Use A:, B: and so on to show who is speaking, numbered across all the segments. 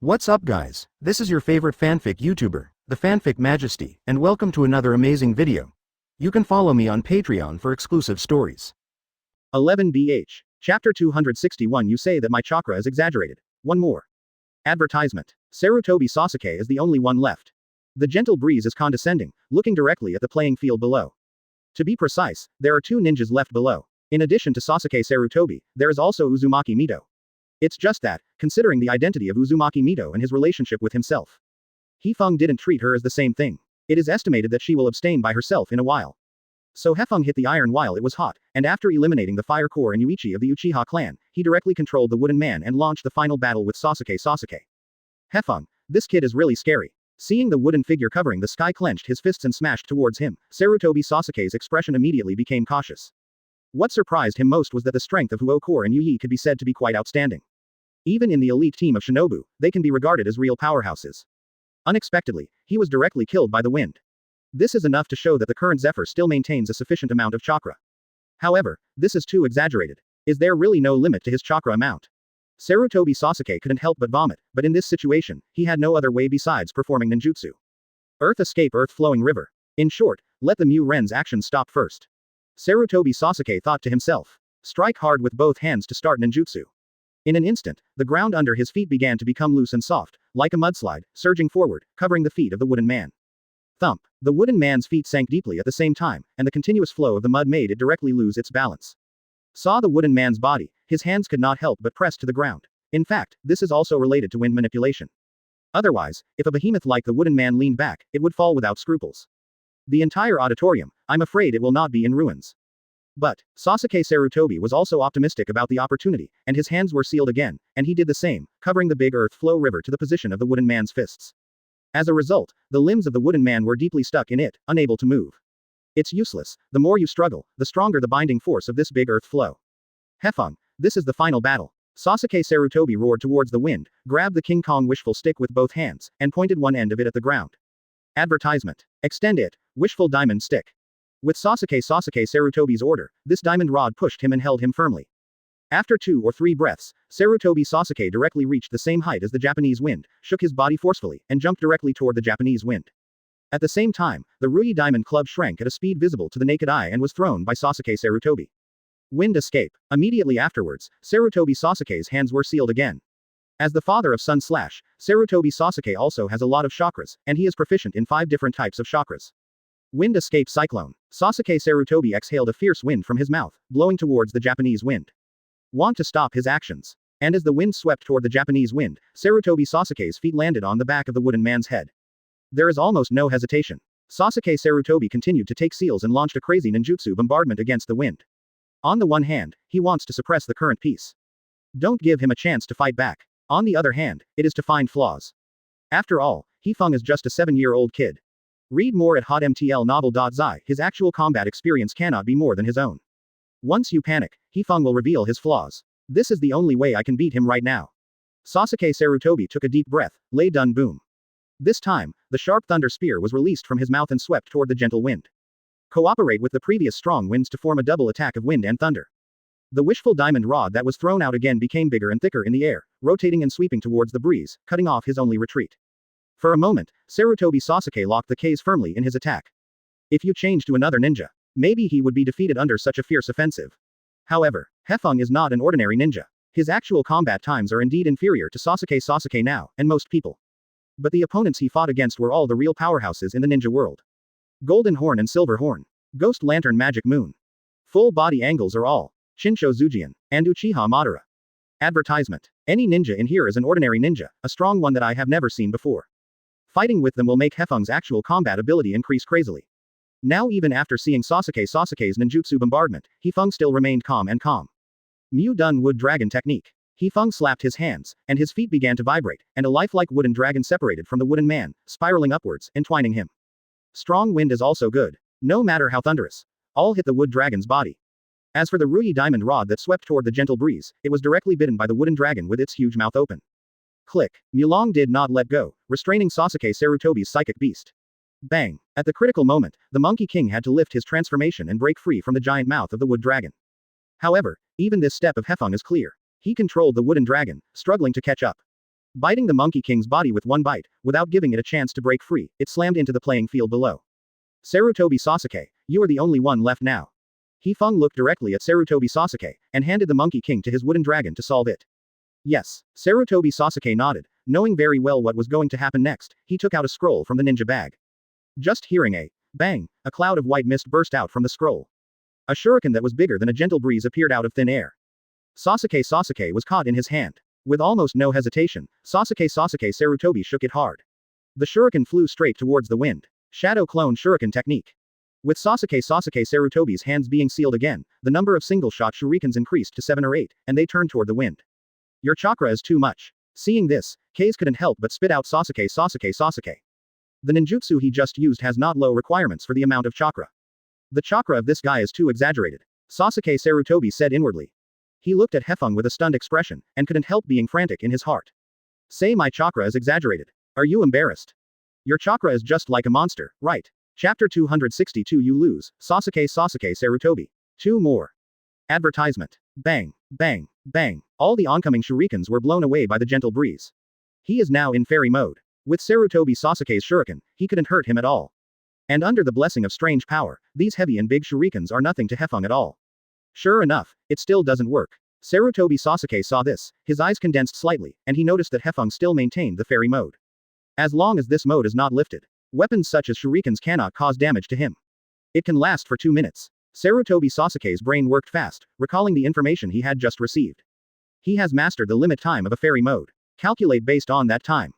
A: What's up guys, this is your favorite fanfic YouTuber, the Fanfic Majesty, and welcome to another amazing video. You can follow me on Patreon for exclusive stories.
B: 11BH. Chapter 261. You say that my chakra is exaggerated. One more. Advertisement. Sarutobi Sasuke is the only one left. The gentle breeze is condescending, looking directly at the playing field below. To be precise, there are two ninjas left below. In addition to Sasuke Sarutobi, there is also Uzumaki Mito. It's just that, considering the identity of Uzumaki Mito and his relationship with himself, Hefeng didn't treat her as the same thing. It is estimated that she will abstain by herself in a while. So Hefeng hit the iron while it was hot, and after eliminating the fire core and Yuichi of the Uchiha clan, he directly controlled the wooden man and launched the final battle with Sasuke. Hefeng, this kid is really scary. Seeing the wooden figure covering the sky clenched his fists and smashed towards him, Sarutobi Sasuke's expression immediately became cautious. What surprised him most was that the strength of Huo Core and Yu Yi could be said to be quite outstanding. Even in the elite team of Shinobu, they can be regarded as real powerhouses. Unexpectedly, he was directly killed by the wind. This is enough to show that the current Zephyr still maintains a sufficient amount of chakra. However, this is too exaggerated. Is there really no limit to his chakra amount? Sarutobi Sasuke couldn't help but vomit, but in this situation, he had no other way besides performing ninjutsu. Earth escape earth flowing river. In short, let the Mu-Ren's action stop first. Sarutobi Sasuke thought to himself. Strike hard with both hands to start ninjutsu. In an instant, the ground under his feet began to become loose and soft, like a mudslide, surging forward, covering the feet of the wooden man. Thump. The wooden man's feet sank deeply at the same time, and the continuous flow of the mud made it directly lose its balance. Saw the wooden man's body, his hands could not help but press to the ground. In fact, this is also related to wind manipulation. Otherwise, if a behemoth like the wooden man leaned back, it would fall without scruples. The entire auditorium, I'm afraid it will not be in ruins. But, Sasuke Sarutobi was also optimistic about the opportunity, and his hands were sealed again, and he did the same, covering the big earth flow river to the position of the wooden man's fists. As a result, the limbs of the wooden man were deeply stuck in it, unable to move. It's useless, the more you struggle, the stronger the binding force of this big earth flow. Hefeng, this is the final battle. Sasuke Sarutobi roared towards the wind, grabbed the King Kong wishful stick with both hands, and pointed one end of it at the ground. Advertisement. Extend it. Wishful diamond stick. With Sasuke Sarutobi's order, this diamond rod pushed him and held him firmly. After 2 or 3 breaths, Sarutobi Sasuke directly reached the same height as the Japanese wind, shook his body forcefully, and jumped directly toward the Japanese wind. At the same time, the Rui Diamond Club shrank at a speed visible to the naked eye and was thrown by Sasuke Sarutobi. Wind escape. Immediately afterwards, Sarutobi Sasuke's hands were sealed again. As the father of Sun Slash, Sarutobi Sasuke also has a lot of chakras, and he is proficient in 5 different types of chakras. Wind escape cyclone. Sasuke Sarutobi exhaled a fierce wind from his mouth, blowing towards the Japanese wind. Want to stop his actions. And as the wind swept toward the Japanese wind, Sarutobi Sasuke's feet landed on the back of the wooden man's head. There is almost no hesitation. Sasuke Sarutobi continued to take seals and launched a crazy ninjutsu bombardment against the wind. On the one hand, he wants to suppress the current peace. Don't give him a chance to fight back. On the other hand, it is to find flaws. After all, Hefeng is just a 7-year-old kid. Read more at hotmtlnovel.zi. His actual combat experience cannot be more than his own. Once you panic, Hefeng will reveal his flaws. This is the only way I can beat him right now. Sasuke Sarutobi took a deep breath, lay done boom. This time, the sharp thunder spear was released from his mouth and swept toward the gentle wind. Cooperate with the previous strong winds to form a double attack of wind and thunder. The wishful diamond rod that was thrown out again became bigger and thicker in the air, rotating and sweeping towards the breeze, cutting off his only retreat. For a moment, Sarutobi Sasuke locked the K's firmly in his attack. If you change to another ninja, maybe he would be defeated under such a fierce offensive. However, Hefeng is not an ordinary ninja. His actual combat times are indeed inferior to Sasuke now, and most people. But the opponents he fought against were all the real powerhouses in the ninja world. Golden Horn and Silver Horn. Ghost Lantern Magic Moon. Full body angles are all. Shinsho Zujian. And Uchiha Madara. Advertisement. Any ninja in here is an ordinary ninja, a strong one that I have never seen before. Fighting with them will make Hefeng's actual combat ability increase crazily. Now even after seeing Sasuke's ninjutsu bombardment, Hefeng still remained calm. Mu Dun Wood Dragon Technique. Hefeng slapped his hands, and his feet began to vibrate, and a lifelike wooden dragon separated from the wooden man, spiraling upwards, entwining him. Strong wind is also good. No matter how thunderous. All hit the wood dragon's body. As for the Rui Diamond rod that swept toward the gentle breeze, it was directly bitten by the wooden dragon with its huge mouth open. Click. Mulong did not let go, restraining Sasuke Sarutobi's psychic beast. Bang. At the critical moment, the Monkey King had to lift his transformation and break free from the giant mouth of the wood dragon. However, even this step of Hefeng is clear. He controlled the wooden dragon, struggling to catch up. Biting the Monkey King's body with one bite, without giving it a chance to break free, it slammed into the playing field below. Sarutobi Sasuke, you are the only one left now. Hefeng looked directly at Sarutobi Sasuke, and handed the Monkey King to his wooden dragon to solve it. Yes, Sarutobi Sasuke nodded, knowing very well what was going to happen next. He took out a scroll from the ninja bag. Just hearing a bang, a cloud of white mist burst out from the scroll. A shuriken that was bigger than a gentle breeze appeared out of thin air. Sasuke was caught in his hand. With almost no hesitation, Sasuke Sarutobi shook it hard. The shuriken flew straight towards the wind. Shadow clone shuriken technique. With Sasuke Sarutobi's hands being sealed again, the number of single-shot shurikens increased to 7 or 8, and they turned toward the wind. Your chakra is too much. Seeing this, Kase couldn't help but spit out Sasuke. The ninjutsu he just used has not low requirements for the amount of chakra. The chakra of this guy is too exaggerated. Sasuke Sarutobi said inwardly. He looked at Hefeng with a stunned expression, and couldn't help being frantic in his heart. Say my chakra is exaggerated. Are you embarrassed? Your chakra is just like a monster, right? Chapter 262 You lose, Sasuke Sarutobi. 2 more. Advertisement. Bang, bang, bang. All the oncoming shurikens were blown away by the gentle breeze. He is now in fairy mode. With Sarutobi Sasuke's shuriken, he couldn't hurt him at all. And under the blessing of strange power, these heavy and big shurikens are nothing to Hefeng at all. Sure enough, it still doesn't work. Sarutobi Sasuke saw this, his eyes condensed slightly, and he noticed that Hefeng still maintained the fairy mode. As long as this mode is not lifted, weapons such as shurikens cannot cause damage to him. It can last for 2 minutes. Sarutobi Sasuke's brain worked fast, recalling the information he had just received. He has mastered the limit time of a fairy mode. Calculate based on that time.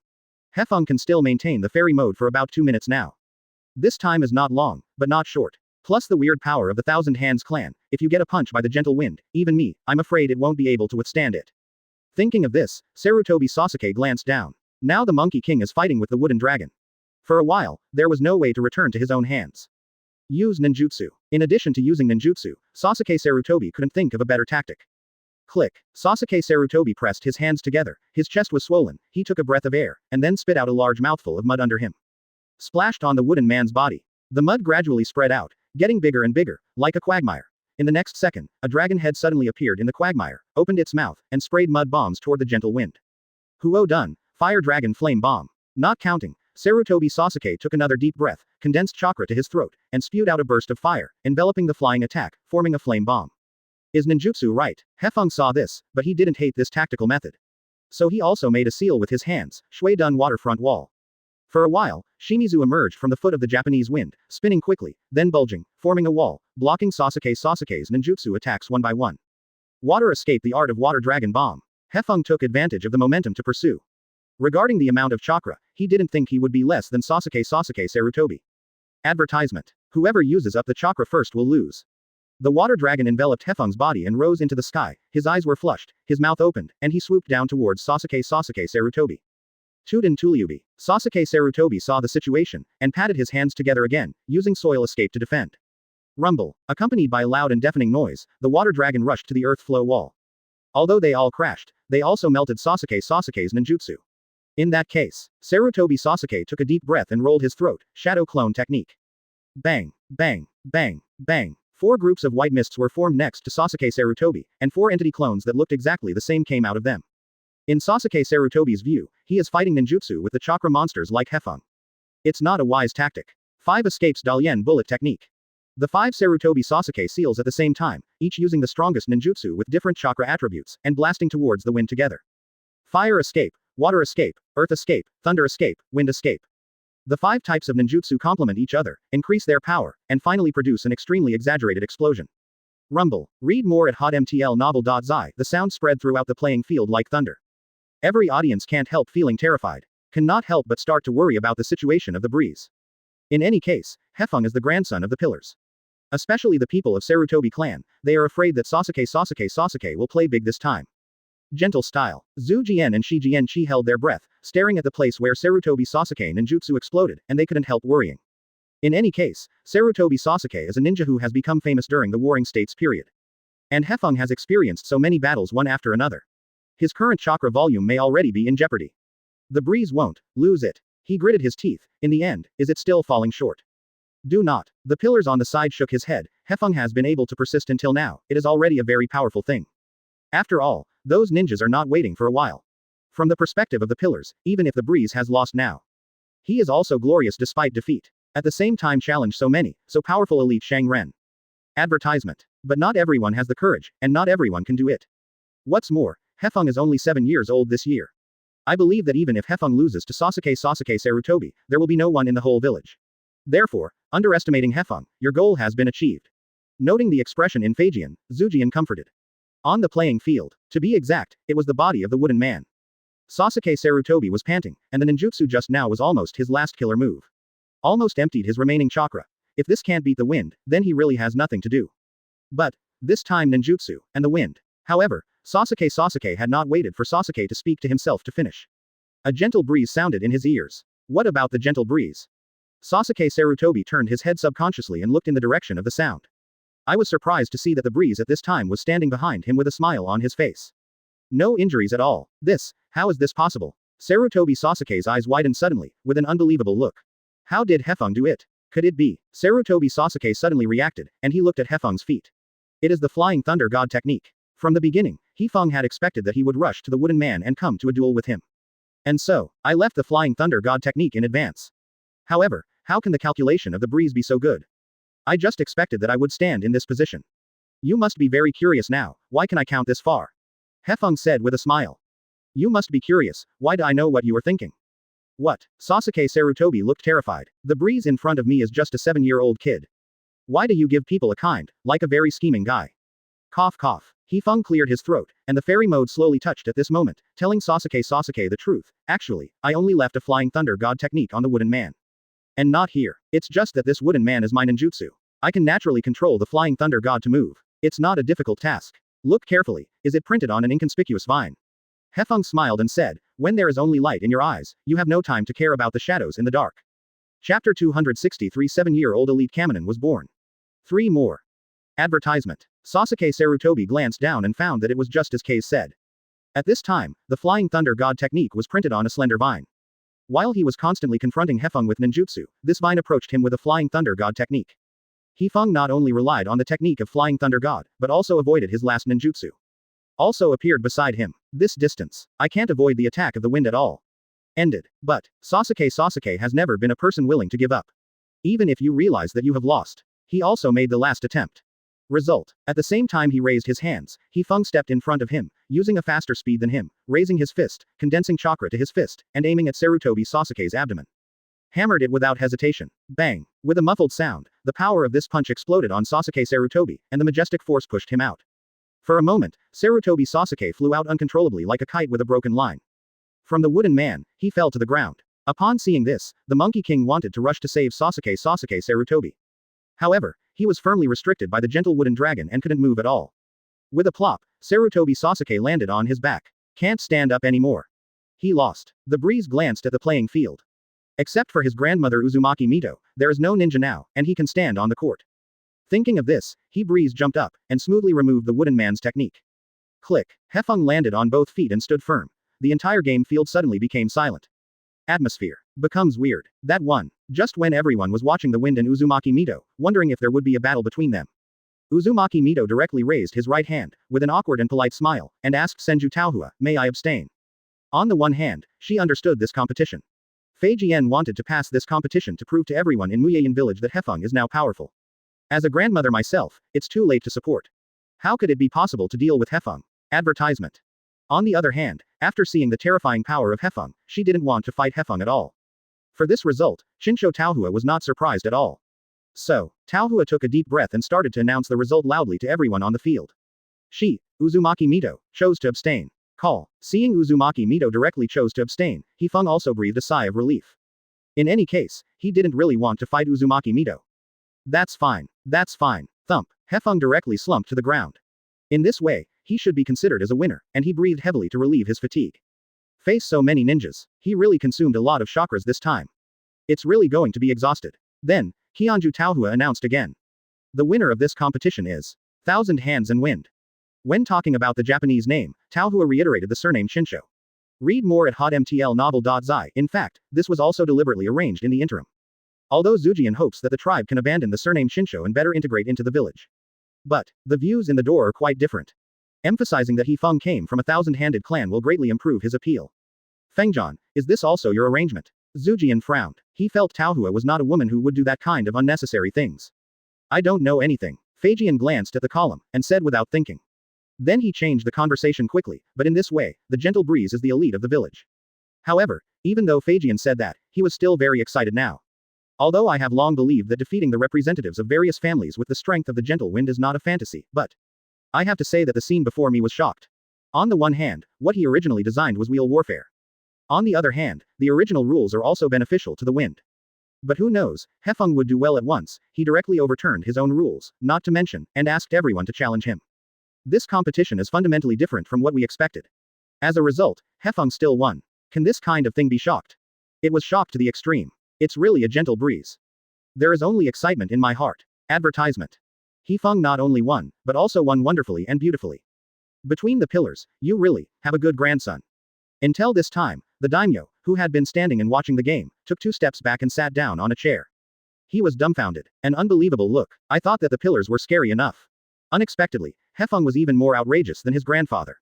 B: Hefeng can still maintain the fairy mode for about 2 minutes now. This time is not long, but not short. Plus the weird power of the Thousand Hands clan, if you get a punch by the gentle wind, even me, I'm afraid it won't be able to withstand it. Thinking of this, Sarutobi Sasuke glanced down. Now the Monkey King is fighting with the wooden dragon. For a while, there was no way to return to his own hands. Use ninjutsu. In addition to using ninjutsu, Sasuke Sarutobi couldn't think of a better tactic. Click. Sasuke Sarutobi pressed his hands together, his chest was swollen, he took a breath of air, and then spit out a large mouthful of mud under him. Splashed on the wooden man's body. The mud gradually spread out, getting bigger and bigger, like a quagmire. In the next second, a dragon head suddenly appeared in the quagmire, opened its mouth, and sprayed mud bombs toward the gentle wind. Huo done. Fire dragon flame bomb. Not counting, Sarutobi Sasuke took another deep breath, condensed chakra to his throat, and spewed out a burst of fire, enveloping the flying attack, forming a flame bomb. Is ninjutsu right? Hefeng saw this, but he didn't hate this tactical method. So he also made a seal with his hands, shui dun waterfront wall. For a while, Shimizu emerged from the foot of the Japanese wind, spinning quickly, then bulging, forming a wall, blocking Sasuke's ninjutsu attacks one by one. Water escape the art of water dragon bomb. Hefeng took advantage of the momentum to pursue. Regarding the amount of chakra, he didn't think he would be less than Sasuke Sarutobi. Advertisement. Whoever uses up the chakra first will lose. The water dragon enveloped Hefeng's body and rose into the sky, his eyes were flushed, his mouth opened, and he swooped down towards Sasuke Sarutobi. Tudin Tuliubi. Sasuke Sarutobi saw the situation, and patted his hands together again, using soil escape to defend. Rumble. Accompanied by a loud and deafening noise, the water dragon rushed to the earth flow wall. Although they all crashed, they also melted Sasuke's ninjutsu. In that case, Sarutobi Sasuke took a deep breath and rolled his throat, shadow clone technique. Bang, bang, bang, bang. 4 groups of white mists were formed next to Sasuke Sarutobi, and 4 entity clones that looked exactly the same came out of them. In Sasuke Sarutobi's view, he is fighting ninjutsu with the chakra monsters like Hefeng. It's not a wise tactic. 5 escapes Dalian bullet technique. The 5 Sarutobi Sasuke seals at the same time, each using the strongest ninjutsu with different chakra attributes, and blasting towards the wind together. Fire escape, water escape, earth escape, thunder escape, wind escape. The 5 types of ninjutsu complement each other, increase their power, and finally produce an extremely exaggerated explosion. Rumble. Read more at hotmtlnovel.zi. The sound spread throughout the playing field like thunder. Every audience can't help feeling terrified. Cannot help but start to worry about the situation of the breeze. In any case, Hefeng is the grandson of the pillars. Especially the people of Sarutobi clan, they are afraid that Sasuke will play big this time. Gentle style. Zhu Jian and Shi Jian held their breath, staring at the place where Sarutobi Sasuke ninjutsu exploded, and they couldn't help worrying. In any case, Sarutobi Sasuke is a ninja who has become famous during the Warring States period. And Hefeng has experienced so many battles one after another. His current chakra volume may already be in jeopardy. The breeze won't lose it. He gritted his teeth. In the end, is it still falling short? Do not. The pillars on the side shook his head. Hefeng has been able to persist until now, it is already a very powerful thing. After all, those ninjas are not waiting for a while. From the perspective of the pillars, even if the breeze has lost now, he is also glorious despite defeat. At the same time challenge so many, so powerful elite Shang Ren. Advertisement. But not everyone has the courage, and not everyone can do it. What's more, Hefeng is only 7 years old this year. I believe that even if Hefeng loses to Sasuke Sarutobi, there will be no one in the whole village. Therefore, underestimating Hefeng, your goal has been achieved. Noting the expression in Fujian, Zujian comforted. On the playing field, to be exact, it was the body of the wooden man. Sasuke Sarutobi was panting, and the ninjutsu just now was almost his last killer move. Almost emptied his remaining chakra. If this can't beat the wind, then he really has nothing to do. But, this time ninjutsu, and the wind. However, Sasuke had not waited for Sasuke to speak to himself to finish. A gentle breeze sounded in his ears. What about the gentle breeze? Sasuke Sarutobi turned his head subconsciously and looked in the direction of the sound. I was surprised to see that the breeze at this time was standing behind him with a smile on his face. No injuries at all. How is this possible? Sarutobi Sasuke's eyes widened suddenly, with an unbelievable look. How did Hefeng do it? Could it be? Sarutobi Sasuke suddenly reacted, and he looked at Hefeng's feet. It is the Flying Thunder God technique. From the beginning, Hefeng had expected that he would rush to the wooden man and come to a duel with him. And so, I left the Flying Thunder God technique in advance. However, how can the calculation of the breeze be so good? I just expected that I would stand in this position. You must be very curious now, why can I count this far? Hefeng said with a smile. You must be curious, why do I know what you are thinking? What? Sasuke Sarutobi looked terrified. The breeze in front of me is just a 7-year-old kid. Why do you give people a kind, like a very scheming guy? Cough cough. Hefeng cleared his throat, and the fairy mode slowly touched at this moment, telling Sasuke the truth. Actually, I only left a Flying Thunder God technique on the wooden man. And not here. It's just that this wooden man is my ninjutsu. I can naturally control the Flying Thunder God to move. It's not a difficult task. Look carefully, is it printed on an inconspicuous vine? Hefeng smiled and said, when there is only light in your eyes, you have no time to care about the shadows in the dark. Chapter 263 7-year-old elite Kamanin was born. 3 more. Advertisement. Sasuke Sarutobi glanced down and found that it was just as Kase said. At this time, the Flying Thunder God technique was printed on a slender vine. While he was constantly confronting Hefeng with ninjutsu, this vine approached him with a Flying Thunder God technique. Hefeng not only relied on the technique of Flying Thunder God, but also avoided his last ninjutsu. Also appeared beside him. This distance. I can't avoid the attack of the wind at all. Ended. But, Sasuke has never been a person willing to give up. Even if you realize that you have lost. He also made the last attempt. Result. At the same time he raised his hands, Hefeng stepped in front of him, using a faster speed than him, raising his fist, condensing chakra to his fist, and aiming at Sarutobi Sasuke's abdomen. Hammered it without hesitation. Bang. With a muffled sound, the power of this punch exploded on Sasuke Sarutobi, and the majestic force pushed him out. For a moment, Sarutobi Sasuke flew out uncontrollably like a kite with a broken line. From the wooden man, he fell to the ground. Upon seeing this, the Monkey King wanted to rush to save Sasuke Sarutobi. However, he was firmly restricted by the gentle wooden dragon and couldn't move at all. With a plop, Sarutobi Sasuke landed on his back. Can't stand up anymore. He lost. The breeze glanced at the playing field. Except for his grandmother Uzumaki Mito, there is no ninja now, and he can stand on the court. Thinking of this, he breeze jumped up, and smoothly removed the wooden man's technique. Click. Hefeng landed on both feet and stood firm. The entire game field suddenly became silent. Atmosphere. Becomes weird. That one. Just when everyone was watching the wind and Uzumaki Mito, wondering if there would be a battle between them. Uzumaki Mito directly raised his right hand, with an awkward and polite smile, and asked Senju Taohua, may I abstain? On the one hand, she understood this competition. Fei Jian wanted to pass this competition to prove to everyone in Muyayan village that Hefeng is now powerful. As a grandmother myself, it's too late to support. How could it be possible to deal with Hefeng? Advertisement. On the other hand, after seeing the terrifying power of Hefeng, she didn't want to fight Hefeng at all. For this result, Shinsho Taohua was not surprised at all. So, Taohua took a deep breath and started to announce the result loudly to everyone on the field. She, Uzumaki Mito, chose to abstain. Call. Seeing Uzumaki Mito directly chose to abstain, Hefeng also breathed a sigh of relief. In any case, he didn't really want to fight Uzumaki Mito. That's fine. That's fine. Thump. Hefeng directly slumped to the ground. In this way, he should be considered as a winner, and he breathed heavily to relieve his fatigue. Face so many ninjas. He really consumed a lot of chakras this time. It's really going to be exhausted. Then, Hyunju Taohua announced again. The winner of this competition is 1,000 Hands and Wind. When talking about the Japanese name, Taohua reiterated the surname Shinsho. Read more at hotmtlnovel.zi. In fact, this was also deliberately arranged in the interim. Although Zujian hopes that the tribe can abandon the surname Shinsho and better integrate into the village. But, the views in the door are quite different. Emphasizing that Hefeng came from a 1,000-handed clan will greatly improve his appeal. Fengjan, is this also your arrangement? Zujian frowned. He felt Taohua was not a woman who would do that kind of unnecessary things. I don't know anything. Feijian glanced at the column, and said without thinking. Then he changed the conversation quickly, but in this way, the gentle breeze is the elite of the village. However, even though Feijian said that, he was still very excited now. Although I have long believed that defeating the representatives of various families with the strength of the gentle wind is not a fantasy, but I have to say that the scene before me was shocked. On the one hand, what he originally designed was wheel warfare. On the other hand, the original rules are also beneficial to the wind. But who knows, Hefeng would do well at once. He directly overturned his own rules, not to mention, and asked everyone to challenge him. This competition is fundamentally different from what we expected. As a result, Hefeng still won. Can this kind of thing be shocked? It was shocked to the extreme. It's really a gentle breeze. There is only excitement in my heart. Advertisement. Hefeng not only won, but also won wonderfully and beautifully. Between the pillars, you really have a good grandson. Until this time, the daimyo, who had been standing and watching the game, took 2 steps back and sat down on a chair. He was dumbfounded. An unbelievable look. I thought that the pillars were scary enough. Unexpectedly, Hefeng was even more outrageous than his grandfather.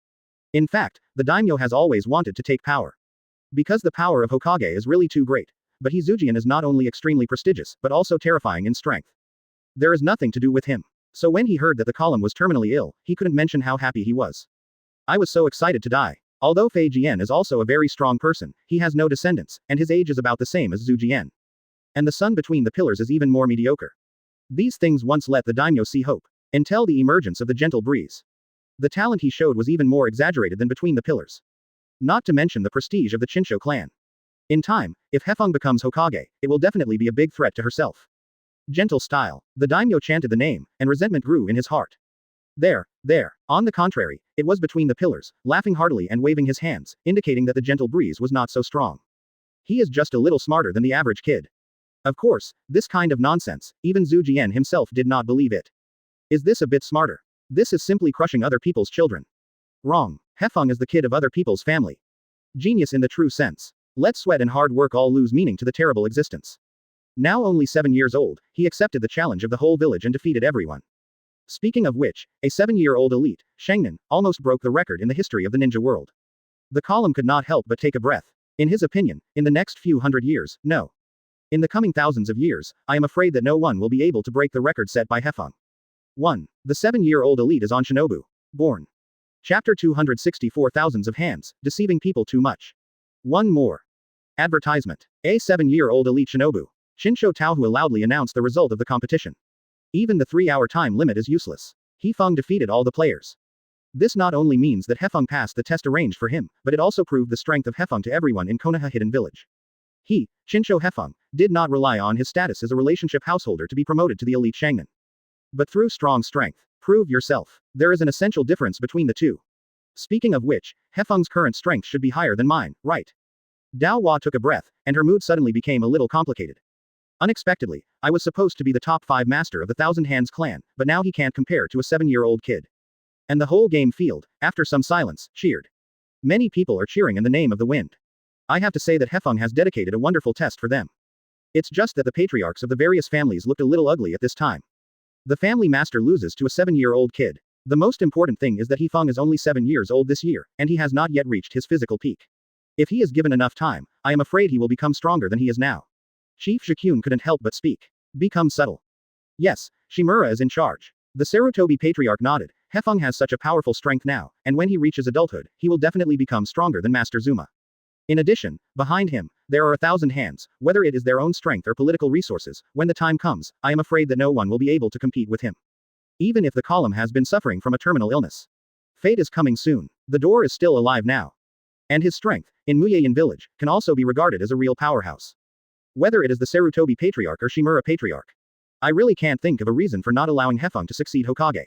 B: In fact, the daimyo has always wanted to take power. Because the power of Hokage is really too great. But Hizujian is not only extremely prestigious, but also terrifying in strength. There is nothing to do with him. So when he heard that the column was terminally ill, he couldn't mention how happy he was. I was so excited to die. Although Fei Jian is also a very strong person, he has no descendants, and his age is about the same as Zhu Jian. And the sun between the pillars is even more mediocre. These things once let the daimyo see hope. Until the emergence of the gentle breeze. The talent he showed was even more exaggerated than between the pillars. Not to mention the prestige of the Chinsho clan. In time, if Hefeng becomes Hokage, it will definitely be a big threat to herself. Gentle style. The daimyo chanted the name, and resentment grew in his heart. There. On the contrary, it was between the pillars, laughing heartily and waving his hands, indicating that the gentle breeze was not so strong. He is just a little smarter than the average kid. Of course, this kind of nonsense, even Zhu Jian himself did not believe it. Is this a bit smarter? This is simply crushing other people's children. Wrong. Hefeng is the kid of other people's family. Genius in the true sense. Let sweat and hard work all lose meaning to the terrible existence. Now only 7 years old, he accepted the challenge of the whole village and defeated everyone. Speaking of which, a 7-year-old elite, Shengnan, almost broke the record in the history of the ninja world. The column could not help but take a breath. In his opinion, in the next few hundred years, no. In the coming thousands of years, I am afraid that no one will be able to break the record set by Hefeng. 1. The 7-year-old elite is on Shinobu. Born. Chapter 264 Thousands of hands, deceiving people too much. One more. Advertisement. A 7-year-old elite Shinobu. Chinsho Taohua loudly announced the result of the competition. Even the 3-hour time limit is useless. Hefeng defeated all the players. This not only means that Hefeng passed the test arranged for him, but it also proved the strength of Hefeng to everyone in Konoha Hidden Village. He, Chinsho Hefeng, did not rely on his status as a relationship householder to be promoted to the elite Shangnan. But through strong strength. Prove yourself. There is an essential difference between the two. Speaking of which, Hefeng's current strength should be higher than mine, right? Dao Hua took a breath, and her mood suddenly became a little complicated. Unexpectedly, I was supposed to be the top 5 master of the Thousand Hands clan, but now he can't compare to a 7-year-old kid. And the whole game field, after some silence, cheered. Many people are cheering in the name of the wind. I have to say that Hefeng has dedicated a wonderful test for them. It's just that the patriarchs of the various families looked a little ugly at this time. The family master loses to a 7-year-old kid. The most important thing is that Hefeng is only 7 years old this year, and he has not yet reached his physical peak. If he is given enough time, I am afraid he will become stronger than he is now. Chief Shikun couldn't help but speak. Become subtle. Yes, Shimura is in charge. The Sarutobi patriarch nodded. Hefeng has such a powerful strength now, and when he reaches adulthood, he will definitely become stronger than Master Zuma. In addition, behind him, there are 1,000 hands, whether it is their own strength or political resources. When the time comes, I am afraid that no one will be able to compete with him. Even if the column has been suffering from a terminal illness. Fate is coming soon. The door is still alive now. And his strength, in Muyeyan village, can also be regarded as a real powerhouse. Whether it is the Sarutobi patriarch or Shimura patriarch. I really can't think of a reason for not allowing Hefeng to succeed Hokage.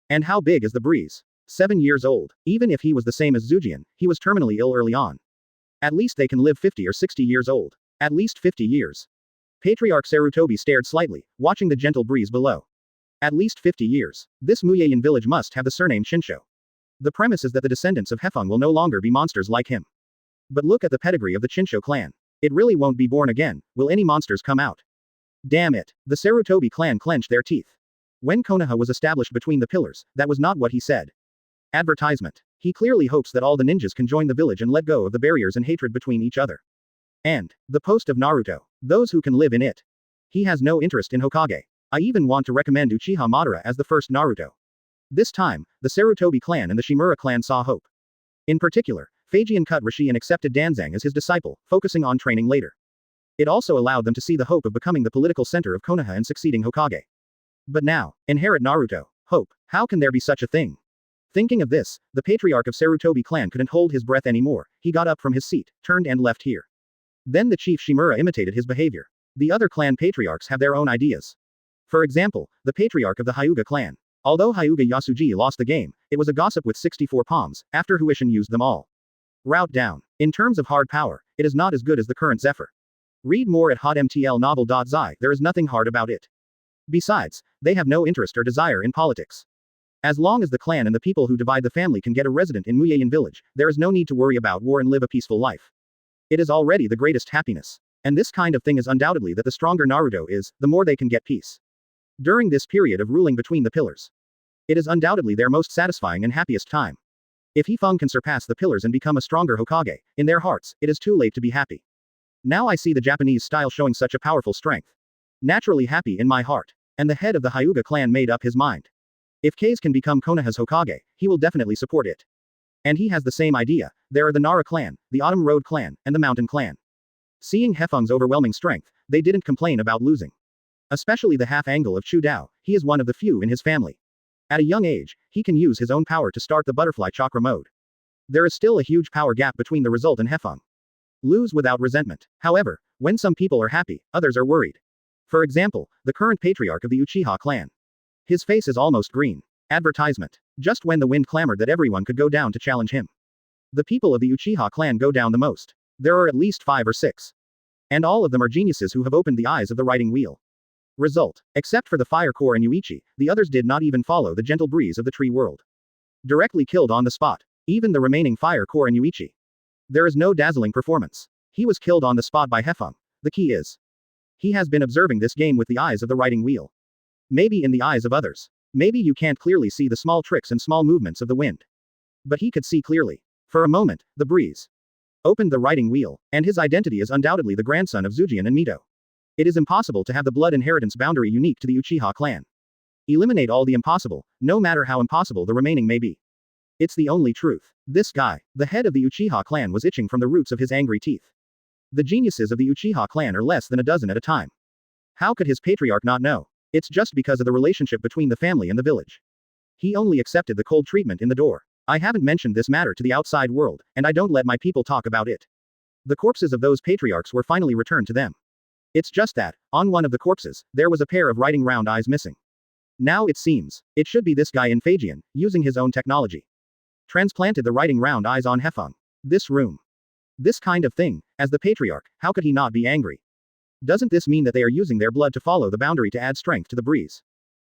B: And how big is the breeze? 7 years old. Even if he was the same as Zujian, he was terminally ill early on. At least they can live 50 or 60 years old. At least 50 years. Patriarch Sarutobi stared slightly, watching the gentle breeze below. At least 50 years. This Muyeyan village must have the surname Chinsho. The premise is that the descendants of Hefeng will no longer be monsters like him. But look at the pedigree of the Chinsho clan. It really won't be born again. Will any monsters come out? Damn it. The Sarutobi clan clenched their teeth. When Konoha was established between the pillars, that was not what he said. Advertisement. He clearly hopes that all the ninjas can join the village and let go of the barriers and hatred between each other. And the post of Naruto. Those who can live in it. He has no interest in Hokage. I even want to recommend Uchiha Madara as the first Naruto. This time, the Sarutobi clan and the Shimura clan saw hope. In particular, Fujian cut Rishi and accepted Danzang as his disciple, focusing on training later. It also allowed them to see the hope of becoming the political center of Konoha and succeeding Hokage. But now, inherit Naruto. Hope. How can there be such a thing? Thinking of this, the patriarch of Sarutobi clan couldn't hold his breath anymore. He got up from his seat, turned and left here. Then the chief Shimura imitated his behavior. The other clan patriarchs have their own ideas. For example, the patriarch of the Hyuga clan. Although Hyuga Yasuji lost the game, it was a gossip with 64 palms, after Huishin used them all. Route down. In terms of hard power, it is not as good as the current Zephyr. Read more at hotmtlnovel.zi, there is nothing hard about it. Besides, they have no interest or desire in politics. As long as the clan and the people who divide the family can get a resident in Muyein village, there is no need to worry about war and live a peaceful life. It is already the greatest happiness. And this kind of thing is undoubtedly that the stronger Naruto is, the more they can get peace. During this period of ruling between the pillars. It is undoubtedly their most satisfying and happiest time. If Hefeng can surpass the pillars and become a stronger Hokage, in their hearts, it is too late to be happy. Now I see the Japanese style showing such a powerful strength. Naturally happy in my heart. And the head of the Hyuga clan made up his mind. If Kase can become Konoha's Hokage, he will definitely support it. And he has the same idea. There are the Nara clan, the Autumn Road clan, and the Mountain clan. Seeing Hefeng's overwhelming strength, they didn't complain about losing. Especially the half-angle of Chu Dao, he is one of the few in his family. At a young age, he can use his own power to start the butterfly chakra mode. There is still a huge power gap between the result and Hefeng. Lose without resentment. However, when some people are happy, others are worried. For example, the current patriarch of the Uchiha clan. His face is almost green. Advertisement. Just when the wind clamored that everyone could go down to challenge him. The people of the Uchiha clan go down the most. There are at least 5 or 6. And all of them are geniuses who have opened the eyes of the writing wheel. Result. Except for the Fire Core and Yuichi, the others did not even follow the gentle breeze of the tree world. Directly killed on the spot. Even the remaining Fire Core and Yuichi. There is no dazzling performance. He was killed on the spot by Hefeng. The key is. He has been observing this game with the eyes of the writing wheel. Maybe in the eyes of others. Maybe you can't clearly see the small tricks and small movements of the wind. But he could see clearly. For a moment, the breeze opened the writing wheel, and his identity is undoubtedly the grandson of Zujian and Mito. It is impossible to have the blood inheritance boundary unique to the Uchiha clan. Eliminate all the impossible, no matter how impossible the remaining may be. It's the only truth. This guy, the head of the Uchiha clan, was itching from the roots of his angry teeth. The geniuses of the Uchiha clan are less than a dozen at a time. How could his patriarch not know? It's just because of the relationship between the family and the village. He only accepted the cold treatment in the door. I haven't mentioned this matter to the outside world, and I don't let my people talk about it. The corpses of those patriarchs were finally returned to them. It's just that, on one of the corpses, there was a pair of writing round eyes missing. Now it seems, it should be this guy in Fujian, using his own technology. Transplanted the writing round eyes on Hefeng. This room. This kind of thing, as the patriarch, how could he not be angry? Doesn't this mean that they are using their blood to follow the boundary to add strength to the breeze?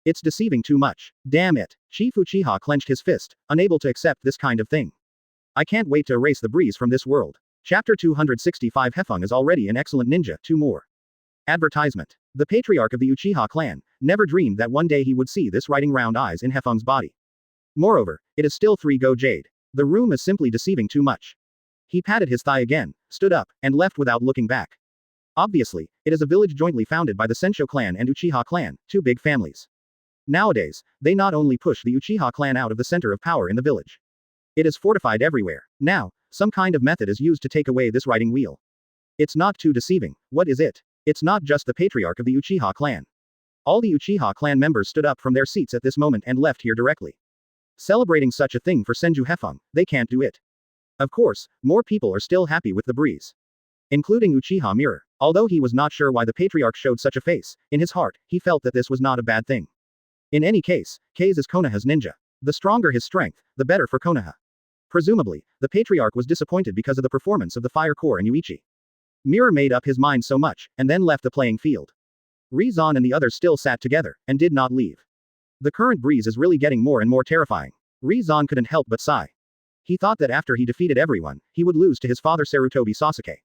B: It's deceiving too much. Damn it. Chief Uchiha clenched his fist, unable to accept this kind of thing. I can't wait to erase the breeze from this world. Chapter 265. Hefeng is already an excellent ninja, 2 more. Advertisement. The patriarch of the Uchiha clan never dreamed that one day he would see this writing round eyes in Hefeng's body. Moreover, it is still 3 Go Jade. The room is simply deceiving too much. He patted his thigh again, stood up, and left without looking back. Obviously, it is a village jointly founded by the Sensho clan and Uchiha clan, 2 big families. Nowadays, they not only push the Uchiha clan out of the center of power in the village. It is fortified everywhere. Now, some kind of method is used to take away this writing wheel. It's not too deceiving. What is it? It's not just the patriarch of the Uchiha clan. All the Uchiha clan members stood up from their seats at this moment and left here directly. Celebrating such a thing for Senju Hefeng, they can't do it. Of course, more people are still happy with the breeze. Including Uchiha Mirror. Although he was not sure why the patriarch showed such a face, in his heart, he felt that this was not a bad thing. In any case, Kase is Konoha's ninja. The stronger his strength, the better for Konoha. Presumably, the patriarch was disappointed because of the performance of the Fire Core and Yuichi. Mirror made up his mind so much, and then left the playing field. Rizan and the others still sat together, and did not leave. The current breeze is really getting more and more terrifying. Rizan couldn't help but sigh. He thought that after he defeated everyone, he would lose to his father Sarutobi Sasuke.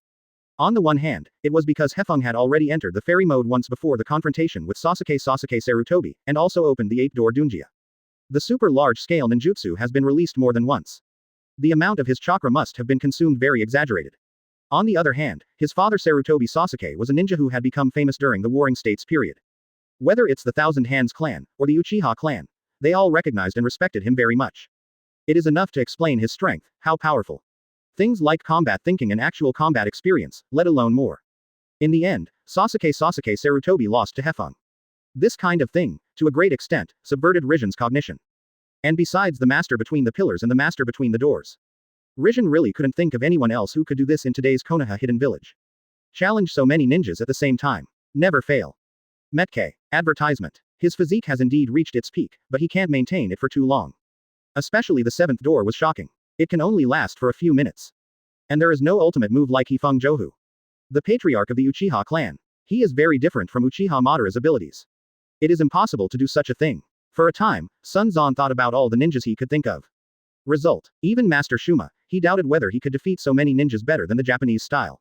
B: On the one hand, it was because Hefeng had already entered the fairy mode once before the confrontation with Sasuke Sarutobi, and also opened the 8-door Dunjia. The super large-scale ninjutsu has been released more than once. The amount of his chakra must have been consumed very exaggerated. On the other hand, his father Sarutobi Sasuke was a ninja who had become famous during the Warring States period. Whether it's the Thousand Hands clan, or the Uchiha clan, they all recognized and respected him very much. It is enough to explain his strength, how powerful. Things like combat thinking and actual combat experience, let alone more. In the end, Sasuke Sarutobi lost to Hefeng. This kind of thing, to a great extent, subverted Rizen's cognition. And besides the master between the pillars and the master between the doors, Rizen really couldn't think of anyone else who could do this in today's Konoha hidden village. Challenge so many ninjas at the same time. Never fail. Metke. Advertisement. His physique has indeed reached its peak, but he can't maintain it for too long. Especially the seventh door was shocking. It can only last for a few minutes. And there is no ultimate move like Hefeng Johu, the patriarch of the Uchiha clan. He is very different from Uchiha Madara's abilities. It is impossible to do such a thing. For a time, Sun Zan thought about all the ninjas he could think of. Result. Even Master Shuma, he doubted whether he could defeat so many ninjas better than the Japanese style.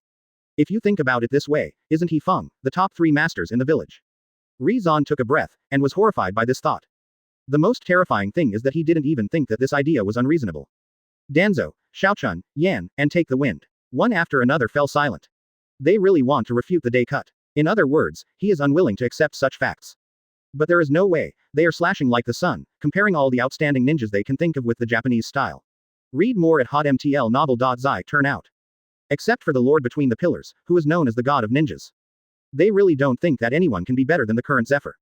B: If you think about it this way, isn't he Feng, the top 3 masters in the village? Rizan took a breath, and was horrified by this thought. The most terrifying thing is that he didn't even think that this idea was unreasonable. Danzo, Xiaochun, Yan, and Take the Wind. One after another fell silent. They really want to refute the day cut. In other words, he is unwilling to accept such facts. But there is no way, they are slashing like the sun, comparing all the outstanding ninjas they can think of with the Japanese style. Read more at hotmtl novel.zi turn out. Except for the Lord Between the Pillars, who is known as the God of Ninjas. They really don't think that anyone can be better than the current Zephyr.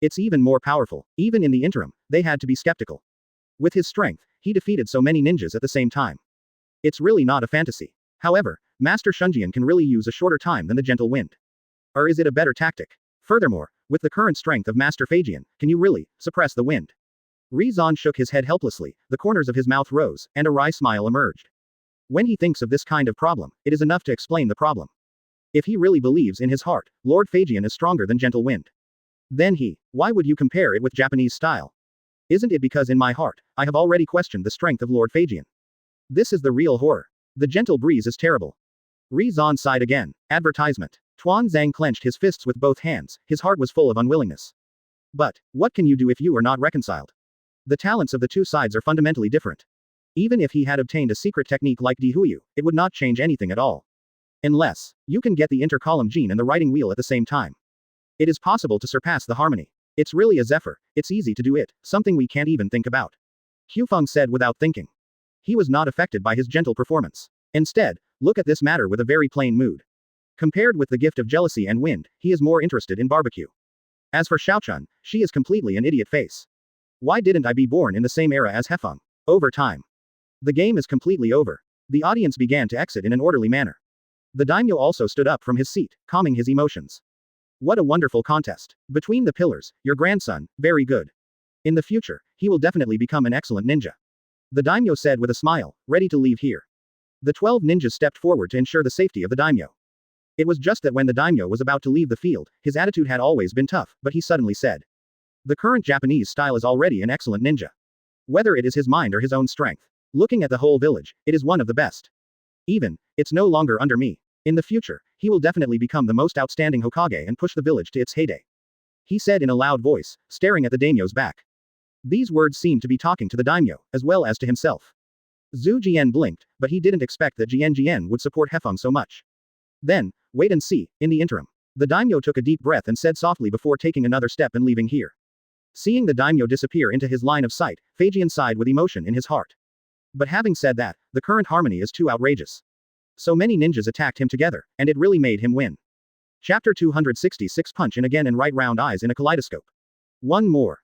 B: It's even more powerful. Even in the interim, they had to be skeptical. With his strength, he defeated so many ninjas at the same time. It's really not a fantasy. However, Master Shunjian can really use a shorter time than the gentle wind. Or is it a better tactic? Furthermore, with the current strength of Master Phaegian, can you really suppress the wind? Rizan shook his head helplessly, the corners of his mouth rose, and a wry smile emerged. When he thinks of this kind of problem, it is enough to explain the problem. If he really believes in his heart, Lord Phaegian is stronger than gentle wind. Then why would you compare it with Japanese style? Isn't it because in my heart, I have already questioned the strength of Lord Phaegian? This is the real horror. The gentle breeze is terrible. Rizan sighed again. Advertisement. Tuan Zhang clenched his fists with both hands, his heart was full of unwillingness. But, what can you do if you are not reconciled? The talents of the two sides are fundamentally different. Even if he had obtained a secret technique like Dihuyu, it would not change anything at all. Unless, you can get the intercolumn gene and the writing wheel at the same time. It is possible to surpass the harmony. It's really a Zephyr, it's easy to do it, something we can't even think about. Hufeng said without thinking. He was not affected by his gentle performance. Instead, look at this matter with a very plain mood. Compared with the gift of jealousy and wind, he is more interested in barbecue. As for Xiaochun, she is completely an idiot face. Why didn't I be born in the same era as Hefeng? Over time. The game is completely over. The audience began to exit in an orderly manner. The daimyo also stood up from his seat, calming his emotions. What a wonderful contest. Between the Pillars, your grandson, very good. In the future, he will definitely become an excellent ninja. The daimyo said with a smile, ready to leave here. The 12 ninjas stepped forward to ensure the safety of the daimyo. It was just that when the daimyo was about to leave the field, his attitude had always been tough, but he suddenly said. The current Japanese style is already an excellent ninja. Whether it is his mind or his own strength. Looking at the whole village, it is one of the best. Even, it's no longer under me. In the future, he will definitely become the most outstanding Hokage and push the village to its heyday. He said in a loud voice, staring at the daimyo's back. These words seemed to be talking to the daimyo, as well as to himself. Zhu Jian blinked, but he didn't expect that Jian would support Hefeng so much. Then, wait and see, in the interim. The daimyo took a deep breath and said softly before taking another step and leaving here. Seeing the daimyo disappear into his line of sight, Phaegian sighed with emotion in his heart. But having said that, the current harmony is too outrageous. So many ninjas attacked him together, and it really made him win. Chapter 266 Punch in again and right round eyes in a kaleidoscope. One more.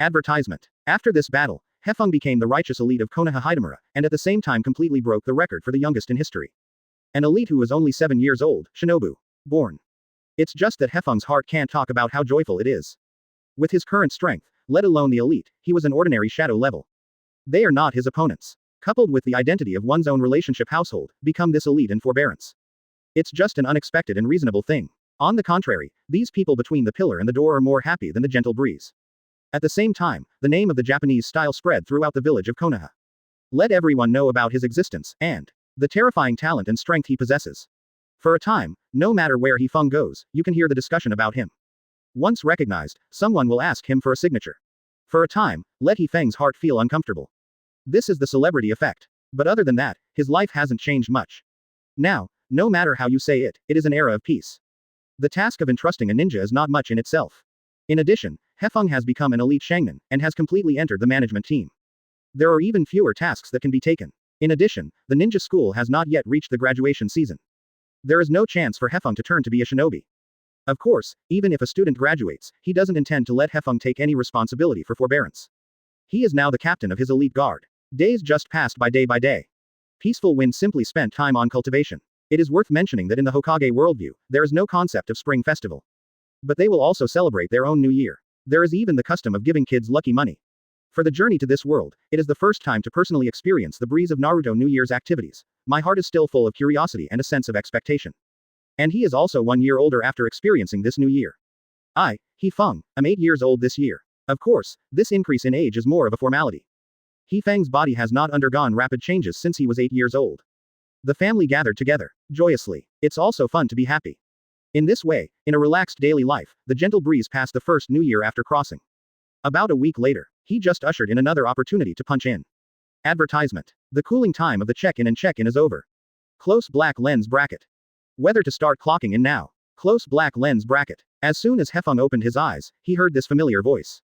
B: Advertisement. After this battle, Hefeng became the righteous elite of Konoha Hidamura, and at the same time completely broke the record for the youngest in history. An elite who was only 7 years old, Shinobu. Born. It's just that Hefeng's heart can't talk about how joyful it is. With his current strength, let alone the elite, he was an ordinary shadow level. They are not his opponents. Coupled with the identity of one's own relationship household, become this elite and forbearance. It's just an unexpected and reasonable thing. On the contrary, these people between the pillar and the door are more happy than the gentle breeze. At the same time, the name of the Japanese style spread throughout the village of Konoha. Let everyone know about his existence, and the terrifying talent and strength he possesses. For a time, no matter where Hefeng goes, you can hear the discussion about him. Once recognized, someone will ask him for a signature. For a time, let Hefeng's heart feel uncomfortable. This is the celebrity effect. But other than that, his life hasn't changed much. Now, no matter how you say it, it is an era of peace. The task of entrusting a ninja is not much in itself. In addition, Hefeng has become an elite Shangnan, and has completely entered the management team. There are even fewer tasks that can be taken. In addition, the ninja school has not yet reached the graduation season. There is no chance for Hefeng to turn to be a shinobi. Of course, even if a student graduates, he doesn't intend to let Hefeng take any responsibility for forbearance. He is now the captain of his elite guard. Days just passed by day. Peaceful Wind simply spent time on cultivation. It is worth mentioning that in the Hokage worldview, there is no concept of spring festival. But they will also celebrate their own new year. There is even the custom of giving kids lucky money. For the journey to this world, it is the first time to personally experience the breeze of Naruto New Year's activities. My heart is still full of curiosity and a sense of expectation. And he is also 1 year older after experiencing this new year. Hefeng, am 8 years old this year. Of course, this increase in age is more of a formality. Hefeng's body has not undergone rapid changes since he was 8 years old. The family gathered together, joyously. It's also fun to be happy. In this way, in a relaxed daily life, the gentle breeze passed the first new year after crossing. About a week later, he just ushered in another opportunity to punch in. Advertisement. The cooling time of the check-in and check-in is over. Close black lens bracket. Whether to start clocking in now. Close black lens bracket. As soon as Hefeng opened his eyes, he heard this familiar voice.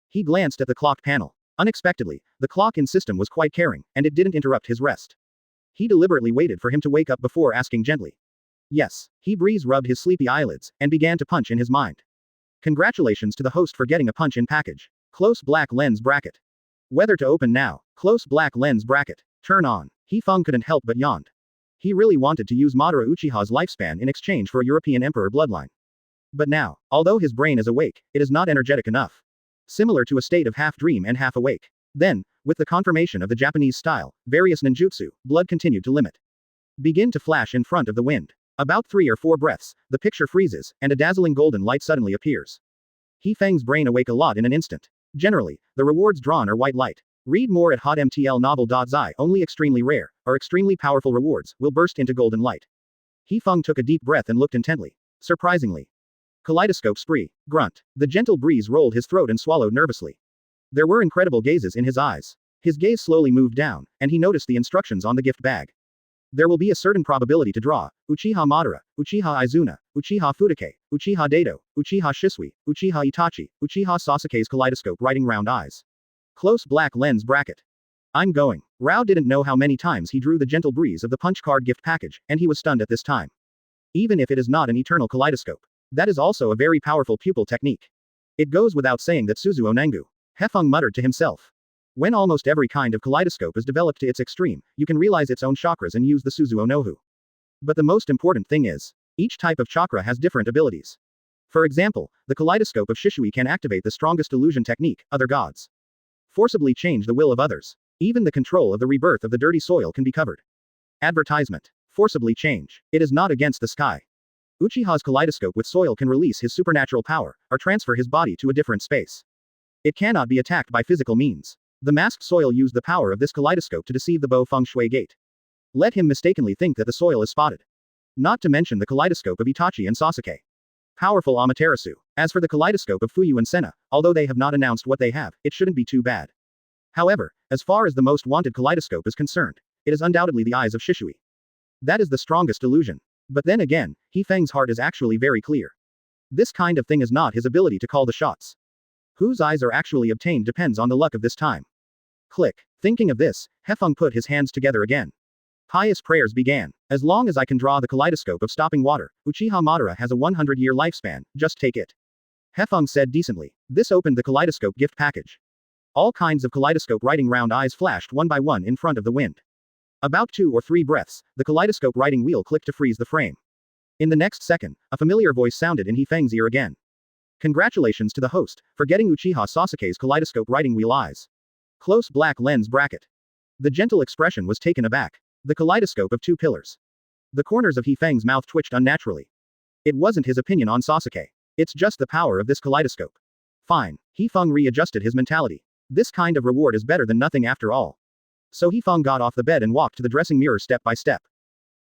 B: He glanced at the clock panel. Unexpectedly, the clock-in system was quite caring, and it didn't interrupt his rest. He deliberately waited for him to wake up before asking gently. Yes. Breeze rubbed his sleepy eyelids, and began to punch in his mind. Congratulations to the host for getting a punch-in package. Close black lens bracket. Whether to open now. Close black lens bracket. Turn on. Hefeng couldn't help but yawned. He really wanted to use Madara Uchiha's lifespan in exchange for a European emperor bloodline. But now, although his brain is awake, it is not energetic enough. Similar to a state of half dream and half awake. Then, with the confirmation of the Japanese style, various ninjutsu, blood continued to limit. Begin to flash in front of the wind. About 3 or 4 breaths, the picture freezes, and a dazzling golden light suddenly appears. Hefeng's brain awake a lot in an instant. Generally, the rewards drawn are white light. Read more at hotmtlnovel.zi. Only extremely rare, or extremely powerful rewards, will burst into golden light. Hefeng took a deep breath and looked intently. Surprisingly. Kaleidoscope spree. Grunt. The gentle breeze rolled his throat and swallowed nervously. There were incredible gazes in his eyes. His gaze slowly moved down, and he noticed the instructions on the gift bag. There will be a certain probability to draw Uchiha Madara, Uchiha Izuna, Uchiha Fudake, Uchiha Dato, Uchiha Shisui, Uchiha Itachi, Uchiha Sasuke's kaleidoscope writing round eyes. Close black lens bracket. I'm going. Rao didn't know how many times he drew the gentle breeze of the punch card gift package, and he was stunned at this time. Even if it is not an eternal kaleidoscope. That is also a very powerful pupil technique. It goes without saying that Suzuo Nengu. Hefeng muttered to himself. When almost every kind of kaleidoscope is developed to its extreme, you can realize its own chakras and use the Suzuo Nohu. But the most important thing is, each type of chakra has different abilities. For example, the kaleidoscope of Shisui can activate the strongest illusion technique, other gods. Forcibly change the will of others. Even the control of the rebirth of the dirty soil can be covered. Advertisement. Forcibly change. It is not against the sky. Uchiha's kaleidoscope with soil can release his supernatural power, or transfer his body to a different space. It cannot be attacked by physical means. The masked soil used the power of this kaleidoscope to deceive the Bo Feng Shui gate. Let him mistakenly think that the soil is spotted. Not to mention the kaleidoscope of Itachi and Sasuke. Powerful Amaterasu. As for the kaleidoscope of Fuyu and Senna, although they have not announced what they have, it shouldn't be too bad. However, as far as the most wanted kaleidoscope is concerned, it is undoubtedly the eyes of Shisui. That is the strongest illusion. But then again, Hefeng's heart is actually very clear. This kind of thing is not his ability to call the shots. Whose eyes are actually obtained depends on the luck of this time. Click. Thinking of this, Hefeng put his hands together again. Pious prayers began. As long as I can draw the kaleidoscope of stopping water, Uchiha Madara has a 100-year lifespan, just take it. Hefeng said decently. This opened the kaleidoscope gift package. All kinds of kaleidoscope writing round eyes flashed one by one in front of the wind. About 2 or 3 breaths, the kaleidoscope writing wheel clicked to freeze the frame. In the next second, a familiar voice sounded in Hefeng's ear again. Congratulations to the host, for getting Uchiha Sasuke's kaleidoscope writing wheel eyes. Close black lens bracket. The gentle expression was taken aback. The kaleidoscope of 2 pillars. The corners of Hefeng's mouth twitched unnaturally. It wasn't his opinion on Sasuke. It's just the power of this kaleidoscope. Fine. Hefeng readjusted his mentality. This kind of reward is better than nothing after all. So Hefeng got off the bed and walked to the dressing mirror step by step.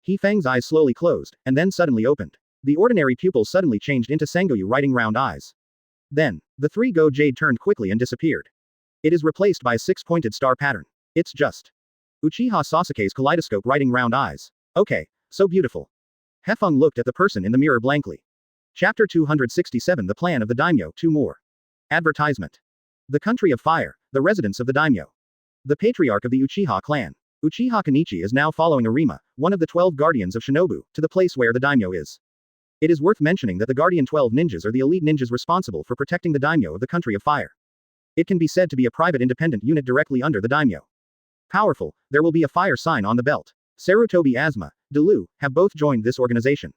B: Hefeng's eyes slowly closed, and then suddenly opened. The ordinary pupil suddenly changed into Sangoyu writing round eyes. Then, the 3 Go Jade turned quickly and disappeared. It is replaced by a 6-pointed star pattern. It's just Uchiha Sasuke's kaleidoscope writing round eyes. Okay, so beautiful. Hefeng looked at the person in the mirror blankly. Chapter 267 The Plan of the Daimyo 2 more. Advertisement. The Country of Fire, the residence of the Daimyo. The patriarch of the Uchiha clan. Uchiha Kenichi is now following Arima, one of the 12 guardians of Shinobu, to the place where the Daimyo is. It is worth mentioning that the Guardian 12 ninjas are the elite ninjas responsible for protecting the Daimyo of the Country of Fire. It can be said to be a private independent unit directly under the Daimyo. Powerful, there will be a fire sign on the belt. Sarutobi Asma, Delu, have both joined this organization.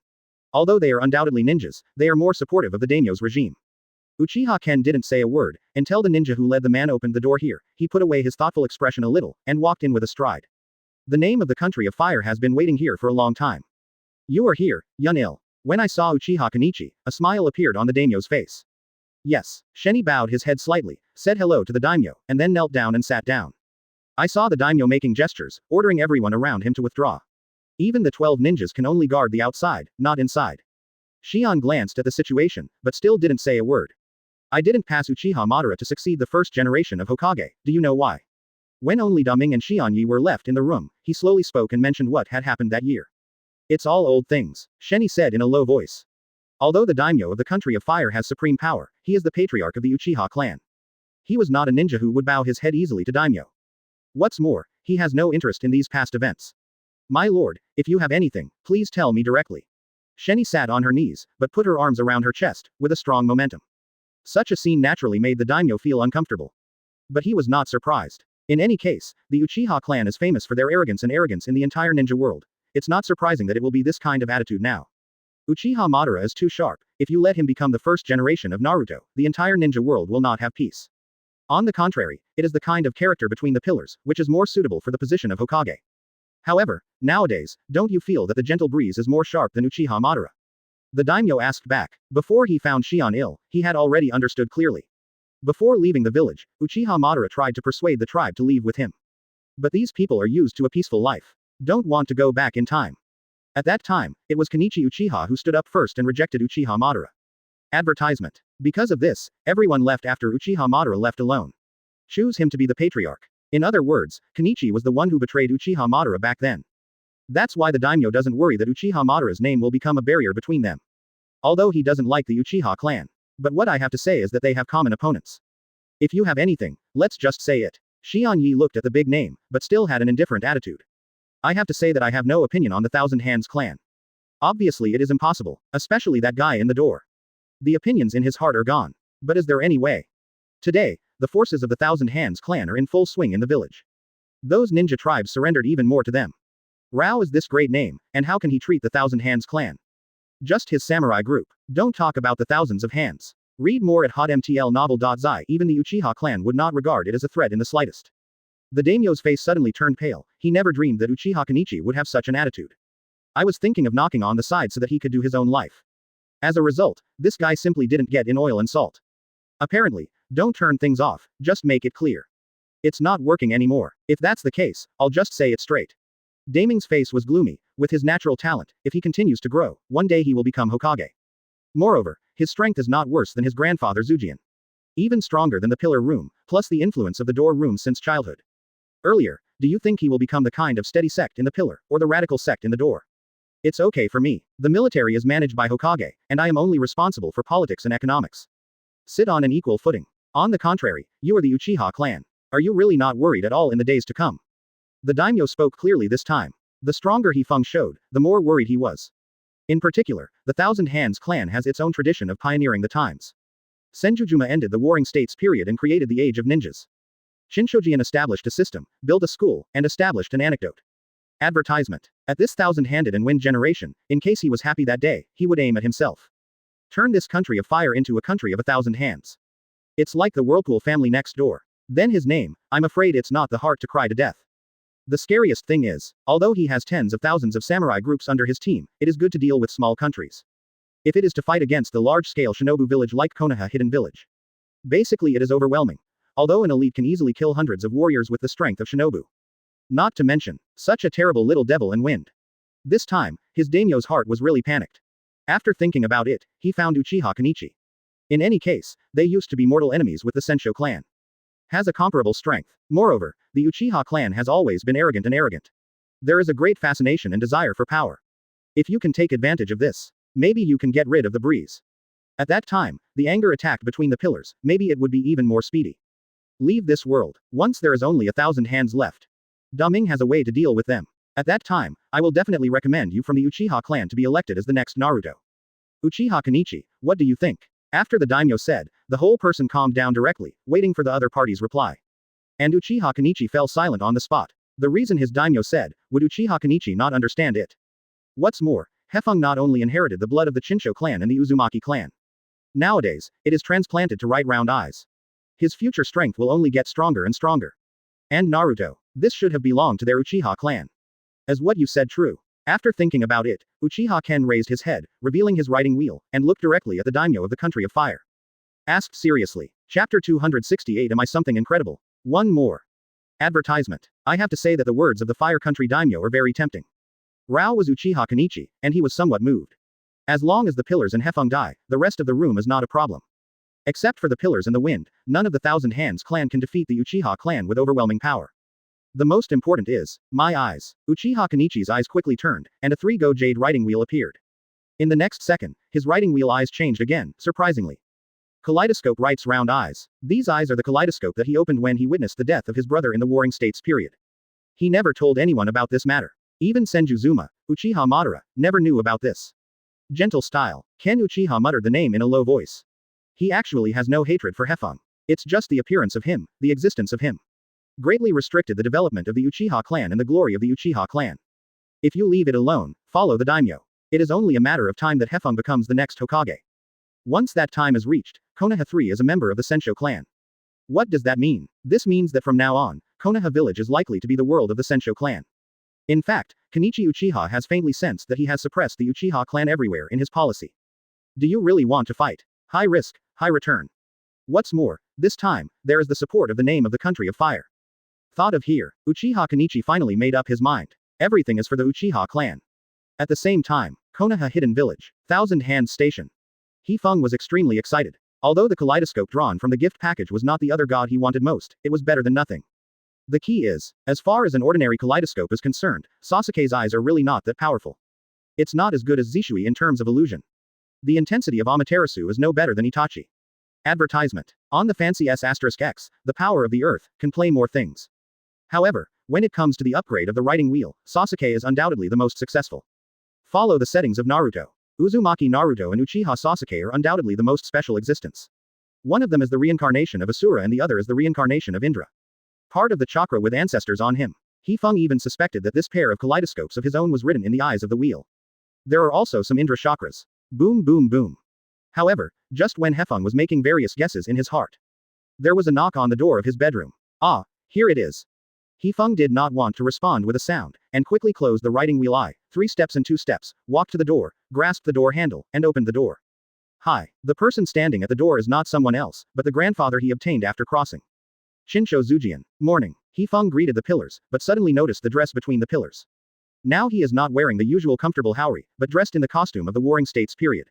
B: Although they are undoubtedly ninjas, they are more supportive of the Daimyo's regime. Uchiha Ken didn't say a word, until the ninja who led the man opened the door here. He put away his thoughtful expression a little, and walked in with a stride. The name of the Country of Fire has been waiting here for a long time. You are here, Yun-il. When I saw Uchiha Kenichi, a smile appeared on the daimyo's face. Yes, Sheni bowed his head slightly, said hello to the daimyo, and then knelt down and sat down. I saw the daimyo making gestures, ordering everyone around him to withdraw. Even the 12 ninjas can only guard the outside, not inside. Shion glanced at the situation, but still didn't say a word. I didn't pass Uchiha Madara to succeed the first generation of Hokage, do you know why? When only Daming and Shion Yi were left in the room, he slowly spoke and mentioned what had happened that year. It's all old things, Sheni said in a low voice. Although the daimyo of the Country of Fire has supreme power, he is the patriarch of the Uchiha clan. He was not a ninja who would bow his head easily to daimyo. What's more, he has no interest in these past events. My lord, if you have anything, please tell me directly. Sheni sat on her knees, but put her arms around her chest, with a strong momentum. Such a scene naturally made the daimyo feel uncomfortable. But he was not surprised. In any case, the Uchiha clan is famous for their arrogance in the entire ninja world. It's not surprising that it will be this kind of attitude now. Uchiha Madara is too sharp. If you let him become the first generation of Naruto, the entire ninja world will not have peace. On the contrary, it is the kind of character between the pillars, which is more suitable for the position of Hokage. However, nowadays, don't you feel that the gentle breeze is more sharp than Uchiha Madara? The daimyo asked back. Before he found Shion ill, he had already understood clearly. Before leaving the village, Uchiha Madara tried to persuade the tribe to leave with him. But these people are used to a peaceful life. Don't want to go back in time. At that time, it was Kenichi Uchiha who stood up first and rejected Uchiha Madara. Advertisement. Because of this, everyone left after Uchiha Madara left alone. Choose him to be the patriarch. In other words, Kenichi was the one who betrayed Uchiha Madara back then. That's why the daimyo doesn't worry that Uchiha Madara's name will become a barrier between them. Although he doesn't like the Uchiha clan. But what I have to say is that they have common opponents. If you have anything, let's just say it. Shion Yi looked at the big name, but still had an indifferent attitude. I have to say that I have no opinion on the Thousand Hands clan. Obviously it is impossible, especially that guy in the door. The opinions in his heart are gone. But is there any way? Today, the forces of the Thousand Hands clan are in full swing in the village. Those ninja tribes surrendered even more to them. Rao is this great name, and how can he treat the Thousand Hands clan? Just his samurai group. Don't talk about the thousands of hands. Read more at hotmtlnovel.zi. Even the Uchiha clan would not regard it as a threat in the slightest. The daimyo's face suddenly turned pale. He never dreamed that Uchiha Kenichi would have such an attitude. I was thinking of knocking on the side so that he could do his own life. As a result, this guy simply didn't get in oil and salt. Apparently, don't turn things off, just make it clear. It's not working anymore. If that's the case, I'll just say it straight. Daming's face was gloomy. With his natural talent, if he continues to grow, one day he will become Hokage. Moreover, his strength is not worse than his grandfather Zujian. Even stronger than the pillar room, plus the influence of the door room since childhood. Earlier, do you think he will become the kind of steady sect in the pillar, or the radical sect in the door? It's okay for me. The military is managed by Hokage, and I am only responsible for politics and economics. Sit on an equal footing. On the contrary, you are the Uchiha clan. Are you really not worried at all in the days to come? The daimyo spoke clearly this time. The stronger Feng showed, the more worried he was. In particular, the Thousand Hands clan has its own tradition of pioneering the times. Senjujuma ended the Warring States period and created the Age of Ninjas. Shinshojian established a system, built a school, and established an anecdote. Advertisement. At this thousand-handed and wind generation, in case he was happy that day, he would aim at himself. Turn this country of fire into a country of a thousand hands. It's like the Whirlpool family next door. Then his name, I'm afraid it's not the heart to cry to death. The scariest thing is, although he has tens of thousands of samurai groups under his team, it is good to deal with small countries. If it is to fight against the large-scale shinobu village like Konoha Hidden Village. Basically it is overwhelming. Although an elite can easily kill hundreds of warriors with the strength of shinobu. Not to mention, such a terrible little devil in wind. This time, his daimyo's heart was really panicked. After thinking about it, he found Uchiha Kenichi. In any case, they used to be mortal enemies with the Sensho clan. has a comparable strength. Moreover, the Uchiha clan has always been arrogant and arrogant. There is a great fascination and desire for power. If you can take advantage of this, maybe you can get rid of the breeze. At that time, the anger attacked between the pillars, maybe it would be even more speedy. Leave this world. Once there is only 1,000 hands left. Daming has a way to deal with them. At that time, I will definitely recommend you from the Uchiha clan to be elected as the next Naruto. Uchiha Kenichi, what do you think? After the daimyo said, the whole person calmed down directly, waiting for the other party's reply. And Uchiha Kenichi fell silent on the spot. The reason his daimyo said, would Uchiha Kenichi not understand it? What's more, Hefeng not only inherited the blood of the Chinsho clan and the Uzumaki clan. Nowadays, it is transplanted to right round eyes. His future strength will only get stronger and stronger. And Naruto, this should have belonged to their Uchiha clan. As what you said true. After thinking about it, Uchiha Ken raised his head, revealing his writing wheel, and looked directly at the daimyo of the country of fire. Asked seriously. Chapter 268. Am I something incredible? One more. Advertisement. I have to say that the words of the fire country daimyo are very tempting. Rao was Uchiha Kenichi, and he was somewhat moved. As long as the pillars and Hefeng die, the rest of the room is not a problem. Except for the pillars and the wind, none of the Thousand Hands clan can defeat the Uchiha clan with overwhelming power. The most important is, my eyes. Uchiha Kenichi's eyes quickly turned, and a 3-go jade writing wheel appeared. In the next second, his writing wheel eyes changed again, surprisingly. Kaleidoscope writes round eyes. These eyes are the kaleidoscope that he opened when he witnessed the death of his brother in the Warring States period. He never told anyone about this matter. Even Senju Zuma, Uchiha Madara, never knew about this. Gentle style. Ken Uchiha muttered the name in a low voice. He actually has no hatred for Hefeng. It's just the appearance of him, the existence of him. Greatly restricted the development of the Uchiha clan and the glory of the Uchiha clan. If you leave it alone, follow the daimyo. It is only a matter of time that Hefeng becomes the next Hokage. Once that time is reached, Konoha III is a member of the Sensho clan. What does that mean? This means that from now on, Konoha village is likely to be the world of the Sensho clan. In fact, Kenichi Uchiha has faintly sensed that he has suppressed the Uchiha clan everywhere in his policy. Do you really want to fight? High risk, high return. What's more, this time, there is the support of the name of the country of fire. Thought of here, Uchiha Kenichi finally made up his mind. Everything is for the Uchiha clan. At the same time, Konoha Hidden Village, Thousand Hands Station. Hefeng was extremely excited. Although the kaleidoscope drawn from the gift package was not the other god he wanted most, it was better than nothing. The key is, as far as an ordinary kaleidoscope is concerned, Sasuke's eyes are really not that powerful. It's not as good as Zishui in terms of illusion. The intensity of Amaterasu is no better than Itachi. Advertisement. On the fancy S*X, the power of the earth can play more things. However, when it comes to the upgrade of the writing wheel, Sasuke is undoubtedly the most successful. Follow the settings of Naruto. Uzumaki Naruto and Uchiha Sasuke are undoubtedly the most special existence. One of them is the reincarnation of Asura and the other is the reincarnation of Indra. Part of the chakra with ancestors on him. Hefeng even suspected that this pair of kaleidoscopes of his own was written in the eyes of the wheel. There are also some Indra chakras. Boom boom boom. However, just when Hefeng was making various guesses in his heart, there was a knock on the door of his bedroom. Ah, here it is. Hefeng did not want to respond with a sound, and quickly closed the writing wheel eye, 3 steps and 2 steps, walked to the door, grasped the door handle, and opened the door. Hi. The person standing at the door is not someone else, but the grandfather he obtained after crossing. Shinsho Zujian. Morning. Hefeng greeted the pillars, but suddenly noticed the dress between the pillars. Now he is not wearing the usual comfortable haori, but dressed in the costume of the Warring States period.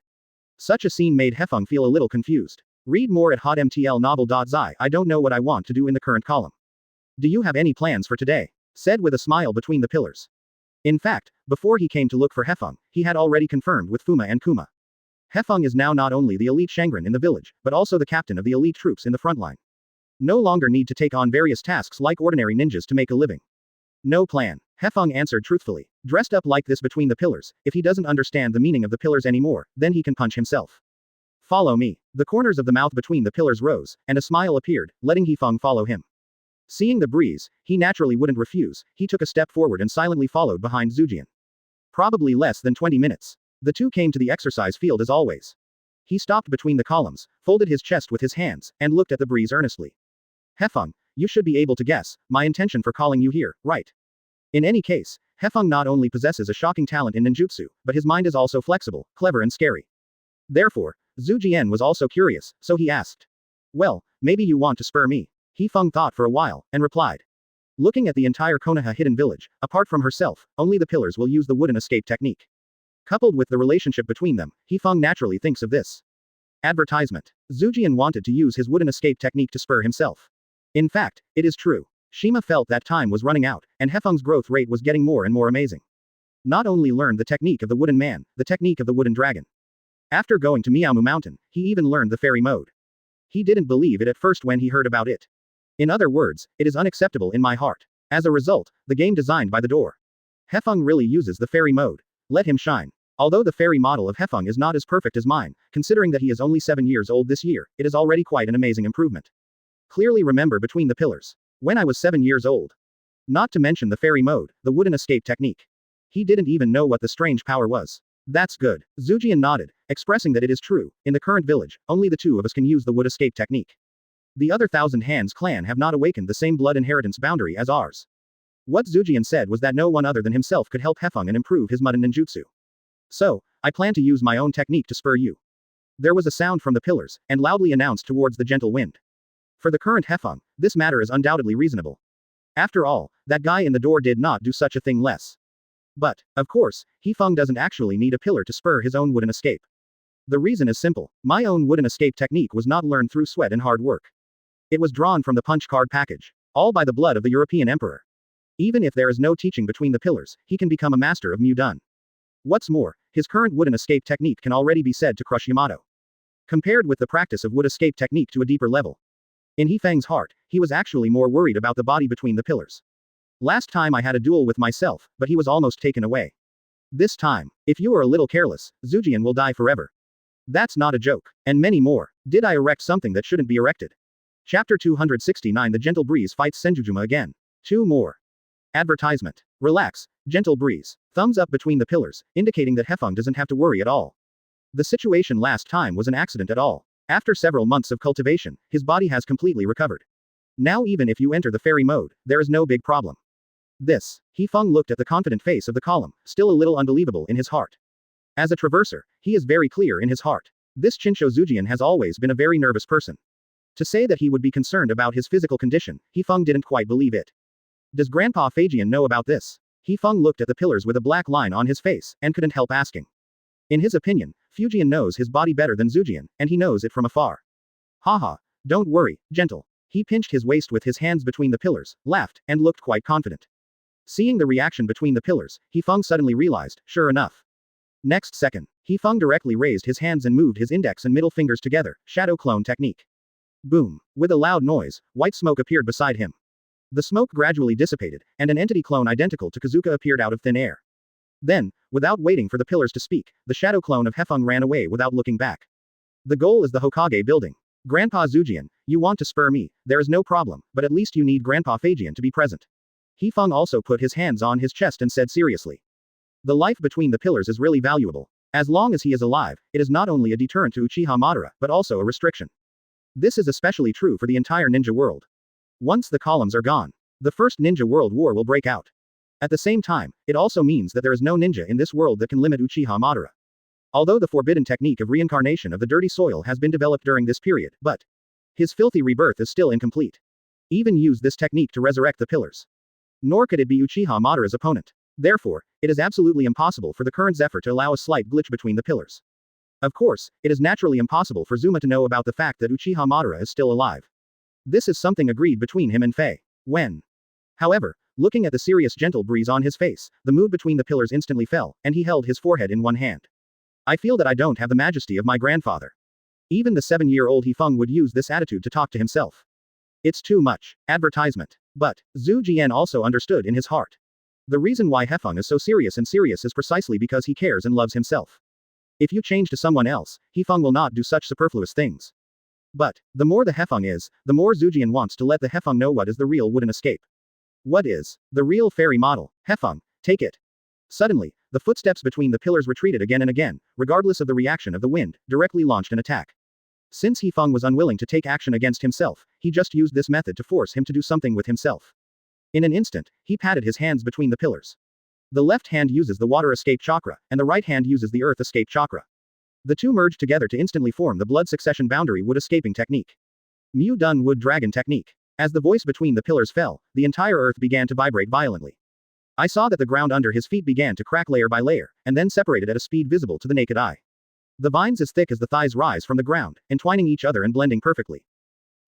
B: Such a scene made Hefeng feel a little confused. Read more at hotmtlnovel.zi. I don't know what I want to do in the current column. Do you have any plans for today? Said with a smile between the pillars. In fact, before he came to look for Hefeng, he had already confirmed with Fuma and Kuma. Hefeng is now not only the elite Shangren in the village, but also the captain of the elite troops in the front line. No longer need to take on various tasks like ordinary ninjas to make a living. No plan. Hefeng answered truthfully. Dressed up like this between the pillars, if he doesn't understand the meaning of the pillars anymore, then he can punch himself. Follow me. The corners of the mouth between the pillars rose, and a smile appeared, letting Hefeng follow him. Seeing the breeze, he naturally wouldn't refuse, he took a step forward and silently followed behind Zujian. Probably less than 20 minutes. The two came to the exercise field as always. He stopped between the columns, folded his chest with his hands, and looked at the breeze earnestly. Hefeng, you should be able to guess my intention for calling you here, right? In any case, Hefeng not only possesses a shocking talent in ninjutsu, but his mind is also flexible, clever and scary. Therefore, Zujian was also curious, so he asked. Well, maybe you want to spur me. Hefeng thought for a while, and replied. Looking at the entire Konoha hidden village, apart from herself, only the pillars will use the wooden escape technique. Coupled with the relationship between them, Hefeng naturally thinks of this. Advertisement. Zujian wanted to use his wooden escape technique to spur himself. In fact, it is true. Shima felt that time was running out, and Hefeng's growth rate was getting more and more amazing. Not only learned the technique of the wooden man, the technique of the wooden dragon. After going to Miaomu Mountain, he even learned the fairy mode. He didn't believe it at first when he heard about it. In other words, it is unacceptable in my heart. As a result, the game designed by the door. Hefeng really uses the fairy mode. Let him shine. Although the fairy model of Hefeng is not as perfect as mine, considering that he is only 7 years old this year, it is already quite an amazing improvement. Clearly remember between the pillars. When I was 7 years old. Not to mention the fairy mode, the wooden escape technique. He didn't even know what the strange power was. That's good. Zujian nodded, expressing that it is true. In the current village, only the two of us can use the wood escape technique. The other Thousand Hands clan have not awakened the same blood inheritance boundary as ours. What Zujian said was that no one other than himself could help Hefeng and improve his mudden ninjutsu. So, I plan to use my own technique to spur you. There was a sound from the pillars, and loudly announced towards the gentle wind. For the current Hefeng, this matter is undoubtedly reasonable. After all, that guy in the door did not do such a thing less. But, of course, Hefeng doesn't actually need a pillar to spur his own wooden escape. The reason is simple. My own wooden escape technique was not learned through sweat and hard work. It was drawn from the punch card package. All by the blood of the European emperor. Even if there is no teaching between the pillars, he can become a master of Mu Dun. What's more, his current wooden escape technique can already be said to crush Yamato. Compared with the practice of wood escape technique to a deeper level. In Hefeng's heart, he was actually more worried about the body between the pillars. Last time I had a duel with myself, but he was almost taken away. This time, if you are a little careless, Zujian will die forever. That's not a joke. And many more. Did I erect something that shouldn't be erected? Chapter 269 The Gentle Breeze fights Senjujuma again. 2 more. Advertisement. Relax, gentle breeze. Thumbs up between the pillars, indicating that Hefeng doesn't have to worry at all. The situation last time was an accident at all. After several months of cultivation, his body has completely recovered. Now even if you enter the fairy mode, there is no big problem. This. Hefeng looked at the confident face of the column, still a little unbelievable in his heart. As a traverser, he is very clear in his heart. This Chinsho Zujian has always been a very nervous person. To say that he would be concerned about his physical condition, Hefeng didn't quite believe it. Does Grandpa Fagian know about this? Hefeng looked at the pillars with a black line on his face, and couldn't help asking. In his opinion, Fujian knows his body better than Zujian, and he knows it from afar. Haha, don't worry, gentle. He pinched his waist with his hands between the pillars, laughed, and looked quite confident. Seeing the reaction between the pillars, Hefeng suddenly realized, sure enough. Next second, Hefeng directly raised his hands and moved his index and middle fingers together, shadow clone technique. Boom. With a loud noise, white smoke appeared beside him. The smoke gradually dissipated, and an entity clone identical to Kazuka appeared out of thin air. Then, without waiting for the pillars to speak, the shadow clone of Hefeng ran away without looking back. The goal is the Hokage building. Grandpa Zujian, you want to spur me, there is no problem, but at least you need Grandpa Fagian to be present. Hefeng also put his hands on his chest and said seriously. The life between the pillars is really valuable. As long as he is alive, it is not only a deterrent to Uchiha Madara, but also a restriction. This is especially true for the entire ninja world. Once the columns are gone, the first ninja world war will break out. At the same time, it also means that there is no ninja in this world that can limit Uchiha Madara. Although the forbidden technique of reincarnation of the dirty soil has been developed during this period, but his filthy rebirth is still incomplete. Even use this technique to resurrect the pillars. Nor could it be Uchiha Madara's opponent. Therefore, it is absolutely impossible for the current Zephyr to allow a slight glitch between the pillars. Of course, it is naturally impossible for Zuma to know about the fact that Uchiha Madara is still alive. This is something agreed between him and Fei. When? However, looking at the serious gentle breeze on his face, the mood between the pillars instantly fell, and he held his forehead in one hand. I feel that I don't have the majesty of my grandfather. Even the 7-year-old Hefeng would use this attitude to talk to himself. It's too much. Advertisement. But, Zhu Jian also understood in his heart. The reason why Hefeng is so serious is precisely because he cares and loves himself. If you change to someone else, Hefeng will not do such superfluous things. But, the more the Hefeng is, the more Zujian wants to let the Hefeng know what is the real wooden escape. What is the real fairy model? Hefeng, take it. Suddenly, the footsteps between the pillars retreated again and again, regardless of the reaction of the wind, directly launched an attack. Since Hefeng was unwilling to take action against himself, he just used this method to force him to do something with himself. In an instant, he patted his hands between the pillars. The left hand uses the water escape chakra, and the right hand uses the earth escape chakra. The two merged together to instantly form the blood succession boundary wood escaping technique. Mu Dun Wood Dragon technique. As the voice between the pillars fell, the entire earth began to vibrate violently. I saw that the ground under his feet began to crack layer by layer, and then separated at a speed visible to the naked eye. The vines as thick as the thighs rise from the ground, entwining each other and blending perfectly.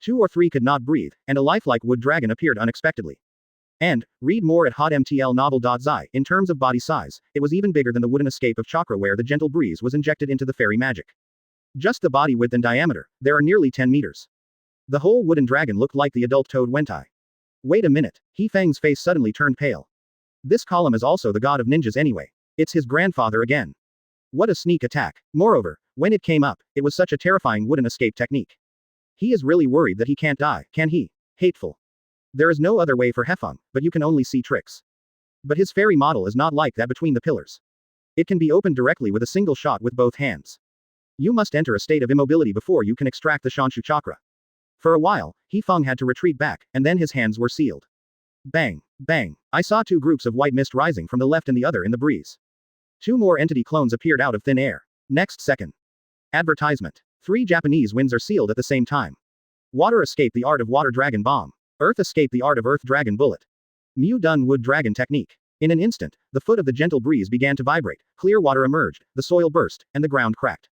B: 2 or 3 could not breathe, and a lifelike wood dragon appeared unexpectedly. And, read more at hotmtlnovel.zi, in terms of body size, it was even bigger than the wooden escape of chakra where the gentle breeze was injected into the fairy magic. Just the body width and diameter, there are nearly 10 meters. The whole wooden dragon looked like the adult toad Wentai. Wait a minute, Hefeng's face suddenly turned pale. This column is also the god of ninjas anyway. It's his grandfather again. What a sneak attack. Moreover, when it came up, it was such a terrifying wooden escape technique. He is really worried that he can't die, can he? Hateful. There is no other way for Hefeng, but you can only see tricks. But his fairy model is not like that between the pillars. It can be opened directly with a single shot with both hands. You must enter a state of immobility before you can extract the Shanshu chakra. For a while, Hefeng had to retreat back, and then his hands were sealed. Bang, bang. I saw 2 groups of white mist rising from the left and the other in the breeze. 2 more entity clones appeared out of thin air. Next second. Advertisement. 3 Japanese winds are sealed at the same time. Water escape the art of water dragon bomb. Earth escape the art of earth dragon bullet. Mu dun wood dragon technique. In an instant, the foot of the gentle breeze began to vibrate, clear water emerged, the soil burst, and the ground cracked.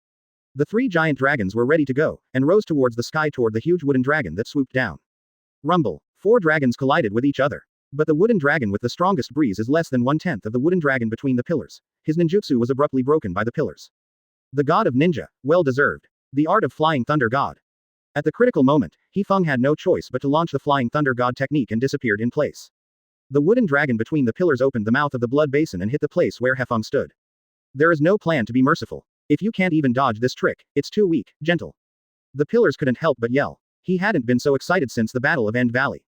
B: The 3 giant dragons were ready to go, and rose towards the sky toward the huge wooden dragon that swooped down. Rumble. 4 dragons collided with each other. But the wooden dragon with the strongest breeze is less than 1/10 of the wooden dragon between the pillars. His ninjutsu was abruptly broken by the pillars. The god of ninja, well deserved. The art of flying thunder god. At the critical moment, Hefeng had no choice but to launch the flying thunder god technique and disappeared in place. The wooden dragon between the pillars opened the mouth of the blood basin and hit the place where Hefeng stood. There is no plan to be merciful. If you can't even dodge this trick, it's too weak, gentle. The pillars couldn't help but yell. He hadn't been so excited since the Battle of End Valley.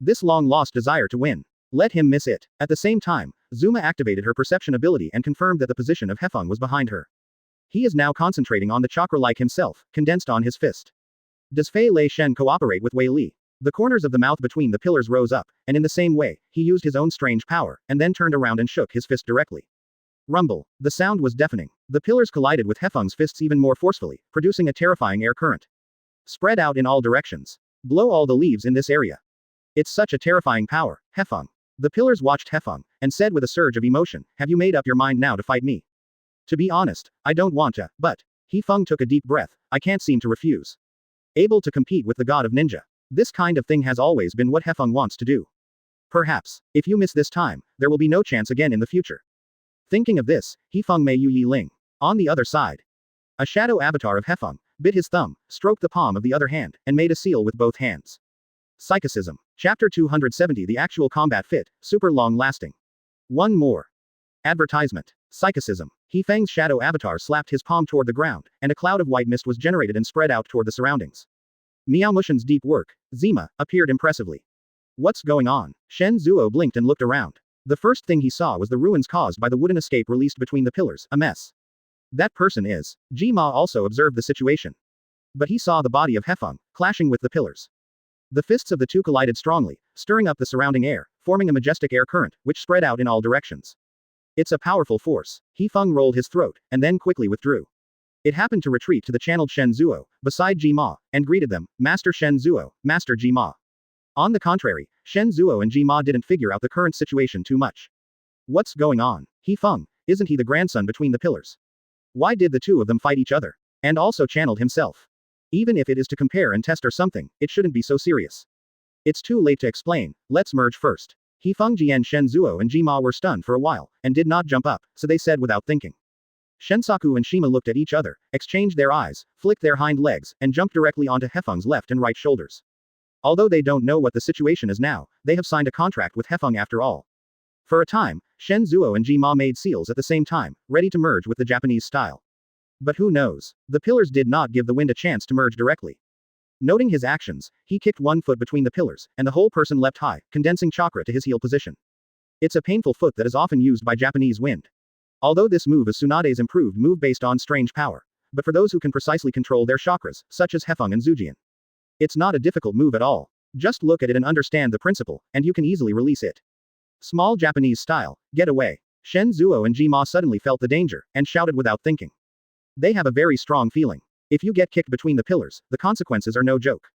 B: This long-lost desire to win. Let him miss it. At the same time, Zuma activated her perception ability and confirmed that the position of Hefeng was behind her. He is now concentrating on the chakra like himself, condensed on his fist. Does Fei Lei Shen cooperate with Wei Li? The corners of the mouth between the pillars rose up, and in the same way, he used his own strange power, and then turned around and shook his fist directly. Rumble. The sound was deafening. The pillars collided with Hefeng's fists even more forcefully, producing a terrifying air current. Spread out in all directions. Blow all the leaves in this area. It's such a terrifying power, Hefeng. The pillars watched Hefeng, and said with a surge of emotion, have you made up your mind now to fight me? To be honest, I don't want to, but. Hefeng took a deep breath, I can't seem to refuse. Able to compete with the god of ninja. This kind of thing has always been what Hefeng wants to do. Perhaps, if you miss this time, there will be no chance again in the future. Thinking of this, Hefeng Mei Yu Yi Ling. On the other side. A shadow avatar of Hefeng, bit his thumb, stroked the palm of the other hand, and made a seal with both hands. Psychicism. Chapter 270 The actual combat fit, super long lasting. One more. Advertisement. Psychicism. Hefeng's shadow avatar slapped his palm toward the ground, and a cloud of white mist was generated and spread out toward the surroundings. Miao Mushin's deep work, Zima, appeared impressively. What's going on? Shen Zuo blinked and looked around. The first thing he saw was the ruins caused by the wooden escape released between the pillars, a mess. That person is. Ji-ma also observed the situation. But he saw the body of Hefeng, clashing with the pillars. The fists of the 2 collided strongly, stirring up the surrounding air, forming a majestic air current, which spread out in all directions. It's a powerful force. Hefeng rolled his throat, and then quickly withdrew. It happened to retreat to the channeled Shen Zuo, beside Ji-ma, and greeted them, Master Shen Zuo, Master Ji-ma. On the contrary, Shen Zuo and Ji-ma didn't figure out the current situation too much. What's going on? Hefeng, isn't he the grandson between the pillars? Why did the 2 of them fight each other? And also channeled himself. Even if it is to compare and test or something, it shouldn't be so serious. It's too late to explain, let's merge first. Hefeng Jian Shen Zuo and Ji-ma were stunned for a while, and did not jump up, so they said without thinking. Shensaku and Shima looked at each other, exchanged their eyes, flicked their hind legs, and jumped directly onto Hefeng's left and right shoulders. Although they don't know what the situation is now, they have signed a contract with Hefeng after all. For a time, Shen Zuo and Ji-ma made seals at the same time, ready to merge with the Japanese style. But who knows? The pillars did not give the wind a chance to merge directly. Noting his actions, he kicked one foot between the pillars, and the whole person leapt high, condensing chakra to his heel position. It's a painful foot that is often used by Japanese wind. Although this move is Tsunade's improved move based on strange power. But for those who can precisely control their chakras, such as Hefeng and Zujian. It's not a difficult move at all. Just look at it and understand the principle, and you can easily release it. Small Japanese style, get away. Shen Zuo and Ji-ma suddenly felt the danger, and shouted without thinking. They have a very strong feeling. If you get kicked between the pillars, the consequences are no joke.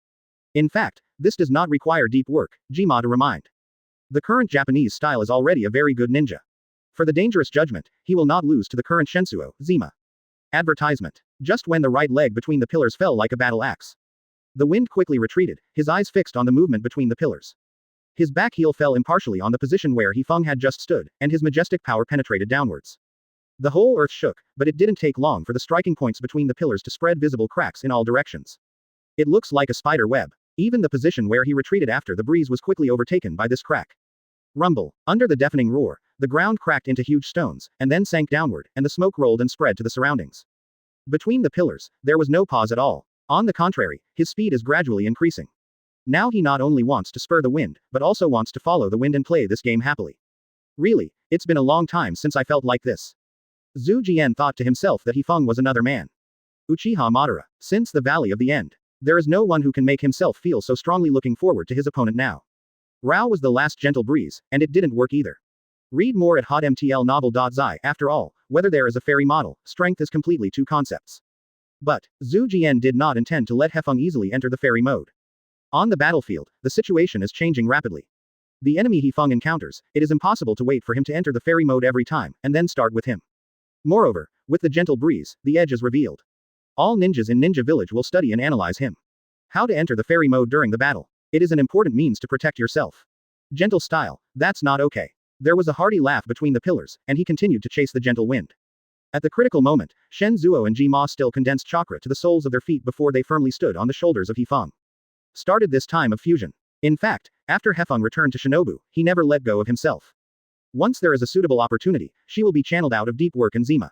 B: In fact, this does not require deep work, Ji-ma to remind. The current Japanese style is already a very good ninja. For the dangerous judgment, he will not lose to the current Shensuo, Zima. Advertisement. Just when the right leg between the pillars fell like a battle axe. The wind quickly retreated, his eyes fixed on the movement between the pillars. His back heel fell impartially on the position where Hefeng had just stood, and his majestic power penetrated downwards. The whole earth shook, but it didn't take long for the striking points between the pillars to spread visible cracks in all directions. It looks like a spider web. Even the position where he retreated after the breeze was quickly overtaken by this crack. Rumble. Under the deafening roar, the ground cracked into huge stones, and then sank downward, and the smoke rolled and spread to the surroundings. Between the pillars, there was no pause at all. On the contrary, his speed is gradually increasing. Now he not only wants to spur the wind, but also wants to follow the wind and play this game happily. Really, it's been a long time since I felt like this. Zhu Jian thought to himself that Hefeng was another man. Uchiha Madara. Since the Valley of the End, there is no one who can make himself feel so strongly looking forward to his opponent now. Rao was the last gentle breeze, and it didn't work either. Read more at hotmtlnovel.zi. After all, whether there is a fairy model, strength is completely two concepts. But, Zhu Jian did not intend to let Hefeng easily enter the fairy mode. On the battlefield, the situation is changing rapidly. The enemy Hefeng encounters, it is impossible to wait for him to enter the fairy mode every time, and then start with him. Moreover, with the gentle breeze, the edge is revealed. All ninjas in Ninja Village will study and analyze him. How to enter the fairy mode during the battle. It is an important means to protect yourself. Gentle style, that's not okay. There was a hearty laugh between the pillars, and he continued to chase the gentle wind. At the critical moment, Shen Zuo and Ji Ma still condensed chakra to the soles of their feet before they firmly stood on the shoulders of Hefeng. Started this time of fusion. In fact, after Hefeng returned to Shinobu, he never let go of himself. Once there is a suitable opportunity, she will be channeled out of deep work and Zima.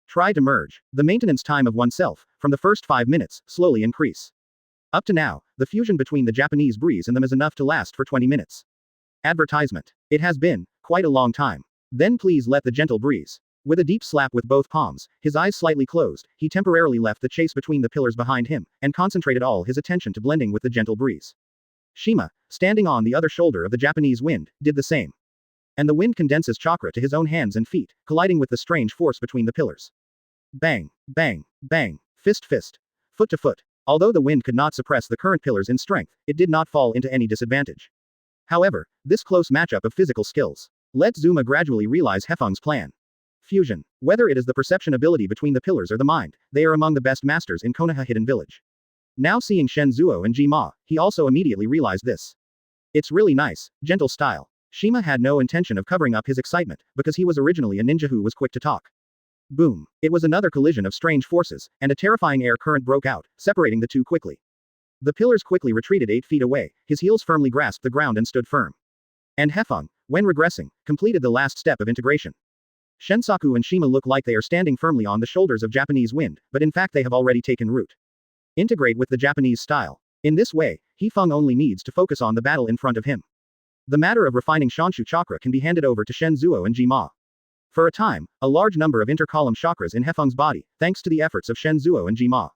B: Try to merge. The maintenance time of oneself, from the first 5 minutes, slowly increase. Up to now, the fusion between the Japanese breeze and them is enough to last for 20 minutes. Advertisement. It has been quite a long time. Then please let the gentle breeze. With a deep slap with both palms, his eyes slightly closed, he temporarily left the chase between the pillars behind him, and concentrated all his attention to blending with the gentle breeze. Shima, standing on the other shoulder of the Japanese wind, did the same. And the wind condenses chakra to his own hands and feet, colliding with the strange force between the pillars. Bang, bang, bang, fist fist, foot to foot. Although the wind could not suppress the current pillars in strength, it did not fall into any disadvantage. However, this close matchup of physical skills let Zuma gradually realize Hefeng's plan. Fusion. Whether it is the perception ability between the pillars or the mind, they are among the best masters in Konoha Hidden Village. Now seeing Shen Zuo and Ji Ma, he also immediately realized this. It's really nice, gentle style. Shima had no intention of covering up his excitement, because he was originally a ninja who was quick to talk. Boom. It was another collision of strange forces, and a terrifying air current broke out, separating the two quickly. The pillars quickly retreated 8 feet away, his heels firmly grasped the ground and stood firm. And Hefeng, when regressing, completed the last step of integration. Shensaku and Shima look like they are standing firmly on the shoulders of Japanese wind, but in fact they have already taken root. Integrate with the Japanese style. In this way, Hefeng only needs to focus on the battle in front of him. The matter of refining Shanshu chakra can be handed over to Shen Zuo and Ji Ma. For a time, a large number of intercolumn chakras in Hefeng's body, thanks to the efforts of Shen Zuo and Ji Ma,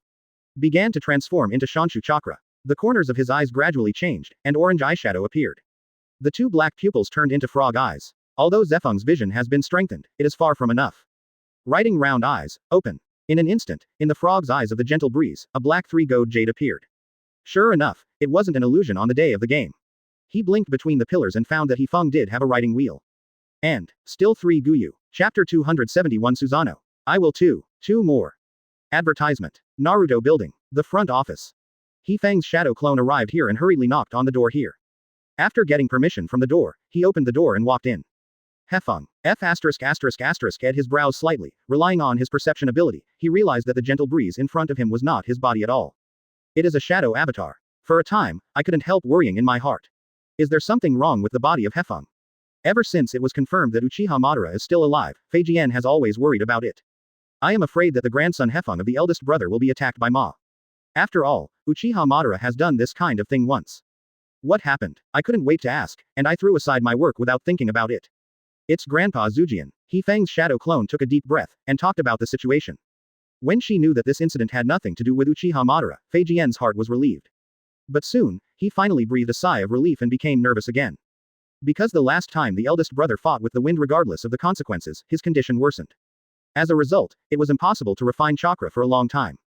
B: began to transform into Shanshu chakra. The corners of his eyes gradually changed, and orange eyeshadow appeared. The 2 black pupils turned into frog eyes. Although Zefeng's vision has been strengthened, it is far from enough. Writing round eyes, open. In an instant, in the frog's eyes of the gentle breeze, a black 3-gold jade appeared. Sure enough, it wasn't an illusion on the day of the game. He blinked between the pillars and found that Hefeng did have a writing wheel. And, still 3 Guyu. Chapter 271 Susano. I will too. 2 more. Advertisement. Naruto Building. The front office. Hefeng's shadow clone arrived here and hurriedly knocked on the door here. After getting permission from the door, he opened the door and walked in. Hefeng. At his brows slightly, relying on his perception ability, he realized that the gentle breeze in front of him was not his body at all. It is a shadow avatar. For a time, I couldn't help worrying in my heart. Is there something wrong with the body of Hefeng? Ever since it was confirmed that Uchiha Madara is still alive, Feijian has always worried about it. I am afraid that the grandson Hefeng of the eldest brother will be attacked by Ma. After all, Uchiha Madara has done this kind of thing once. What happened? I couldn't wait to ask, and I threw aside my work without thinking about it. It's Grandpa Zujian. Hefeng's shadow clone took a deep breath, and talked about the situation. When she knew that this incident had nothing to do with Uchiha Madara, Feijian's heart was relieved. But soon, he finally breathed a sigh of relief and became nervous again. Because the last time the eldest brother fought with the wind regardless of the consequences, his condition worsened. As a result, it was impossible to refine chakra for a long time.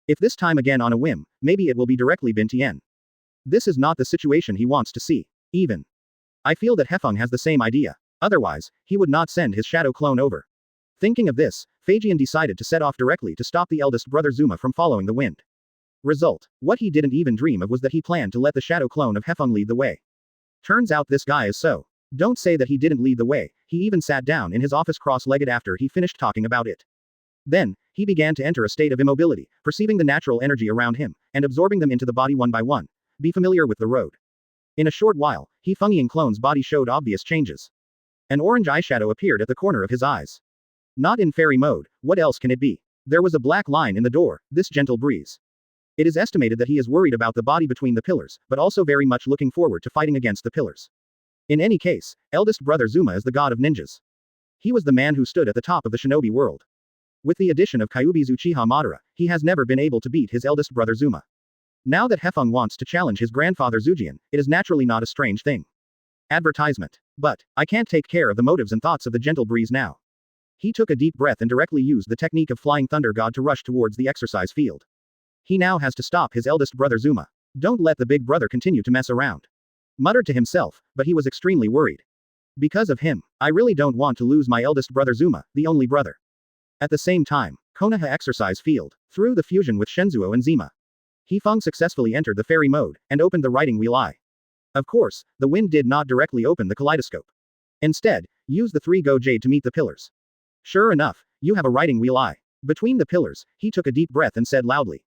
B: If this time again on a whim, maybe it will be directly Bin Tien. This is not the situation he wants to see. Even. I feel that Hefeng has the same idea. Otherwise, he would not send his shadow clone over. Thinking of this, Feijian decided to set off directly to stop the eldest brother Zuma from following the wind. Result: what he didn't even dream of was that he planned to let the shadow clone of Hefeng lead the way. Turns out this guy is so. Don't say that he didn't lead the way, he even sat down in his office cross-legged after he finished talking about it. Then, he began to enter a state of immobility, perceiving the natural energy around him, and absorbing them into the body one by one. Be familiar with the road. In a short while, Hefeng clone's body showed obvious changes. An orange eyeshadow appeared at the corner of his eyes. Not in fairy mode, what else can it be? There was a black line in the door, this gentle breeze. It is estimated that he is worried about the body between the pillars, but also very much looking forward to fighting against the pillars. In any case, eldest brother Zuma is the god of ninjas. He was the man who stood at the top of the shinobi world. With the addition of Kyuubi's Uchiha Madara, he has never been able to beat his eldest brother Zuma. Now that Hefeng wants to challenge his grandfather Zujian, it is naturally not a strange thing. Advertisement. But, I can't take care of the motives and thoughts of the gentle breeze now. He took a deep breath and directly used the technique of flying thunder god to rush towards the exercise field. He now has to stop his eldest brother Zuma. Don't let the big brother continue to mess around. Muttered to himself, but he was extremely worried. Because of him, I really don't want to lose my eldest brother Zuma, the only brother. At the same time, Konoha exercise field, through the fusion with Shenzuo and Zima. Hefeng successfully entered the fairy mode, and opened the riding wheel eye. Of course, the wind did not directly open the kaleidoscope. Instead, use the 3-go jade to meet the pillars. Sure enough, you have a riding wheel eye. Between the pillars, he took a deep breath and said loudly.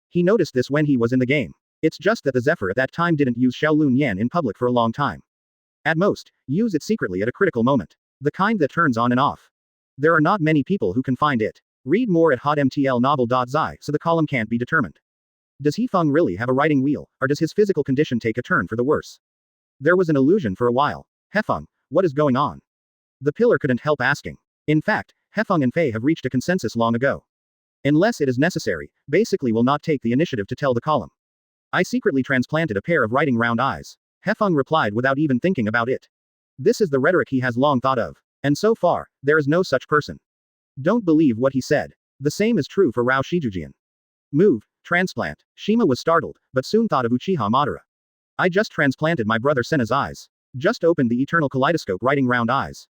B: He noticed this when he was in the game. It's just that the Zephyr at that time didn't use Shaolun Yan in public for a long time. At most, use it secretly at a critical moment. The kind that turns on and off. There are not many people who can find it. Read more at hotmtlnovel.zi so the column can't be determined. Does Hefeng really have a riding wheel, or does his physical condition take a turn for the worse? There was an illusion for a while. Hefeng, what is going on? The pillar couldn't help asking. In fact, Hefeng and Fei have reached a consensus long ago. Unless it is necessary, basically will not take the initiative to tell the column. I secretly transplanted a pair of riding round eyes. Hefeng replied without even thinking about it. This is the rhetoric he has long thought of. And so far, there is no such person. Don't believe what he said. The same is true for Rao Shijujian. Move, transplant. Shima was startled, but soon thought of Uchiha Madara. I just transplanted my brother Senna's eyes. Just opened the eternal kaleidoscope riding round eyes.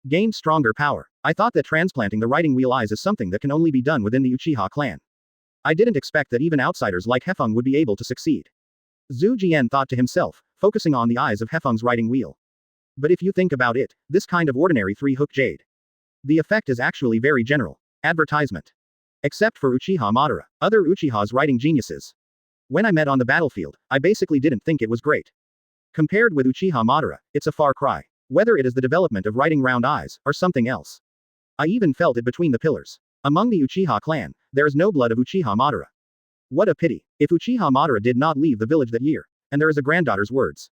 B: Gained stronger power. I thought that transplanting the riding wheel eyes is something that can only be done within the Uchiha clan. I didn't expect that even outsiders like Hefeng would be able to succeed. Zhu Jian thought to himself, focusing on the eyes of Hefeng's riding wheel. But if you think about it, this kind of ordinary 3-hook jade. The effect is actually very general. Advertisement. Except for Uchiha Madara, other Uchiha's writing geniuses. When I met on the battlefield, I basically didn't think it was great. Compared with Uchiha Madara, it's a far cry. Whether it is the development of writing round eyes, or something else. I even felt it between the pillars. Among the Uchiha clan, there is no blood of Uchiha Madara. What a pity. If Uchiha Madara did not leave the village that year, and there is a granddaughter's words.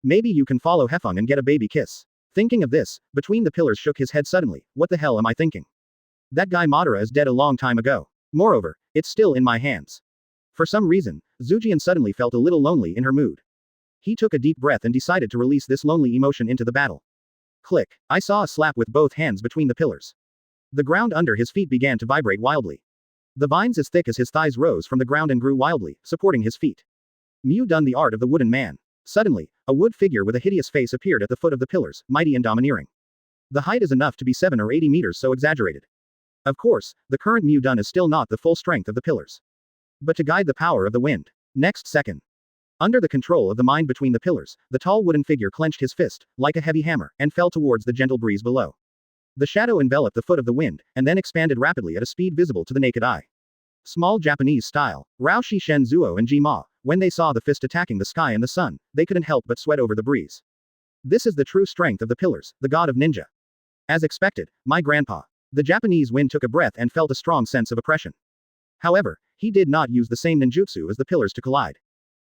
B: Maybe you can follow Hefeng and get a baby kiss. Thinking of this, between the pillars shook his head suddenly. What the hell am I thinking? That guy Madara is dead a long time ago. Moreover, it's still in my hands. For some reason, Zujian suddenly felt a little lonely in her mood. He took a deep breath and decided to release this lonely emotion into the battle. Click. I saw a slap with both hands between the pillars. The ground under his feet began to vibrate wildly. The vines as thick as his thighs rose from the ground and grew wildly, supporting his feet. Mu done the art of the wooden man. Suddenly, a wood figure with a hideous face appeared at the foot of the pillars, mighty and domineering. The height is enough to be 7 or 80 meters, so exaggerated. Of course, the current Mu done is still not the full strength of the pillars. But to guide the power of the wind. Next second. Under the control of the mind between the pillars, the tall wooden figure clenched his fist, like a heavy hammer, and fell towards the gentle breeze below. The shadow enveloped the foot of the wind, and then expanded rapidly at a speed visible to the naked eye. Small Japanese style. Rao Shi Shen Zuo and Ji Ma, when they saw the fist attacking the sky and the sun, they couldn't help but sweat over the breeze. This is the true strength of the pillars, the god of ninja. As expected, my grandpa. The Japanese wind took a breath and felt a strong sense of oppression. However, he did not use the same ninjutsu as the pillars to collide.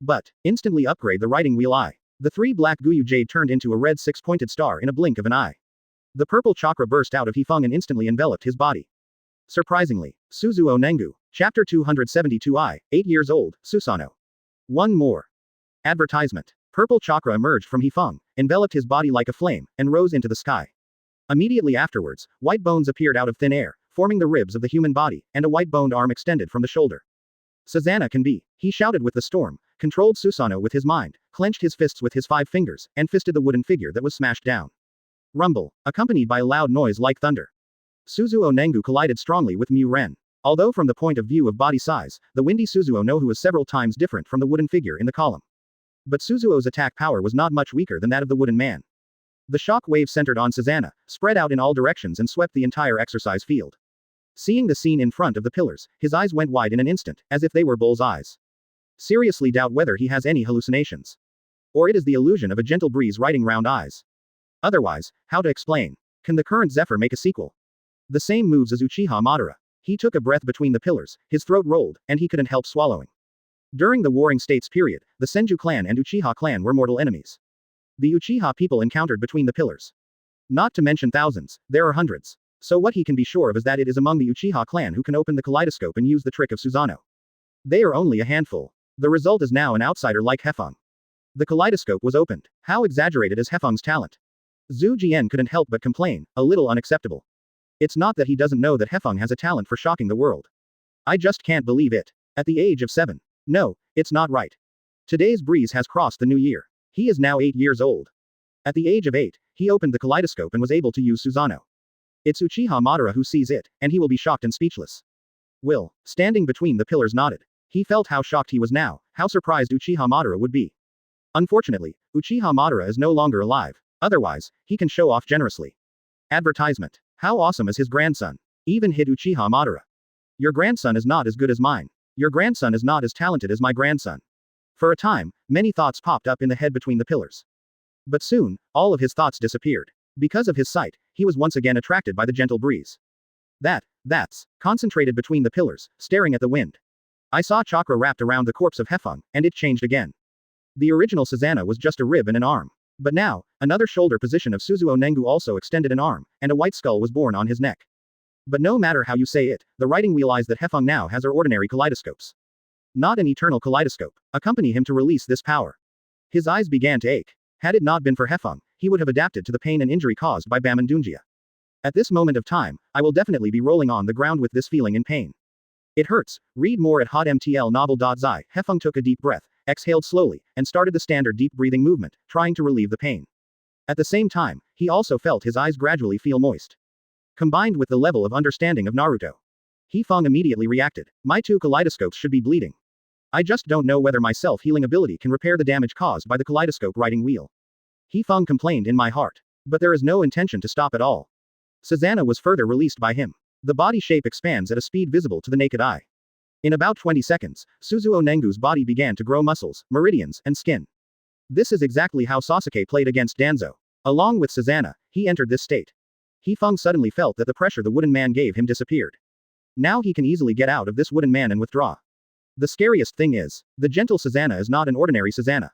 B: But, instantly upgrade the riding wheel eye. The 3 black Guyu jade turned into a red 6-pointed star in a blink of an eye. The purple chakra burst out of Hefeng and instantly enveloped his body. Surprisingly, Suzuo Nengu, Chapter 272I, 8 years old, Susano. One more. Advertisement. Purple chakra emerged from Hefeng, enveloped his body like a flame, and rose into the sky. Immediately afterwards, white bones appeared out of thin air, forming the ribs of the human body, and a white-boned arm extended from the shoulder. Susanna can be, he shouted with the storm, controlled Susano with his mind, clenched his fists with his 5 fingers, and fisted the wooden figure that was smashed down. Rumble, accompanied by a loud noise like thunder. Suzuo Nengu collided strongly with Mu Ren. Although from the point of view of body size, the windy Suzuo Nohu is several times different from the wooden figure in the column. But Suzuo's attack power was not much weaker than that of the wooden man. The shock wave centered on Susanna, spread out in all directions and swept the entire exercise field. Seeing the scene in front of the pillars, his eyes went wide in an instant, as if they were bull's eyes. Seriously doubt whether he has any hallucinations. Or it is the illusion of a gentle breeze riding round eyes. Otherwise, how to explain? Can the current Zephyr make a sequel? The same moves as Uchiha Madara. He took a breath between the pillars, his throat rolled, and he couldn't help swallowing. During the Warring States period, the Senju clan and Uchiha clan were mortal enemies. The Uchiha people encountered between the pillars. Not to mention thousands, there are hundreds. So what he can be sure of is that it is among the Uchiha clan who can open the kaleidoscope and use the trick of Susanoo. They are only a handful. The result is now an outsider like Hefeng. The kaleidoscope was opened. How exaggerated is Hefeng's talent? Zhu Jian couldn't help but complain, a little unacceptable. It's not that he doesn't know that Hefeng has a talent for shocking the world. I just can't believe it. At the age of 7. No, it's not right. Today's breeze has crossed the new year. He is now 8 years old. At the age of 8, he opened the kaleidoscope and was able to use Susanoo. It's Uchiha Madara who sees it, and he will be shocked and speechless. Will, standing between the pillars, nodded. He felt how shocked he was now, how surprised Uchiha Madara would be. Unfortunately, Uchiha Madara is no longer alive. Otherwise, he can show off generously. Advertisement. How awesome is his grandson? Even hit Uchiha Madara. Your grandson is not as good as mine. Your grandson is not as talented as my grandson. For a time, many thoughts popped up in the head between the pillars. But soon, all of his thoughts disappeared. Because of his sight, he was once again attracted by the gentle breeze. That's concentrated between the pillars, staring at the wind. I saw chakra wrapped around the corpse of Hefeng, and it changed again. The original Susanoo was just a rib and an arm. But now, another shoulder position of Suzuo Nengu also extended an arm, and a white skull was born on his neck. But no matter how you say it, the writing realized that Hefeng now has are ordinary kaleidoscopes. Not an eternal kaleidoscope. Accompany him to release this power. His eyes began to ache. Had it not been for Hefeng, he would have adapted to the pain and injury caused by Bamandungia. At this moment of time, I will definitely be rolling on the ground with this feeling in pain. It hurts. Read more at hotmtl novel.zi. Hefeng took a deep breath, exhaled slowly, and started the standard deep breathing movement, trying to relieve the pain. At the same time, he also felt his eyes gradually feel moist. Combined with the level of understanding of Naruto, Hefeng immediately reacted. My 2 kaleidoscopes should be bleeding. I just don't know whether my self-healing ability can repair the damage caused by the kaleidoscope writing wheel. Hefeng complained in my heart. But there is no intention to stop at all. Susanoo was further released by him. The body shape expands at a speed visible to the naked eye. In about 20 seconds, Suzuo Nengu's body began to grow muscles, meridians, and skin. This is exactly how Sasuke played against Danzo. Along with Susanoo, he entered this state. Hefeng suddenly felt that the pressure the wooden man gave him disappeared. Now he can easily get out of this wooden man and withdraw. The scariest thing is, the gentle Susanoo is not an ordinary Susanoo.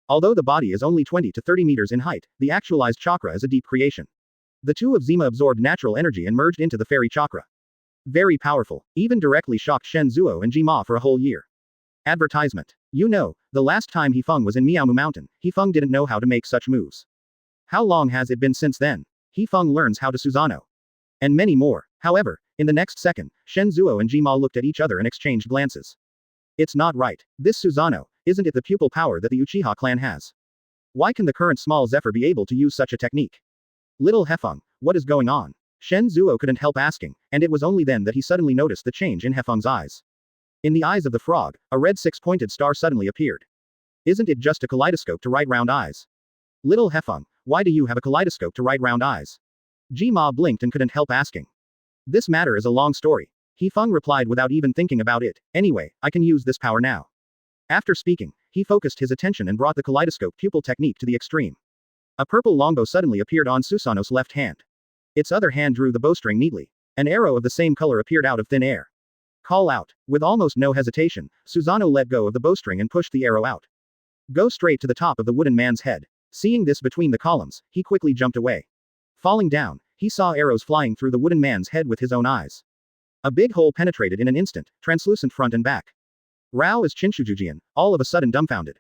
B: Although the body is only 20 to 30 meters in height, the actualized chakra is a deep creation. The 2 of Zima absorbed natural energy and merged into the fairy chakra. Very powerful, even directly shocked Shen Zuo and Jima for a whole year. Advertisement. You know, the last time Hefeng was in Miaomu Mountain, Hefeng didn't know how to make such moves. How long has it been since then? Hefeng learns how to Susanoo. And many more. However, in the next second, Shen Zuo and Jima looked at each other and exchanged glances. It's not right. This Susanoo, isn't it the pupil power that the Uchiha clan has? Why can the current small Zephyr be able to use such a technique? Little Hefeng, what is going on? Shen Zuo couldn't help asking, and it was only then that he suddenly noticed the change in Hefeng's eyes. In the eyes of the frog, a red 6-pointed star suddenly appeared. Isn't it just a kaleidoscope to write round eyes? Little Hefeng, why do you have a kaleidoscope to write round eyes? Jima blinked and couldn't help asking. This matter is a long story. Hefeng replied without even thinking about it. Anyway, I can use this power now. After speaking, he focused his attention and brought the kaleidoscope pupil technique to the extreme. A purple longbow suddenly appeared on Susanoo's left hand. Its other hand drew the bowstring neatly. An arrow of the same color appeared out of thin air. Call out. With almost no hesitation, Susanoo let go of the bowstring and pushed the arrow out. Go straight to the top of the wooden man's head. Seeing this between the columns, he quickly jumped away. Falling down, he saw arrows flying through the wooden man's head with his own eyes. A big hole penetrated in an instant, translucent front and back. Rao is Chinshujujian, all of a sudden dumbfounded.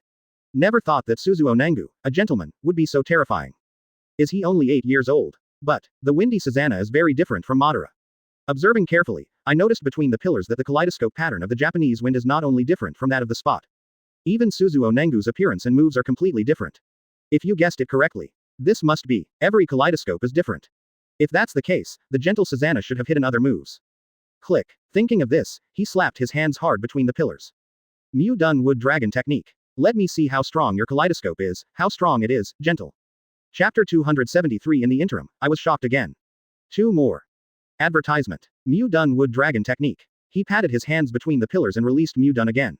B: Never thought that Suzuo Nengu, a gentleman, would be so terrifying. Is he only 8 years old? But, the windy Susanoo is very different from Madara. Observing carefully, I noticed between the pillars that the kaleidoscope pattern of the Japanese wind is not only different from that of the spot. Even Suzuo Nengu's appearance and moves are completely different. If you guessed it correctly, this must be, every kaleidoscope is different. If that's the case, the gentle Susanoo should have hidden other moves. Click. Thinking of this, he slapped his hands hard between the pillars. Mu Dun Wood Dragon Technique. Let me see how strong your kaleidoscope is, how strong it is, gentle. Chapter 273. In the interim, I was shocked again. 2 more. Advertisement. Mu Dun Wood Dragon Technique. He patted his hands between the pillars and released Mu Dun again.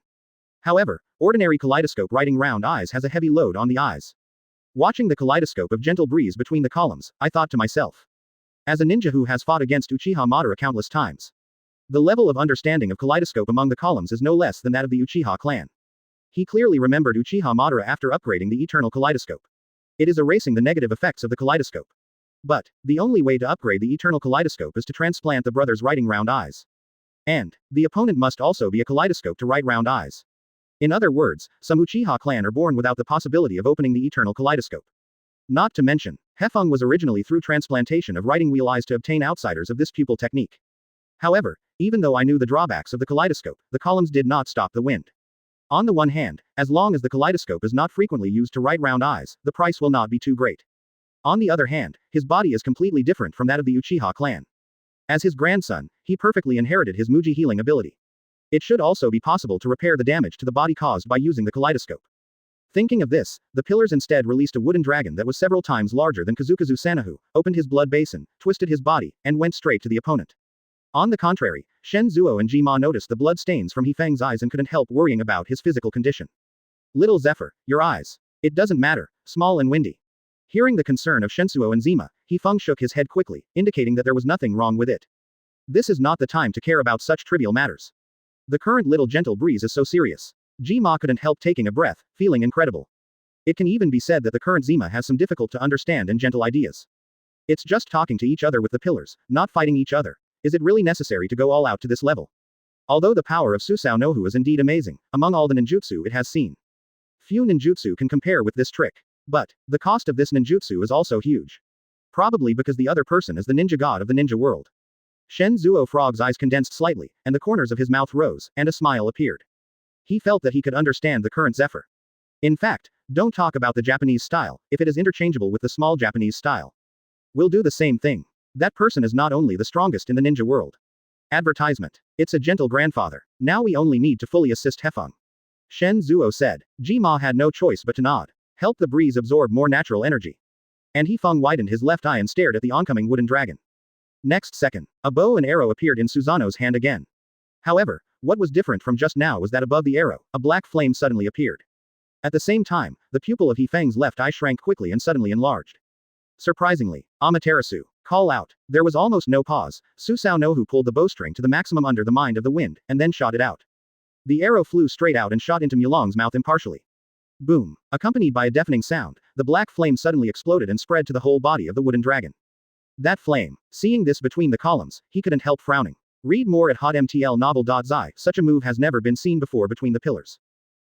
B: However, ordinary kaleidoscope writing round eyes has a heavy load on the eyes. Watching the kaleidoscope of gentle breeze between the columns, I thought to myself. As a ninja who has fought against Uchiha Madara countless times, the level of understanding of kaleidoscope among the columns is no less than that of the Uchiha clan. He clearly remembered Uchiha Madara after upgrading the eternal kaleidoscope. It is erasing the negative effects of the kaleidoscope. But, the only way to upgrade the eternal kaleidoscope is to transplant the brothers writing round eyes. And, the opponent must also be a kaleidoscope to write round eyes. In other words, some Uchiha clan are born without the possibility of opening the eternal kaleidoscope. Not to mention, Hefeng was originally through transplantation of writing wheel eyes to obtain outsiders of this pupil technique. However, even though I knew the drawbacks of the kaleidoscope, the columns did not stop the wind. On the one hand, as long as the kaleidoscope is not frequently used to write round eyes, the price will not be too great. On the other hand, his body is completely different from that of the Uchiha clan. As his grandson, he perfectly inherited his Muji healing ability. It should also be possible to repair the damage to the body caused by using the kaleidoscope. Thinking of this, the pillars instead released a wooden dragon that was several times larger than Kazukazu Sanahu, opened his blood basin, twisted his body, and went straight to the opponent. On the contrary, Shen Zuo and Jima noticed the blood stains from Hefeng's eyes and couldn't help worrying about his physical condition. Little Zephyr, your eyes. It doesn't matter, small and windy. Hearing the concern of Shensuo and Zima, Hefeng shook his head quickly, indicating that there was nothing wrong with it. This is not the time to care about such trivial matters. The current little gentle breeze is so serious. Jima couldn't help taking a breath, feeling incredible. It can even be said that the current Zima has some difficult to understand and gentle ideas. It's just talking to each other with the pillars, not fighting each other. Is it really necessary to go all out to this level? Although the power of Susao no Hu is indeed amazing, among all the ninjutsu it has seen, few ninjutsu can compare with this trick. But, the cost of this ninjutsu is also huge. Probably because the other person is the ninja god of the ninja world. Shen Zuo Frog's eyes condensed slightly, and the corners of his mouth rose, and a smile appeared. He felt that he could understand the current Zephyr. In fact, don't talk about the Japanese style, if it is interchangeable with the small Japanese style. We'll do the same thing. That person is not only the strongest in the ninja world. Advertisement. It's a gentle grandfather. Now we only need to fully assist Hefeng. Shen Zuo said. Jima had no choice but to nod. Help the breeze absorb more natural energy. And Hefeng widened his left eye and stared at the oncoming wooden dragon. Next second, a bow and arrow appeared in Susanoo's hand again. However, what was different from just now was that above the arrow, a black flame suddenly appeared. At the same time, the pupil of Hefeng's left eye shrank quickly and suddenly enlarged. Surprisingly, Amaterasu. Call out. There was almost no pause. Susao no Hu pulled the bowstring to the maximum under the mind of the wind, and then shot it out. The arrow flew straight out and shot into Mulong's mouth impartially. Boom. Accompanied by a deafening sound, the black flame suddenly exploded and spread to the whole body of the wooden dragon. That flame. Seeing this between the columns, he couldn't help frowning. Read more at hotmtlnovel.zi. Such a move has never been seen before between the pillars.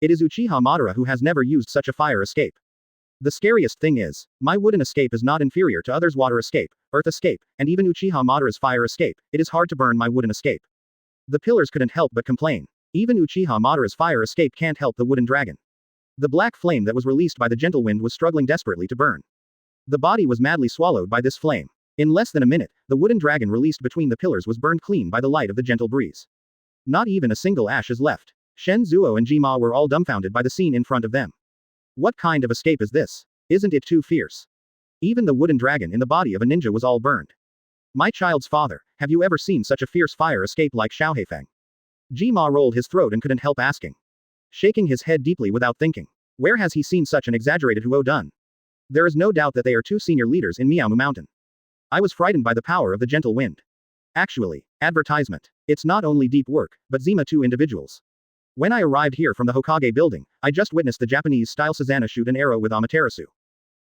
B: It is Uchiha Madara who has never used such a fire escape. The scariest thing is, my wooden escape is not inferior to others' water escape, earth escape, and even Uchiha Madara's fire escape. It is hard to burn my wooden escape. The pillars couldn't help but complain. Even Uchiha Madara's fire escape can't help the wooden dragon. The black flame that was released by the gentle wind was struggling desperately to burn. The body was madly swallowed by this flame. In less than a minute, the wooden dragon released between the pillars was burned clean by the light of the gentle breeze. Not even a single ash is left. Shen Zuo and Jima were all dumbfounded by the scene in front of them. What kind of escape is this? Isn't it too fierce? Even the wooden dragon in the body of a ninja was all burned. My child's father, have you ever seen such a fierce fire escape like Xiao Hefeng? Jima rolled his throat and couldn't help asking. Shaking his head deeply without thinking. Where has he seen such an exaggerated Huo done? There is no doubt that they are two senior leaders in Miaomu Mountain. I was frightened by the power of the gentle wind. Actually, advertisement. It's not only deep work, but Zima two individuals. When I arrived here from the Hokage building, I just witnessed the Japanese-style Susanoo shoot an arrow with Amaterasu.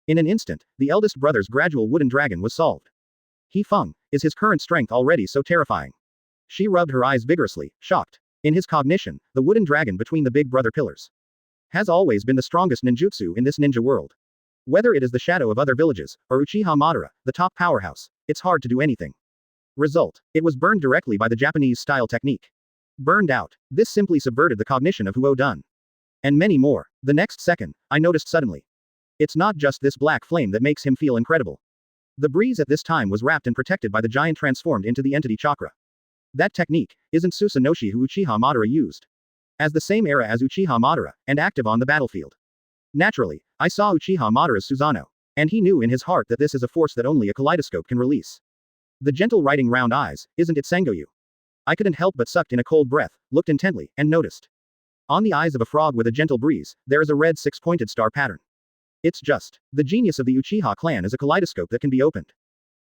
B: In an instant, the eldest brother's gradual wooden dragon was solved. Hefeng, is his current strength already so terrifying? She rubbed her eyes vigorously, shocked. In his cognition, the wooden dragon between the big brother pillars has always been the strongest ninjutsu in this ninja world. Whether it is the shadow of other villages, or Uchiha Madara, the top powerhouse, it's hard to do anything. Result, it was burned directly by the Japanese-style technique. Burned out. This simply subverted the cognition of Huo Dun. And many more. The next second, I noticed suddenly. It's not just this black flame that makes him feel incredible. The breeze at this time was wrapped and protected by the giant transformed into the entity chakra. That technique isn't Susanoshi who Uchiha Madara used. As the same era as Uchiha Madara, and active on the battlefield. Naturally, I saw Uchiha Madara's Susanoo. And he knew in his heart that this is a force that only a kaleidoscope can release. The gentle writing round eyes, isn't it Sengoyu? I couldn't help but sucked in a cold breath, looked intently, and noticed. On the eyes of a frog with a gentle breeze, there is a red six-pointed star pattern. It's just. The genius of the Uchiha clan is a kaleidoscope that can be opened.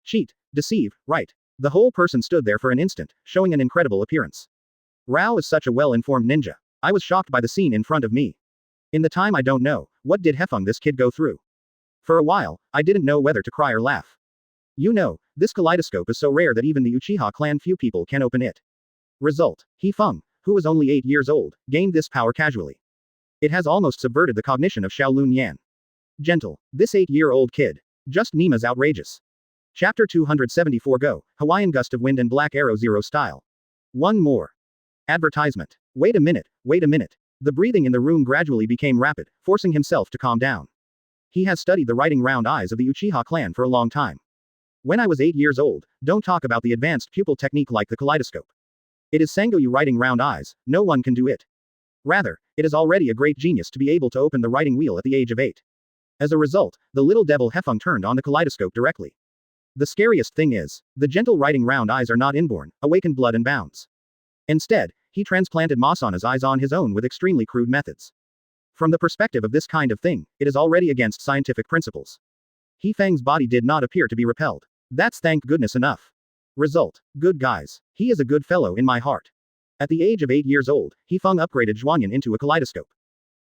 B: Cheat, deceive, right. The whole person stood there for an instant, showing an incredible appearance. Rao is such a well-informed ninja. I was shocked by the scene in front of me. In the time I don't know, what did Hefeng this kid go through? For a while, I didn't know whether to cry or laugh. You know, this kaleidoscope is so rare that even the Uchiha clan few people can open it. Result, Hefeng, who was only 8 years old, gained this power casually. It has almost subverted the cognition of Shaolin Yan. Gentle, this 8-year-old kid. Just Nima's outrageous. Chapter 274 Go, Hawaiian Gust of Wind and Black Arrow Zero Style. One more. Advertisement. Wait a minute, wait a minute. The breathing in the room gradually became rapid, forcing himself to calm down. He has studied the writing round eyes of the Uchiha clan for a long time. When I was 8 years old, don't talk about the advanced pupil technique like the kaleidoscope. It is Sengoyu writing round eyes, no one can do it. Rather, it is already a great genius to be able to open the writing wheel at the age of 8. As a result, the little devil Hefeng turned on the kaleidoscope directly. The scariest thing is, the gentle writing round eyes are not inborn, awakened blood and bounds. Instead, he transplanted Masana's eyes on his own with extremely crude methods. From the perspective of this kind of thing, it is already against scientific principles. Hefeng's body did not appear to be repelled. That's thank goodness enough. Result, good guys. He is a good fellow in my heart. At the age of 8 years old, Hefeng upgraded Zhuanyan into a kaleidoscope.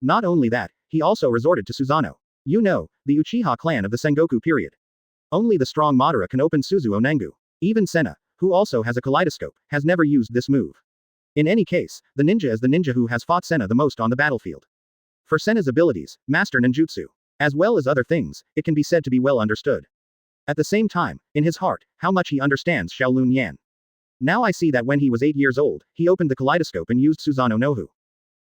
B: Not only that, he also resorted to Susanoo. You know, the Uchiha clan of the Sengoku period. Only the strong Madara can open Suzuo Nengu. Even Senna, who also has a kaleidoscope, has never used this move. In any case, the ninja is the ninja who has fought Senna the most on the battlefield. For Senna's abilities, master ninjutsu, as well as other things, it can be said to be well understood. At the same time, in his heart, how much he understands Shaolin Yan. Now I see that when he was 8 years old, he opened the kaleidoscope and used Susanoo Nohu.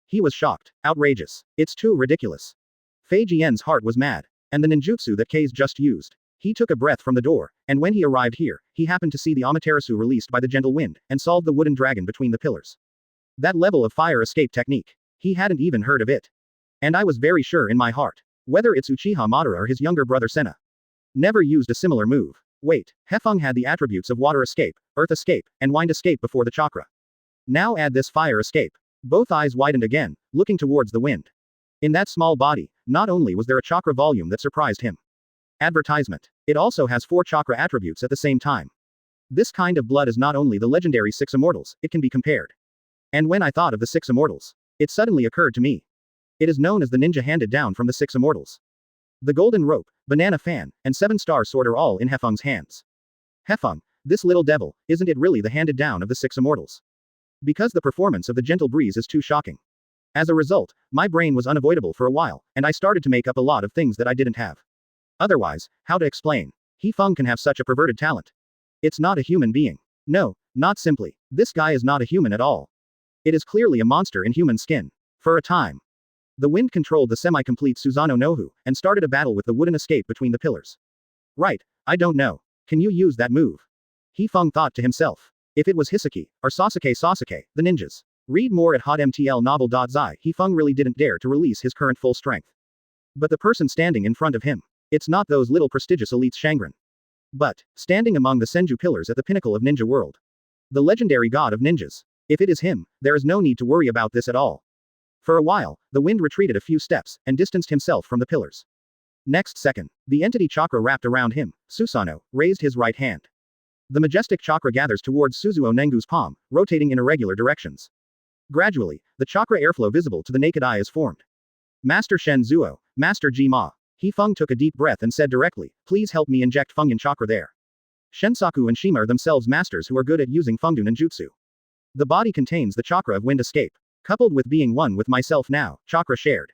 B: He was shocked. Outrageous. It's too ridiculous. Fei Jian's heart was mad. And the ninjutsu that K's just used. He took a breath from the door, and when he arrived here, he happened to see the Amaterasu released by the gentle wind, and solved the wooden dragon between the pillars. That level of fire escape technique. He hadn't even heard of it. And I was very sure in my heart. Whether it's Uchiha Madara or his younger brother Senna. Never used a similar move. Wait, Hefeng had the attributes of water escape, earth escape, and wind escape before the chakra. Now add this fire escape. Both eyes widened again, looking towards the wind. In that small body, not only was there a chakra volume that surprised him. Advertisement. It also has 4 chakra attributes at the same time. This kind of blood is not only the legendary 6 immortals, it can be compared. And when I thought of the 6 immortals, it suddenly occurred to me. It is known as the ninja handed down from the 6 immortals. The golden rope, banana fan, and 7-star sword are all in Hefeng's hands. Hefeng, this little devil, isn't it really the handed down of the 6 immortals? Because the performance of the gentle breeze is too shocking. As a result, my brain was unavoidable for a while, and I started to make up a lot of things that I didn't have. Otherwise, how to explain? Hefeng can have such a perverted talent. It's not a human being. No, not simply. This guy is not a human at all. It is clearly a monster in human skin. For a time. The wind controlled the semi-complete Susanoo Nohu, and started a battle with the wooden escape between the pillars. Right, I don't know. Can you use that move? Hefeng thought to himself. If it was Hisaki, or Sasuke, the ninjas. Read more at hotmtlnovel.zi. Hefeng really didn't dare to release his current full strength. But the person standing in front of him. It's not those little prestigious elites Shangren. But, standing among the Senju pillars at the pinnacle of ninja world. The legendary god of ninjas. If it is him, there is no need to worry about this at all. For a while, the wind retreated a few steps, and distanced himself from the pillars. Next second, the entity chakra wrapped around him, Susanoo, raised his right hand. The majestic chakra gathers towards Suzuo Nengu's palm, rotating in irregular directions. Gradually, the chakra airflow visible to the naked eye is formed. Master Shen Zuo, Master Ji Ma. Hefeng took a deep breath and said directly, please help me inject Fengyan chakra there. Shensaku and Shima are themselves masters who are good at using Fengdu ninjutsu. The body contains the chakra of wind escape. Coupled with being one with myself now, chakra shared.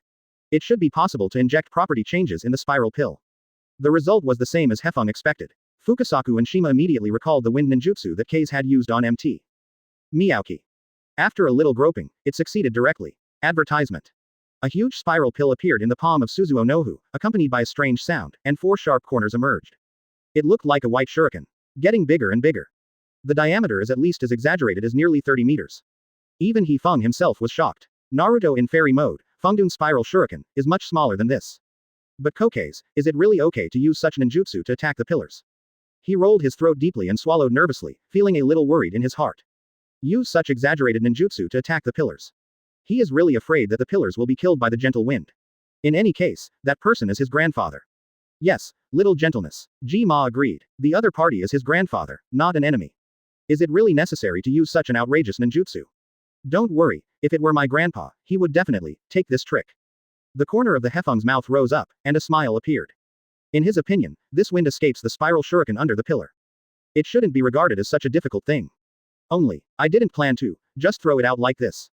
B: It should be possible to inject property changes in the spiral pill. The result was the same as Hefeng expected. Fukasaku and Shima immediately recalled the wind ninjutsu that K's had used on MT. Miyauki. After a little groping, it succeeded directly. Advertisement. A huge spiral pill appeared in the palm of Suzuo Nohu, accompanied by a strange sound, and 4 sharp corners emerged. It looked like a white shuriken. Getting bigger and bigger. The diameter is at least as exaggerated as nearly 30 meters. Even Hefeng himself was shocked. Naruto in fairy mode, Fengdun spiral shuriken, is much smaller than this. But Hokage, is it really okay to use such ninjutsu to attack the pillars? He rolled his throat deeply and swallowed nervously, feeling a little worried in his heart. Use such exaggerated ninjutsu to attack the pillars. He is really afraid that the pillars will be killed by the gentle wind. In any case, that person is his grandfather. Yes, little gentleness. Ji-ma agreed. The other party is his grandfather, not an enemy. Is it really necessary to use such an outrageous ninjutsu? Don't worry, if it were my grandpa, he would definitely take this trick. The corner of the Hefeng's mouth rose up, and a smile appeared. In his opinion, this wind escapes the spiral shuriken under the pillar. It shouldn't be regarded as such a difficult thing. Only, I didn't plan to, just throw it out like this.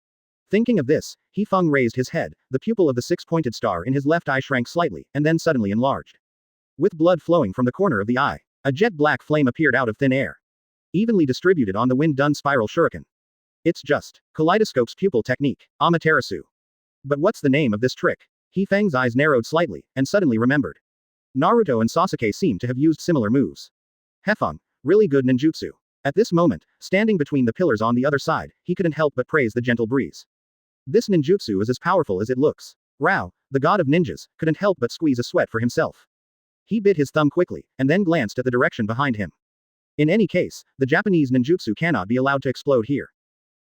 B: Thinking of this, Hefeng raised his head, the pupil of the six-pointed star in his left eye shrank slightly, and then suddenly enlarged. With blood flowing from the corner of the eye, a jet-black flame appeared out of thin air. Evenly distributed on the wind-done spiral shuriken. It's just Kaleidoscope's pupil technique, Amaterasu. But what's the name of this trick? Hefeng's eyes narrowed slightly, and suddenly remembered. Naruto and Sasuke seemed to have used similar moves. Hefeng, really good ninjutsu. At this moment, standing between the pillars on the other side, he couldn't help but praise the gentle breeze. This ninjutsu is as powerful as it looks. Rao, the god of ninjas, couldn't help but squeeze a sweat for himself. He bit his thumb quickly, and then glanced at the direction behind him. In any case, the Japanese ninjutsu cannot be allowed to explode here.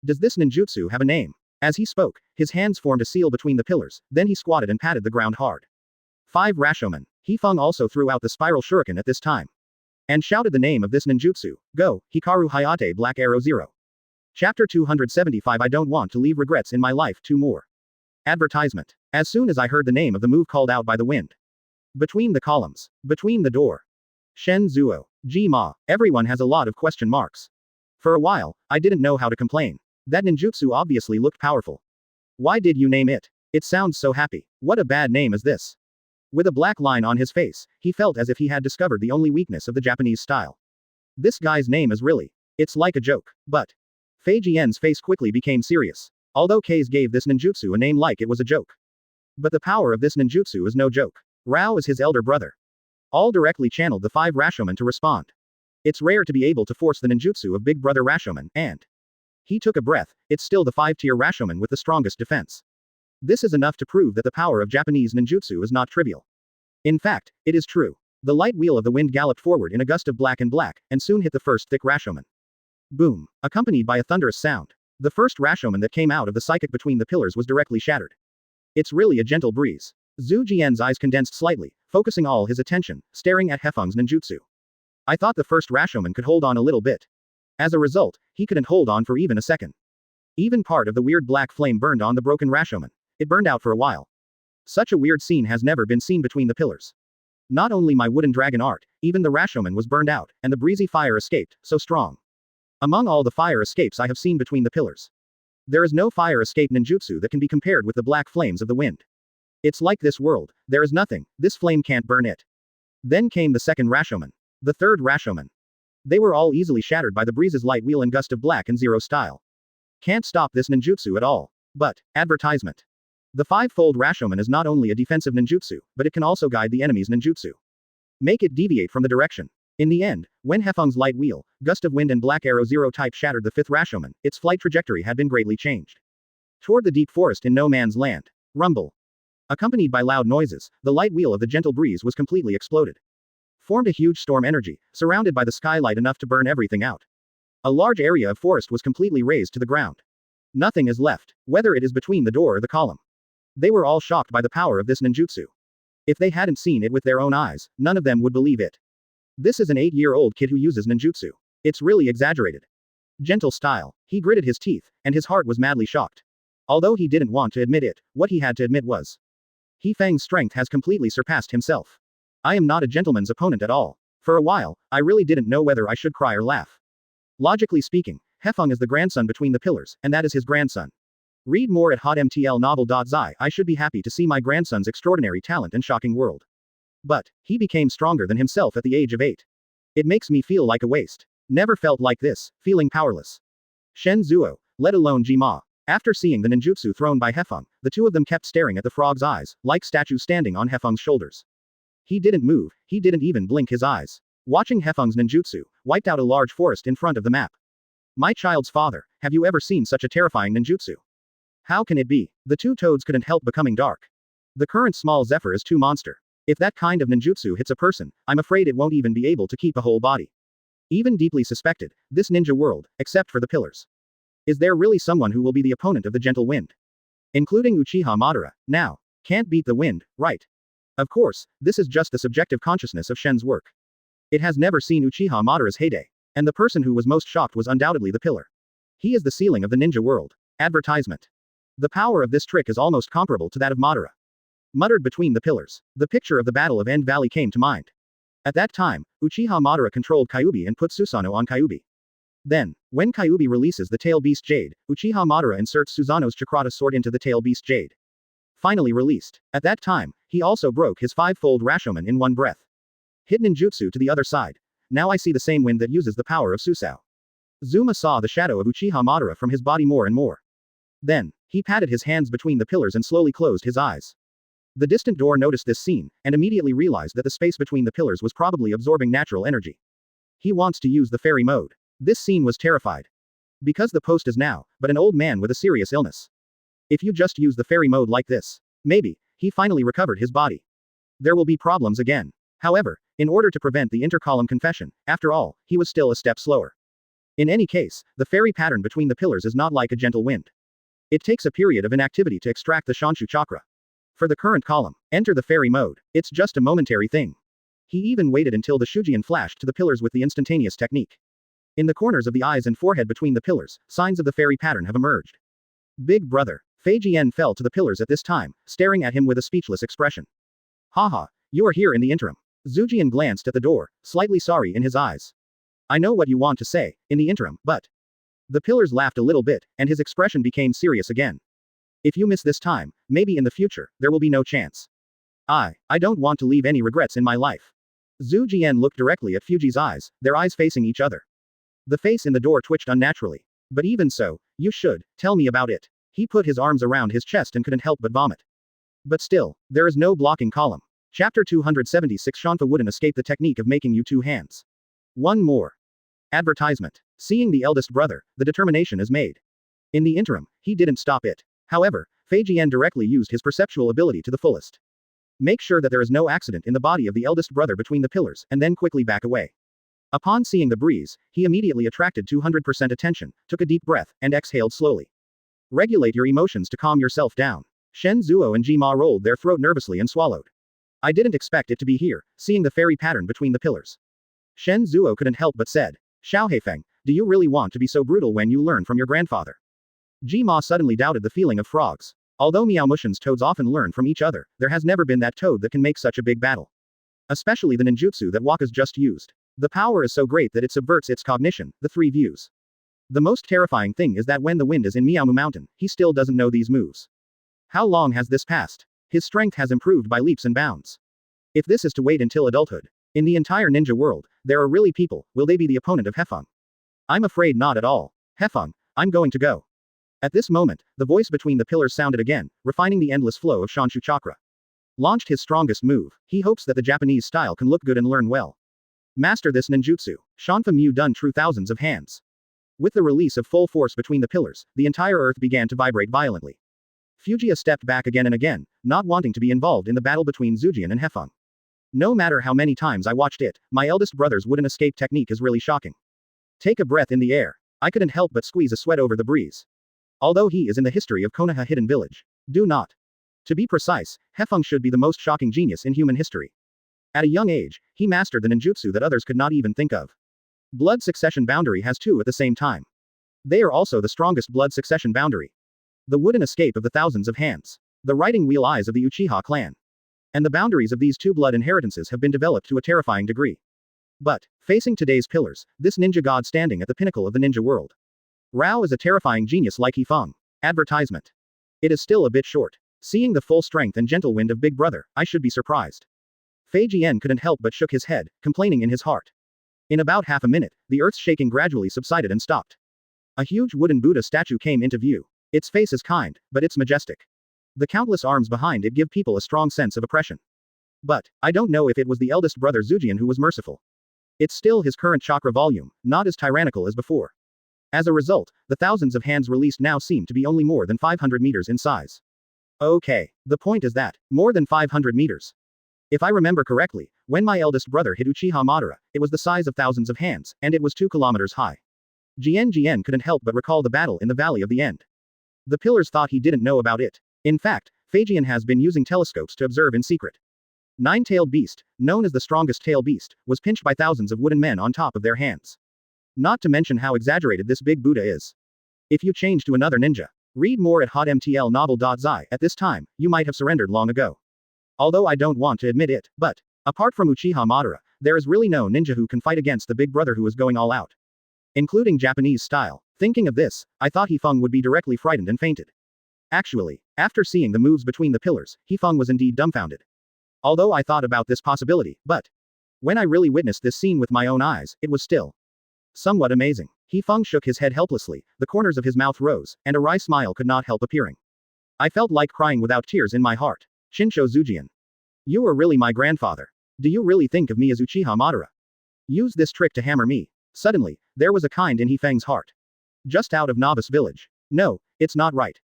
B: Does this ninjutsu have a name? As he spoke, his hands formed a seal between the pillars, then he squatted and patted the ground hard. 5 Rashomon. Hefeng also threw out the spiral shuriken at this time. And shouted the name of this ninjutsu. Go, Hikaru Hayate Black Arrow 0. Chapter 275 I don't want to leave regrets in my life 2 more. Advertisement. As soon as I heard the name of the move called out by the wind. Between the columns. Between the door. Shen Zuo. Ji-ma. Everyone has a lot of question marks. For a while, I didn't know how to complain. That ninjutsu obviously looked powerful. Why did you name it? It sounds so happy. What a bad name is this? With a black line on his face, he felt as if he had discovered the only weakness of the Japanese style. This guy's name is really. It's like a joke. But. Fei Jian's face quickly became serious. Although Kase gave this ninjutsu a name like it was a joke. But the power of this ninjutsu is no joke. Rao is his elder brother. All directly channeled the 5 Rashomon to respond. It's rare to be able to force the ninjutsu of Big Brother Rashomon, and. He took a breath, it's still the 5-tier Rashomon with the strongest defense. This is enough to prove that the power of Japanese ninjutsu is not trivial. In fact, it is true. The light wheel of the wind galloped forward in a gust of black, and soon hit the first thick Rashomon. Boom, accompanied by a thunderous sound. The first Rashomon that came out of the psychic between the pillars was directly shattered. It's really a gentle breeze. Zhu Jian's eyes condensed slightly, focusing all his attention, staring at Hefeng's ninjutsu. I thought the first Rashomon could hold on a little bit. As a result, he couldn't hold on for even a second. Even part of the weird black flame burned on the broken Rashomon. It burned out for a while. Such a weird scene has never been seen between the pillars. Not only my wooden dragon art, even the Rashomon was burned out, and the breezy fire escaped, so strong. Among all the fire escapes I have seen between the pillars. There is no fire escape ninjutsu that can be compared with the black flames of the wind. It's like this world, there is nothing, this flame can't burn it. Then came the second Rashomon. The third Rashomon. They were all easily shattered by the breeze's light wheel and gust of black and zero style. Can't stop this ninjutsu at all. But, advertisement. The 5-fold Rashomon is not only a defensive ninjutsu, but it can also guide the enemy's ninjutsu. Make it deviate from the direction. In the end, when Hefeng's light wheel, gust of wind and black arrow 0 type shattered the 5th Rashomon, its flight trajectory had been greatly changed. Toward the deep forest in no man's land. Rumble. Accompanied by loud noises, the light wheel of the gentle breeze was completely exploded. Formed a huge storm energy, surrounded by the skylight enough to burn everything out. A large area of forest was completely razed to the ground. Nothing is left, whether it is between the door or the column. They were all shocked by the power of this ninjutsu. If they hadn't seen it with their own eyes, none of them would believe it. This is an 8-year-old kid who uses ninjutsu. It's really exaggerated. Gentle style. He gritted his teeth, and his heart was madly shocked. Although he didn't want to admit it, what he had to admit was. Hefeng's strength has completely surpassed himself. I am not a gentleman's opponent at all. For a while, I really didn't know whether I should cry or laugh. Logically speaking, Hefeng is the grandson between the pillars, and that is his grandson. Read more at hotmtlnovel.zi. I should be happy to see my grandson's extraordinary talent and shocking world. But, he became stronger than himself at the age of 8. It makes me feel like a waste. Never felt like this, feeling powerless. Shen Zuo, let alone Ji-ma. After seeing the ninjutsu thrown by Hefeng, the two of them kept staring at the frog's eyes, like statues standing on Hefeng's shoulders. He didn't move, he didn't even blink his eyes. Watching Hefeng's ninjutsu, wiped out a large forest in front of the map. My child's father, have you ever seen such a terrifying ninjutsu? How can it be? The two toads couldn't help becoming dark. The current small Zephyr is too monster. If that kind of ninjutsu hits a person, I'm afraid it won't even be able to keep a whole body. Even deeply suspected, this ninja world, except for the pillars. Is there really someone who will be the opponent of the gentle wind? Including Uchiha Madara, now. Can't beat the wind, right? Of course, this is just the subjective consciousness of Shen's work. It has never seen Uchiha Madara's heyday. And the person who was most shocked was undoubtedly the pillar. He is the ceiling of the ninja world. Advertisement. The power of this trick is almost comparable to that of Madara. Muttered between the pillars, the picture of the Battle of End Valley came to mind. At that time, Uchiha Madara controlled Kyuubi and put Susanoo on Kyuubi. Then, when Kyuubi releases the Tail Beast Jade, Uchiha Madara inserts Susanoo's Chakrata sword into the Tail Beast Jade. Finally released. At that time, he also broke his five-fold Rashomon in one breath. Hit ninjutsu to the other side. Now I see the same wind that uses the power of Susao. Zuma saw the shadow of Uchiha Madara from his body more and more. Then, he patted his hands between the pillars and slowly closed his eyes. The distant door noticed this scene, and immediately realized that the space between the pillars was probably absorbing natural energy. He wants to use the fairy mode. This scene was terrified. Because the post is now, but an old man with a serious illness. If you just use the fairy mode like this, maybe, he finally recovered his body. There will be problems again. However, in order to prevent the intercolumn confession, after all, he was still a step slower. In any case, the fairy pattern between the pillars is not like a gentle wind. It takes a period of inactivity to extract the Shanshu chakra. For the current column, enter the fairy mode. It's just a momentary thing. He even waited until the Shujian flashed to the pillars with the instantaneous technique. In the corners of the eyes and forehead between the pillars, signs of the fairy pattern have emerged. Big brother. Fei Jian fell to the pillars at this time, staring at him with a speechless expression. Haha, you are here in the interim. Zujian glanced at the door, slightly sorry in his eyes. I know what you want to say, in the interim, but... The pillars laughed a little bit, and his expression became serious again. If you miss this time, maybe in the future, there will be no chance. I don't want to leave any regrets in my life. Zhu Jian looked directly at Fuji's eyes, their eyes facing each other. The face in the door twitched unnaturally. But even so, you should, tell me about it. He put his arms around his chest and couldn't help but vomit. But still, there is no blocking column. Chapter 276 Shanfa wouldn't escape the technique of making you two hands. One more. Advertisement. Seeing the eldest brother, the determination is made. In the interim, he didn't stop it. However, Fei Jian directly used his perceptual ability to the fullest. Make sure that there is no accident in the body of the eldest brother between the pillars, and then quickly back away. Upon seeing the breeze, he immediately attracted 200% attention, took a deep breath, and exhaled slowly. Regulate your emotions to calm yourself down. Shen Zuo and Ji Ma rolled their throat nervously and swallowed. I didn't expect it to be here, seeing the fairy pattern between the pillars. Shen Zuo couldn't help but said, Xiao Hefeng, do you really want to be so brutal when you learn from your grandfather? Ji Ma suddenly doubted the feeling of frogs. Although Meowmushin's toads often learn from each other, there has never been that toad that can make such a big battle. Especially the ninjutsu that Waka's just used. The power is so great that it subverts its cognition, the three views. The most terrifying thing is that when the wind is in Meowmu Mountain, he still doesn't know these moves. How long has this passed? His strength has improved by leaps and bounds. If this is to wait until adulthood, in the entire ninja world, there are really people, will they be the opponent of Hefeng? I'm afraid not at all. Hefeng, I'm going to go. At this moment, the voice between the pillars sounded again, refining the endless flow of Shanshu chakra. Launched his strongest move, he hopes that the Japanese style can look good and learn well. Master this ninjutsu. Shanfa Mu done true thousands of hands. With the release of full force between the pillars, the entire earth began to vibrate violently. Fujiya stepped back again and again, not wanting to be involved in the battle between Zujian and Hefeng. No matter how many times I watched it, my eldest brother's wouldn't escape technique is really shocking. Take a breath in the air. I couldn't help but squeeze a sweat over the breeze. Although he is in the history of Konoha Hidden Village. Do not. To be precise, Hefeng should be the most shocking genius in human history. At a young age, he mastered the ninjutsu that others could not even think of. Blood succession boundary has two at the same time. They are also the strongest blood succession boundary. The wooden escape of the thousands of hands. The riding wheel eyes of the Uchiha clan. And the boundaries of these two blood inheritances have been developed to a terrifying degree. But, facing today's pillars, this ninja god standing at the pinnacle of the ninja world. Rao is a terrifying genius like Feng. Advertisement. It is still a bit short. Seeing the full strength and gentle wind of Big Brother, I should be surprised. Fei Jian couldn't help but shook his head, complaining in his heart. In about half a minute, the earth's shaking gradually subsided and stopped. A huge wooden Buddha statue came into view. Its face is kind, but it's majestic. The countless arms behind it give people a strong sense of oppression. But, I don't know if it was the eldest brother Zujian who was merciful. It's still his current chakra volume, not as tyrannical as before. As a result, the thousands of hands released now seem to be only more than 500 meters in size. Okay, the point is that, more than 500 meters. If I remember correctly, when my eldest brother hit Uchiha Madara, it was the size of thousands of hands, and it was 2 kilometers high. Jian couldn't help but recall the battle in the Valley of the End. The pillars thought he didn't know about it. In fact, Feijian has been using telescopes to observe in secret. Nine-tailed beast, known as the strongest tail beast, was pinched by thousands of wooden men on top of their hands. Not to mention how exaggerated this big Buddha is. If you change to another ninja, read more at hotmtl novel.zi. At this time, you might have surrendered long ago. Although I don't want to admit it, but, apart from Uchiha Madara, there is really no ninja who can fight against the big brother who is going all out. Including Japanese style. Thinking of this, I thought Hefeng would be directly frightened and fainted. Actually, after seeing the moves between the pillars, Hefeng was indeed dumbfounded. Although I thought about this possibility, but when I really witnessed this scene with my own eyes, it was still somewhat amazing. Hefeng shook his head helplessly, the corners of his mouth rose, and a wry smile could not help appearing. I felt like crying without tears in my heart. Shinsho Zujian. You are really my grandfather. Do you really think of me as Uchiha Madara? Use this trick to hammer me. Suddenly, there was a kind in Hefeng's heart. Just out of novice village. No, it's not right.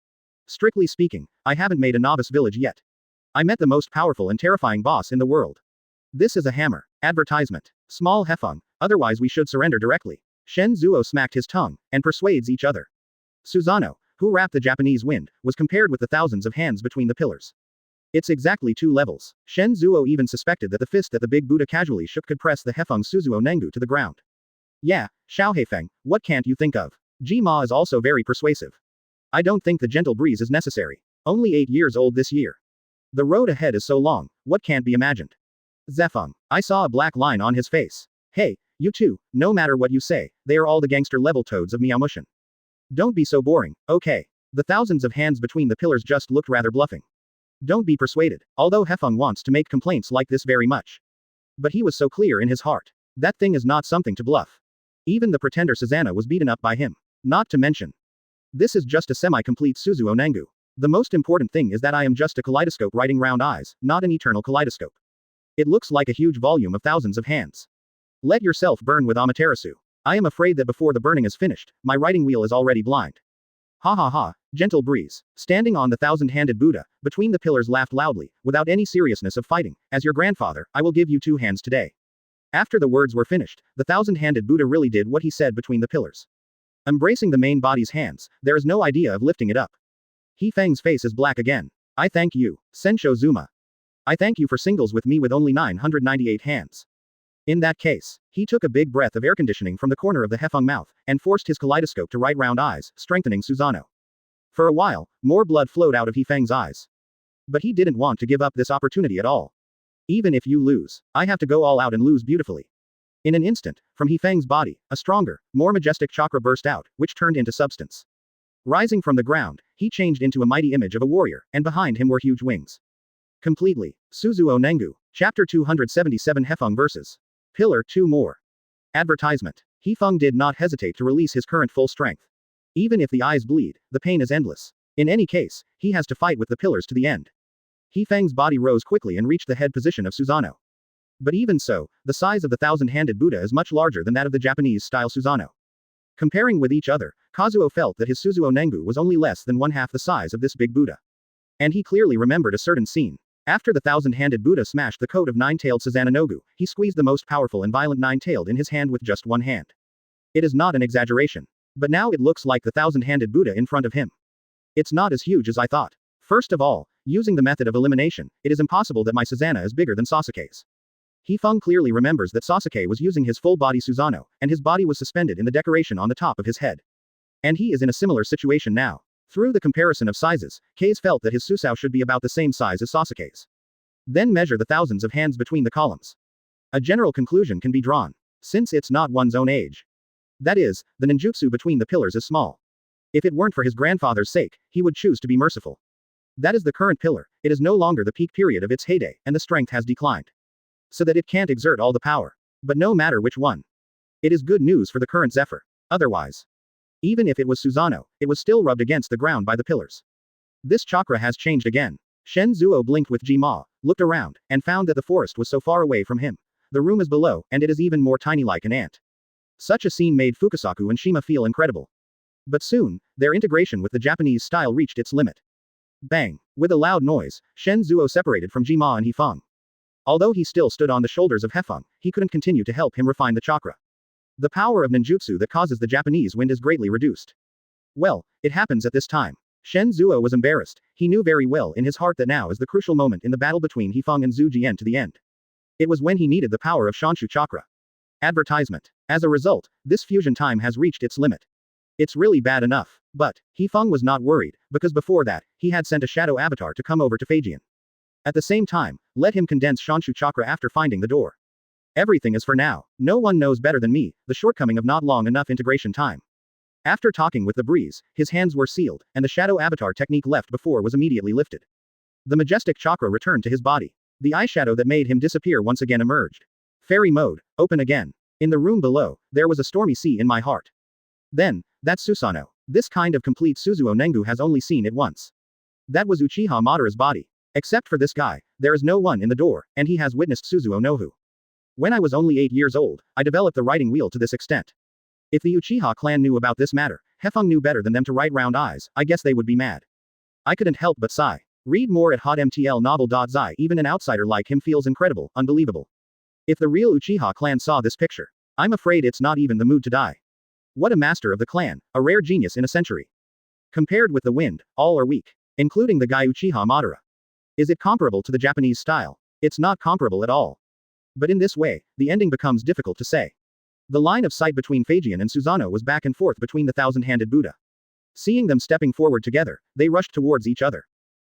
B: Strictly speaking, I haven't made a novice village yet. I met the most powerful and terrifying boss in the world. This is a hammer. Advertisement. Small Hefeng, otherwise we should surrender directly. Shen Zuo smacked his tongue, and persuades each other. Susanoo, who rapped the Japanese wind, was compared with the thousands of hands between the pillars. It's exactly 2 levels. Shen Zuo even suspected that the fist that the big Buddha casually shook could press the Hefeng Suzuo Nengu to the ground. Yeah, Xiao Hefeng, what can't you think of? Ji-ma is also very persuasive. I don't think the gentle breeze is necessary. Only 8 years old this year. The road ahead is so long, what can't be imagined? Zefeng. I saw a black line on his face. Hey, you two, no matter what you say, they are all the gangster-level toads of Miaomushin. Don't be so boring, okay? The thousands of hands between the pillars just looked rather bluffing. Don't be persuaded, although Hefeng wants to make complaints like this very much. But he was so clear in his heart. That thing is not something to bluff. Even the pretender Susanoo was beaten up by him. Not to mention. This is just a semi-complete Suzuo Nengu. The most important thing is that I am just a kaleidoscope riding round eyes, not an eternal kaleidoscope. It looks like a huge volume of thousands of hands. Let yourself burn with Amaterasu. I am afraid that before the burning is finished, my riding wheel is already blind. Ha ha ha, gentle breeze. Standing on the thousand-handed Buddha, between the pillars laughed loudly, without any seriousness of fighting. As your grandfather, I will give you 2 hands today. After the words were finished, the thousand-handed Buddha really did what he said between the pillars. Embracing the main body's hands, there is no idea of lifting it up. Hefeng's face is black again. I thank you, Sensho Zuma. I thank you for singles with me with only 998 hands. In that case, he took a big breath of air conditioning from the corner of the Hefeng mouth, and forced his kaleidoscope to right round eyes, strengthening Susanoo. For a while, more blood flowed out of Hefeng's eyes. But he didn't want to give up this opportunity at all. Even if you lose, I have to go all out and lose beautifully. In an instant, from Hefeng's body, a stronger, more majestic chakra burst out, which turned into substance. Rising from the ground, he changed into a mighty image of a warrior, and behind him were huge wings. Completely. Suzuo Nengu. Chapter 277 Hefeng vs. Pillar 2 more. Advertisement. Hefeng did not hesitate to release his current full strength. Even if the eyes bleed, the pain is endless. In any case, he has to fight with the pillars to the end. Hefeng's body rose quickly and reached the head position of Susanoo. But even so, the size of the thousand-handed Buddha is much larger than that of the Japanese-style Susanoo. Comparing with each other, Kazuo felt that his Suzuo Nengu was only less than 1/2 the size of this big Buddha. And he clearly remembered a certain scene. After the thousand-handed Buddha smashed the coat of nine-tailed Susanoo, he squeezed the most powerful and violent nine-tailed in his hand with just one hand. It is not an exaggeration. But now it looks like the thousand-handed Buddha in front of him. It's not as huge as I thought. First of all, using the method of elimination, it is impossible that my Susanoo is bigger than Sasuke's. Hefeng clearly remembers that Sasuke was using his full-body Susanoo, and his body was suspended in the decoration on the top of his head. And he is in a similar situation now. Through the comparison of sizes, Kase felt that his Susanoo should be about the same size as Sasuke's. Then measure the thousands of hands between the columns. A general conclusion can be drawn. Since it's not one's own age. That is, the ninjutsu between the pillars is small. If it weren't for his grandfather's sake, he would choose to be merciful. That is the current pillar, it is no longer the peak period of its heyday, and the strength has declined. So that it can't exert all the power. But no matter which one. It is good news for the current Zephyr. Otherwise. Even if it was Susanoo, it was still rubbed against the ground by the pillars. This chakra has changed again. Shen Zuo blinked with Ji-ma, looked around, and found that the forest was so far away from him. The room is below, and it is even more tiny like an ant. Such a scene made Fukasaku and Shima feel incredible. But soon, their integration with the Japanese style reached its limit. Bang! With a loud noise, Shen Zuo separated from Jima and Hefeng. Although he still stood on the shoulders of Hefeng, he couldn't continue to help him refine the chakra. The power of ninjutsu that causes the Japanese wind is greatly reduced. Well, it happens at this time. Shen Zuo was embarrassed. He knew very well in his heart that now is the crucial moment in the battle between Hefeng and Zhu Jian to the end. It was when he needed the power of Shanshu chakra. Advertisement. As a result, this fusion time has reached its limit. It's really bad enough. But, Hefeng was not worried, because before that, he had sent a shadow avatar to come over to Feijian. At the same time, let him condense Shanshu chakra after finding the door. Everything is for now. No one knows better than me, the shortcoming of not long enough integration time. After talking with the breeze, his hands were sealed, and the shadow avatar technique left before was immediately lifted. The majestic chakra returned to his body. The eyeshadow that made him disappear once again emerged. Fairy mode, open again. In the room below, there was a stormy sea in my heart. Then, that's Susanoo. This kind of complete Suzuo Nengu has only seen it once. That was Uchiha Madara's body. Except for this guy, there is no one in the door, and he has witnessed Suzuo Nohu. When I was only 8 years old, I developed the writing wheel to this extent. If the Uchiha clan knew about this matter, Hefeng knew better than them to write round eyes, I guess they would be mad. I couldn't help but sigh. Read more at hotmtlnovel.zi. Even an outsider like him feels incredible, unbelievable. If the real Uchiha clan saw this picture, I'm afraid it's not even the mood to die. What a master of the clan, a rare genius in a century. Compared with the wind, all are weak, including the guy Uchiha Madara. Is it comparable to the Japanese style? It's not comparable at all. But in this way, the ending becomes difficult to say. The line of sight between Feijian and Susanoo was back and forth between the thousand-handed Buddha. Seeing them stepping forward together, they rushed towards each other.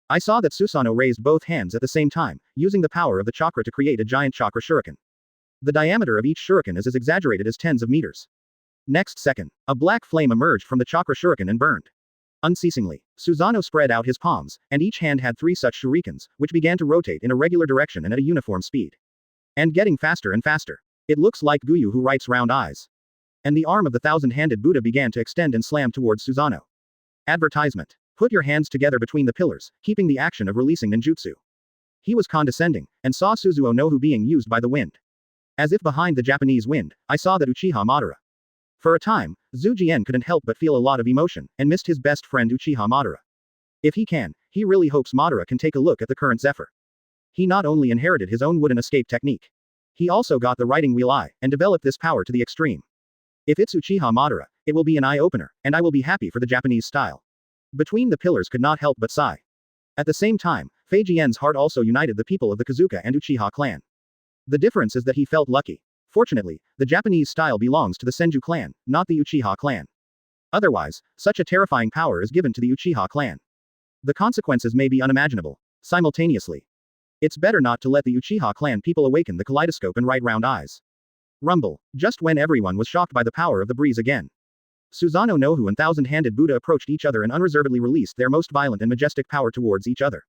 B: I saw that Susanoo raised both hands at the same time, using the power of the chakra to create a giant chakra shuriken. The diameter of each shuriken is as exaggerated as tens of meters. Next second, a black flame emerged from the chakra shuriken and burned. Unceasingly, Susanoo spread out his palms, and each hand had 3 such shurikens, which began to rotate in a regular direction and at a uniform speed. And getting faster and faster. It looks like Guyu who writes round eyes. And the arm of the thousand-handed Buddha began to extend and slam towards Susanoo. Advertisement. Put your hands together between the pillars, keeping the action of releasing ninjutsu. He was condescending, and saw Suzuo Nohu being used by the wind. As if behind the Japanese wind, I saw that Uchiha Madara. For a time, Zhu Jian couldn't help but feel a lot of emotion, and missed his best friend Uchiha Madara. If he can, he really hopes Madara can take a look at the current Zephyr. He not only inherited his own wooden escape technique. He also got the writing wheel eye, and developed this power to the extreme. If it's Uchiha Madara, it will be an eye-opener, and I will be happy for the Japanese style. Between the pillars could not help but sigh. At the same time, Feijian's heart also united the people of the Kazuka and Uchiha clan. The difference is that he felt lucky. Fortunately, the Japanese style belongs to the Senju clan, not the Uchiha clan. Otherwise, such a terrifying power is given to the Uchiha clan. The consequences may be unimaginable. Simultaneously. It's better not to let the Uchiha clan people awaken the kaleidoscope and write round eyes. Rumble, just when everyone was shocked by the power of the breeze again. Susanoo Nohu and thousand-handed Buddha approached each other and unreservedly released their most violent and majestic power towards each other.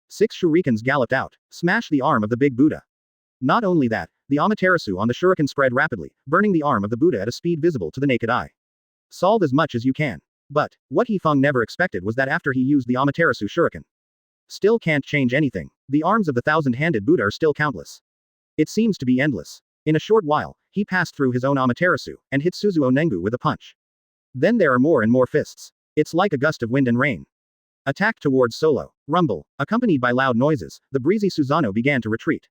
B: 6 shurikens galloped out, smashed the arm of the big Buddha. Not only that, the Amaterasu on the shuriken spread rapidly, burning the arm of the Buddha at a speed visible to the naked eye. Solve as much as you can. But, what Hefeng never expected was that after he used the Amaterasu shuriken. Still can't change anything. The arms of the thousand-handed Buddha are still countless. It seems to be endless. In a short while, he passed through his own Amaterasu, and hit Suzuo Nengu with a punch. Then there are more and more fists. It's like a gust of wind and rain. Attack towards Solo. Rumble. Accompanied by loud noises, the breezy Susanoo began to retreat.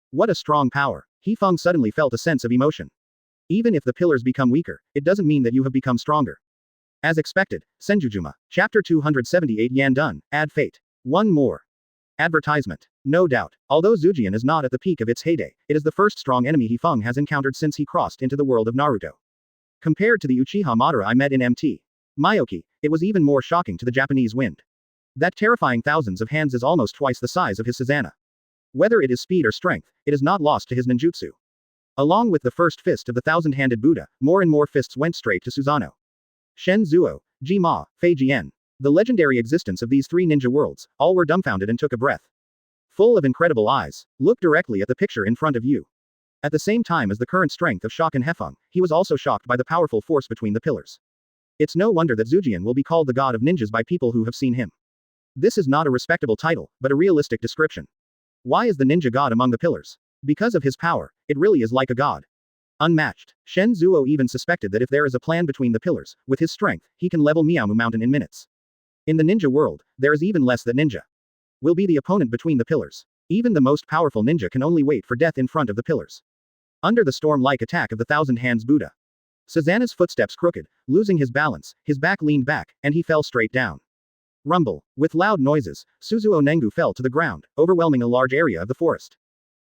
B: What a strong power. Hefeng suddenly felt a sense of emotion. Even if the pillars become weaker, it doesn't mean that you have become stronger. As expected, Senjujuma. Chapter 278 Yan done, add fate. One more. Advertisement. No doubt. Although Zujian is not at the peak of its heyday, it is the first strong enemy Hefeng has encountered since he crossed into the world of Naruto. Compared to the Uchiha Madara I met in Mt. Myoki, it was even more shocking to the Japanese wind. That terrifying thousands of hands is almost twice the size of his Susanoo. Whether it is speed or strength, it is not lost to his ninjutsu. Along with the first fist of the thousand-handed Buddha, more and more fists went straight to Susanoo. Shen Zuo, Jima, Feijian. The legendary existence of these 3 ninja worlds, all were dumbfounded and took a breath. Full of incredible eyes, look directly at the picture in front of you. At the same time as the current strength of Shock and Hefeng, he was also shocked by the powerful force between the pillars. It's no wonder that Zujian will be called the god of ninjas by people who have seen him. This is not a respectable title, but a realistic description. Why is the ninja god among the pillars? Because of his power, it really is like a god. Unmatched. Shen Zuo even suspected that if there is a plan between the pillars, with his strength, he can level Miaomu Mountain in minutes. In the ninja world, there is even less that ninja will be the opponent between the pillars. Even the most powerful ninja can only wait for death in front of the pillars. Under the storm-like attack of the Thousand Hands Buddha, Susanna's footsteps crooked, losing his balance, his back leaned back, and he fell straight down. Rumble. With loud noises, Suzuo Nengu fell to the ground, overwhelming a large area of the forest.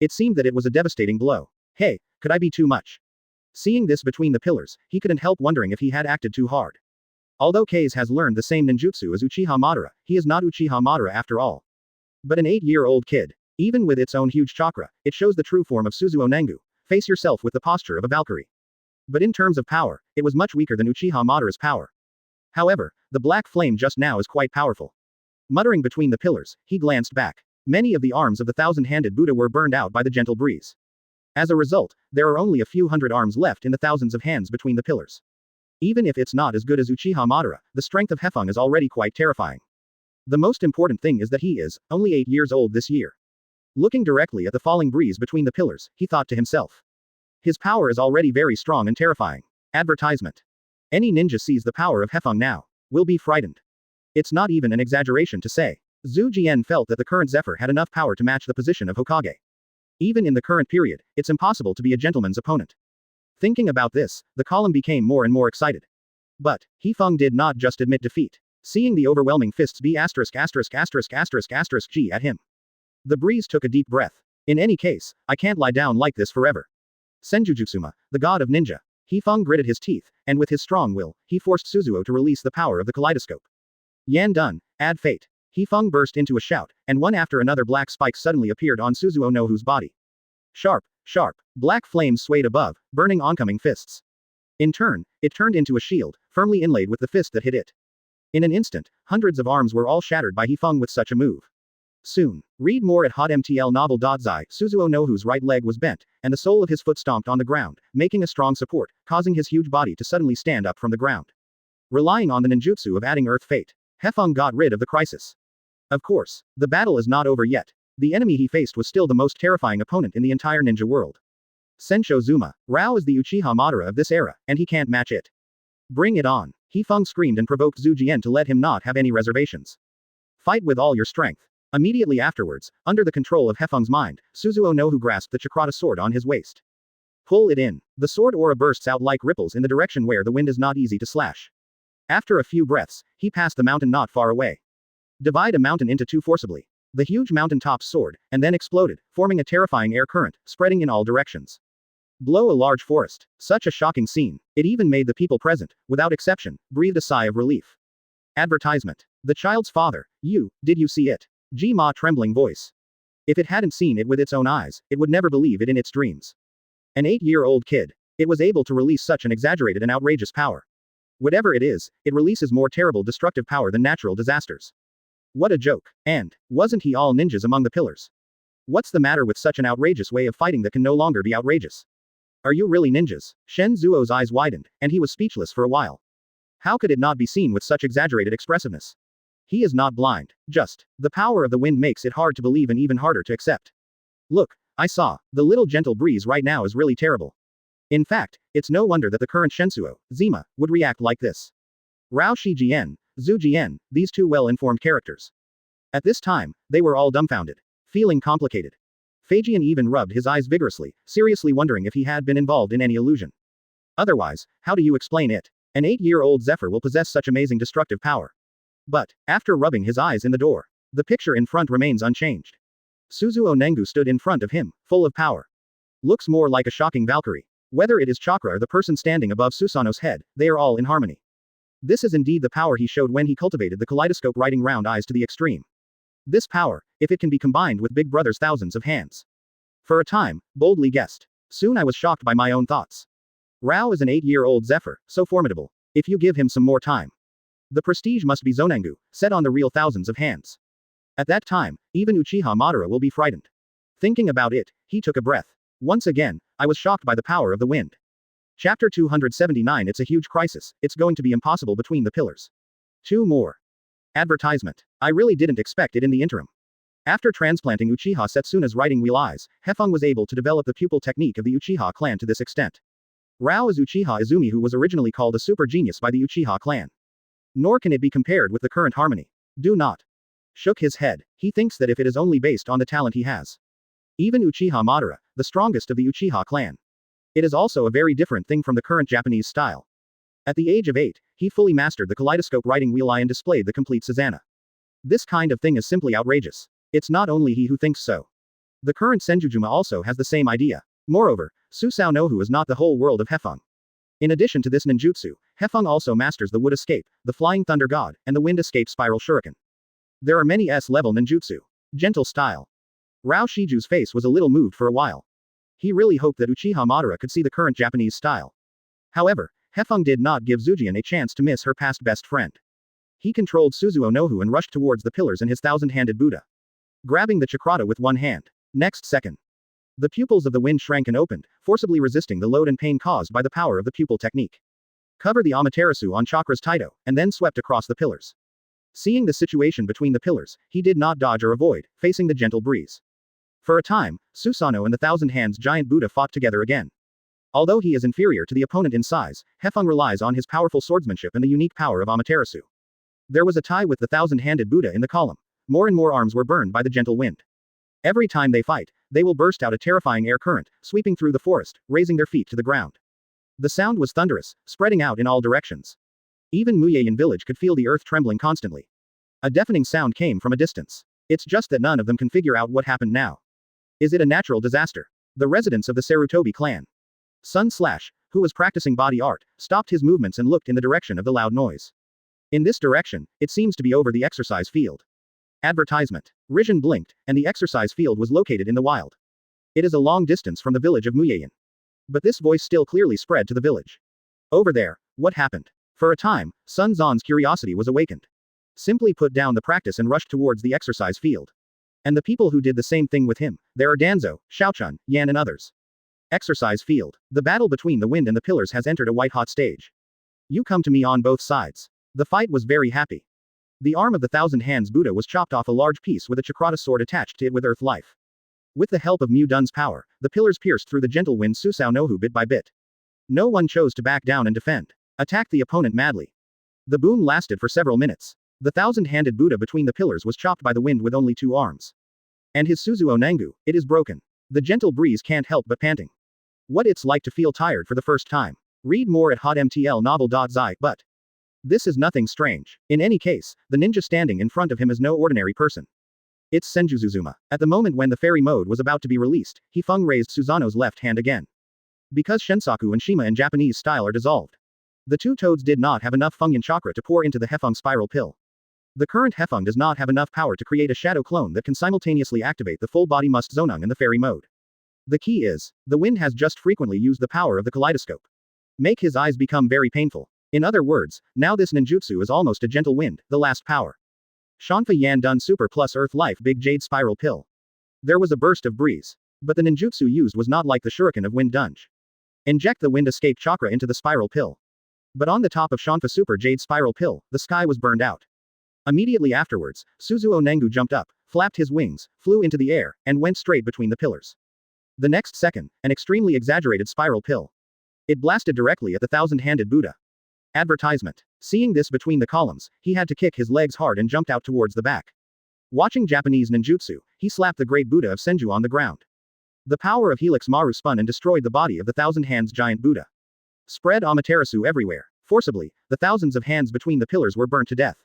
B: It seemed that it was a devastating blow. Hey, could I be too much? Seeing this between the pillars, he couldn't help wondering if he had acted too hard. Although Kase has learned the same ninjutsu as Uchiha Madara, he is not Uchiha Madara after all. But an 8-year-old kid. Even with its own huge chakra, it shows the true form of Suzuo Nengu. Face yourself with the posture of a Valkyrie. But in terms of power, it was much weaker than Uchiha Madara's power. However, the black flame just now is quite powerful. Muttering between the pillars, he glanced back. Many of the arms of the thousand-handed Buddha were burned out by the gentle breeze. As a result, there are only a few hundred arms left in the thousands of hands between the pillars. Even if it's not as good as Uchiha Madara, the strength of Hefeng is already quite terrifying. The most important thing is that he is only 8 years old this year. Looking directly at the falling breeze between the pillars, he thought to himself. His power is already very strong and terrifying. Advertisement. Any ninja sees the power of Hefeng now will be frightened. It's not even an exaggeration to say. Zhu Jian felt that the current Zephyr had enough power to match the position of Hokage. Even in the current period, it's impossible to be a gentleman's opponent. Thinking about this, the column became more and more excited. But, Hefeng did not just admit defeat. Seeing the overwhelming fists G at him. The breeze took a deep breath. In any case, I can't lie down like this forever. Senjujutsuma, the god of ninja. Hefeng gritted his teeth, and with his strong will, he forced Suzuo to release the power of the kaleidoscope. Yan dun, add fate. Hefeng burst into a shout, and one after another black spikes suddenly appeared on Suzuo Nohu's body. Sharp, sharp, black flames swayed above, burning oncoming fists. In turn, it turned into a shield, firmly inlaid with the fist that hit it. In an instant, hundreds of arms were all shattered by Hefeng with such a move. Soon. Read more at hotmtl novel.zi. Suzuo Nohu's right leg was bent, and the sole of his foot stomped on the ground, making a strong support, causing his huge body to suddenly stand up from the ground. Relying on the ninjutsu of adding earth fate, Hefeng got rid of the crisis. Of course, the battle is not over yet. The enemy he faced was still the most terrifying opponent in the entire ninja world. Sensho Zuma, Rao is the Uchiha Madara of this era, and he can't match it. Bring it on. Hefeng screamed and provoked Zhu Jian to let him not have any reservations. Fight with all your strength. Immediately afterwards, under the control of Hefeng's mind, Suzuo Nohu grasped the Chakrata sword on his waist. Pull it in. The sword aura bursts out like ripples in the direction where the wind is not easy to slash. After a few breaths, he passed the mountain not far away. Divide a mountain into two forcibly. The huge mountain tops soared, and then exploded, forming a terrifying air current, spreading in all directions. Blow a large forest. Such a shocking scene. It even made the people present, without exception, breathe a sigh of relief. Advertisement. The child's father. Did you see it? Ji-ma trembling voice. If it hadn't seen it with its own eyes, it would never believe it in its dreams. An 8-year-old kid. It was able to release such an exaggerated and outrageous power. Whatever it is, it releases more terrible destructive power than natural disasters. What a joke. And, wasn't he all ninjas among the pillars? What's the matter with such an outrageous way of fighting that can no longer be outrageous? Are you really ninjas? Shen Zuo's eyes widened, and he was speechless for a while. How could it not be seen with such exaggerated expressiveness? He is not blind. Just, the power of the wind makes it hard to believe and even harder to accept. Look, I saw, the little gentle breeze right now is really terrible. In fact, it's no wonder that the current Shensuo, Zima, would react like this. Rao Shijian, Zhu Jian, these two well-informed characters. At this time, they were all dumbfounded. Feeling complicated. Feijian even rubbed his eyes vigorously, seriously wondering if he had been involved in any illusion. Otherwise, how do you explain it? An 8-year-old Zephyr will possess such amazing destructive power. But, after rubbing his eyes in the door, the picture in front remains unchanged. Suzuo Nengu stood in front of him, full of power. Looks more like a shocking Valkyrie. Whether it is chakra or the person standing above Susanoo's head, they are all in harmony. This is indeed the power he showed when he cultivated the kaleidoscope writing round eyes to the extreme. This power, if it can be combined with Big Brother's thousands of hands. For a time, boldly guessed. Soon I was shocked by my own thoughts. Rao is an 8-year-old Zephyr, so formidable. If you give him some more time. The prestige must be Zonengu, set on the real thousands of hands. At that time, even Uchiha Madara will be frightened. Thinking about it, he took a breath. Once again, I was shocked by the power of the wind. Chapter 279. It's a huge crisis, it's going to be impossible between the pillars. 2 more. Advertisement. I really didn't expect it in the interim. After transplanting Uchiha Setsuna's riding wheel eyes, Hefeng was able to develop the pupil technique of the Uchiha clan to this extent. Rao is Uchiha Izumi, who was originally called a super genius by the Uchiha clan. Nor can it be compared with the current harmony. Do not. Shook his head. He thinks that if it is only based on the talent he has. Even Uchiha Madara, the strongest of the Uchiha clan. It is also a very different thing from the current Japanese style. At the age of 8, he fully mastered the kaleidoscope riding wheel eye and displayed the complete Susanna. This kind of thing is simply outrageous. It's not only he who thinks so. The current Senjujuma also has the same idea. Moreover, Susao Nohu is not the whole world of Hefeng. In addition to this ninjutsu, Hefeng also masters the wood escape, the flying thunder god, and the wind escape spiral shuriken. There are many S-level ninjutsu. Gentle style. Rao Shiju's face was a little moved for a while. He really hoped that Uchiha Madara could see the current Japanese style. However, Hefeng did not give Zujian a chance to miss her past best friend. He controlled Suzuo Nohu and rushed towards the pillars and his thousand-handed Buddha. Grabbing the chakrata with one hand. Next second. The pupils of the wind shrank and opened, forcibly resisting the load and pain caused by the power of the pupil technique. Cover the Amaterasu on Chakra's Taito, and then swept across the pillars. Seeing the situation between the pillars, he did not dodge or avoid, facing the gentle breeze. For a time, Susanoo and the Thousand Hands giant Buddha fought together again. Although he is inferior to the opponent in size, Hefeng relies on his powerful swordsmanship and the unique power of Amaterasu. There was a tie with the thousand-handed Buddha in the column. More and more arms were burned by the gentle wind. Every time they fight, they will burst out a terrifying air current, sweeping through the forest, raising their feet to the ground. The sound was thunderous, spreading out in all directions. Even Muyeyan village could feel the earth trembling constantly. A deafening sound came from a distance. It's just that none of them can figure out what happened now. Is it a natural disaster? The residents of the Sarutobi clan. Sun Slash, who was practicing body art, stopped his movements and looked in the direction of the loud noise. In this direction, it seems to be over the exercise field. Advertisement. Rijin blinked, and the exercise field was located in the wild. It is a long distance from the village of Muyeyan. But this voice still clearly spread to the village. Over there, what happened? For a time, Sun Zan's curiosity was awakened. Simply put down the practice and rushed towards the exercise field. And the people who did the same thing with him, there are Danzo, Xiaochun, Yan and others. Exercise field. The battle between the wind and the pillars has entered a white-hot stage. You come to me on both sides. The fight was very happy. The arm of the Thousand Hands Buddha was chopped off a large piece with a chakrata sword attached to it with earth life. With the help of Mu Dun's power, the pillars pierced through the gentle wind Susao Nohu bit by bit. No one chose to back down and defend. Attacked the opponent madly. The boom lasted for several minutes. The thousand-handed Buddha between the pillars was chopped by the wind with only 2 arms. And his Suzuo Nangu, it is broken. The gentle breeze can't help but panting. What it's like to feel tired for the first time. Read more at hotmtlnovel.zi, but this is nothing strange. In any case, the ninja standing in front of him is no ordinary person. It's Senjuzuzuma. At the moment when the fairy mode was about to be released, Hefeng raised Susanoo's left hand again. Because Shensaku and Shima in Japanese style are dissolved. The two toads did not have enough Fengyan chakra to pour into the Hefeng spiral pill. The current Hefeng does not have enough power to create a shadow clone that can simultaneously activate the full body must zonung and the fairy mode. The key is, the wind has just frequently used the power of the kaleidoscope. Make his eyes become very painful. In other words, now this ninjutsu is almost a gentle wind, the last power. Shanfa Yan Dun Super Plus Earth Life Big Jade Spiral Pill. There was a burst of breeze. But the ninjutsu used was not like the shuriken of Wind Dunge. Inject the wind escape chakra into the spiral pill. But on the top of Shanfa Super Jade Spiral Pill, the sky was burned out. Immediately afterwards, Suzuo Nangu jumped up, flapped his wings, flew into the air, and went straight between the pillars. The next second, an extremely exaggerated spiral pill. It blasted directly at the thousand-handed Buddha. Advertisement. Seeing this between the columns, he had to kick his legs hard and jumped out towards the back. Watching Japanese ninjutsu, he slapped the great Buddha of Senju on the ground. The power of Helix Maru spun and destroyed the body of the Thousand Hands giant Buddha. Spread Amaterasu everywhere. Forcibly, the thousands of hands between the pillars were burnt to death.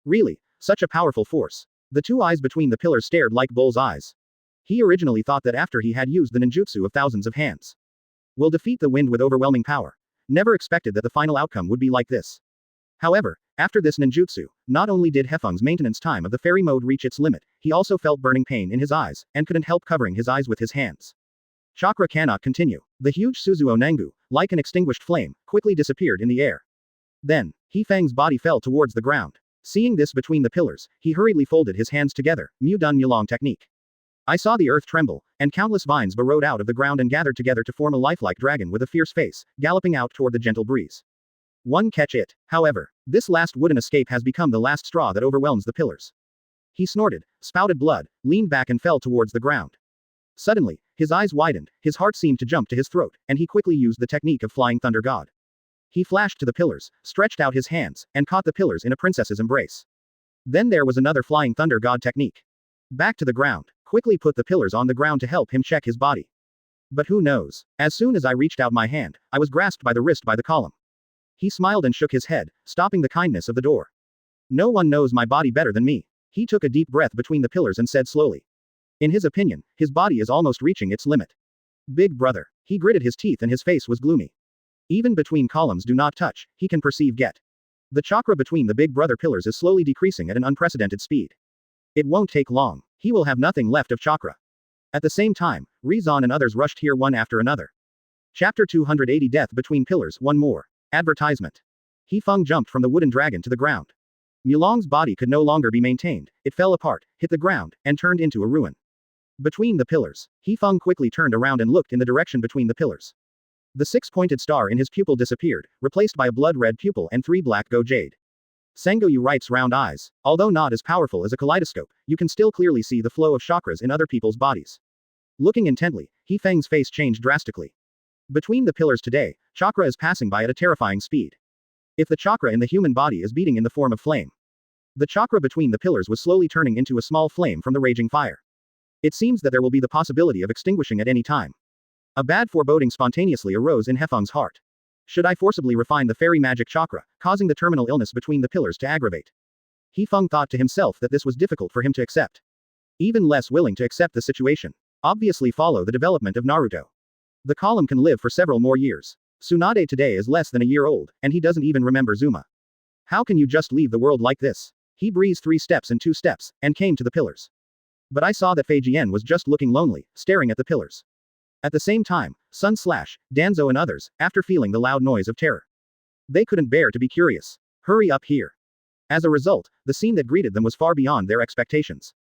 B: Really, such a powerful force. The 2 eyes between the pillars stared like bull's eyes. He originally thought that after he had used the ninjutsu of thousands of hands, will defeat the wind with overwhelming power. Never expected that the final outcome would be like this. However, after this ninjutsu, not only did Hefeng's maintenance time of the fairy mode reach its limit, he also felt burning pain in his eyes, and couldn't help covering his eyes with his hands. Chakra cannot continue. The huge Suzuo Nangu, like an extinguished flame, quickly disappeared in the air. Then, Hefeng's body fell towards the ground. Seeing this between the pillars, he hurriedly folded his hands together, Mu Dun Mulong technique. I saw the earth tremble, and countless vines burrowed out of the ground and gathered together to form a lifelike dragon with a fierce face, galloping out toward the gentle breeze. One catch it. However, this last wooden escape has become the last straw that overwhelms the pillars. He snorted, spouted blood, leaned back and fell towards the ground. Suddenly, his eyes widened, his heart seemed to jump to his throat, and he quickly used the technique of Flying Thunder God. He flashed to the pillars, stretched out his hands, and caught the pillars in a princess's embrace. Then there was another Flying Thunder God technique. Back to the ground, quickly put the pillars on the ground to help him check his body. But who knows? As soon as I reached out my hand, I was grasped by the wrist by the column. He smiled and shook his head, stopping the kindness of the door. No one knows my body better than me. He took a deep breath between the pillars and said slowly. In his opinion, his body is almost reaching its limit. Big brother. He gritted his teeth and his face was gloomy. Even between columns do not touch, he can perceive get. The chakra between the big brother pillars is slowly decreasing at an unprecedented speed. It won't take long. He will have nothing left of chakra. At the same time, Rizan and others rushed here one after another. Chapter 280 Death Between Pillars. One more. Advertisement. Hefeng jumped from the wooden dragon to the ground. Mulong's body could no longer be maintained, it fell apart, hit the ground, and turned into a ruin. Between the pillars, Hefeng quickly turned around and looked in the direction between the pillars. The six-pointed star in his pupil disappeared, replaced by a blood-red pupil and 3 black go jade. Sengoyu writes round eyes. Although not as powerful as a kaleidoscope, you can still clearly see the flow of chakras in other people's bodies. Looking intently, Hefeng's face changed drastically. Between the pillars today, chakra is passing by at a terrifying speed. If the chakra in the human body is beating in the form of flame. The chakra between the pillars was slowly turning into a small flame from the raging fire. It seems that there will be the possibility of extinguishing at any time. A bad foreboding spontaneously arose in Hefeng's heart. Should I forcibly refine the fairy magic chakra, causing the terminal illness between the pillars to aggravate? Hefeng thought to himself that this was difficult for him to accept. Even less willing to accept the situation. Obviously follow the development of Naruto. The column can live for several more years. Tsunade today is less than a year old, and he doesn't even remember Zuma. How can you just leave the world like this? He breezed 3 steps and 2 steps, and came to the pillars. But I saw that Fei Jian was just looking lonely, staring at the pillars. At the same time, Sun Slash, Danzo and others, after feeling the loud noise of terror. They couldn't bear to be curious. Hurry up here. As a result, the scene that greeted them was far beyond their expectations.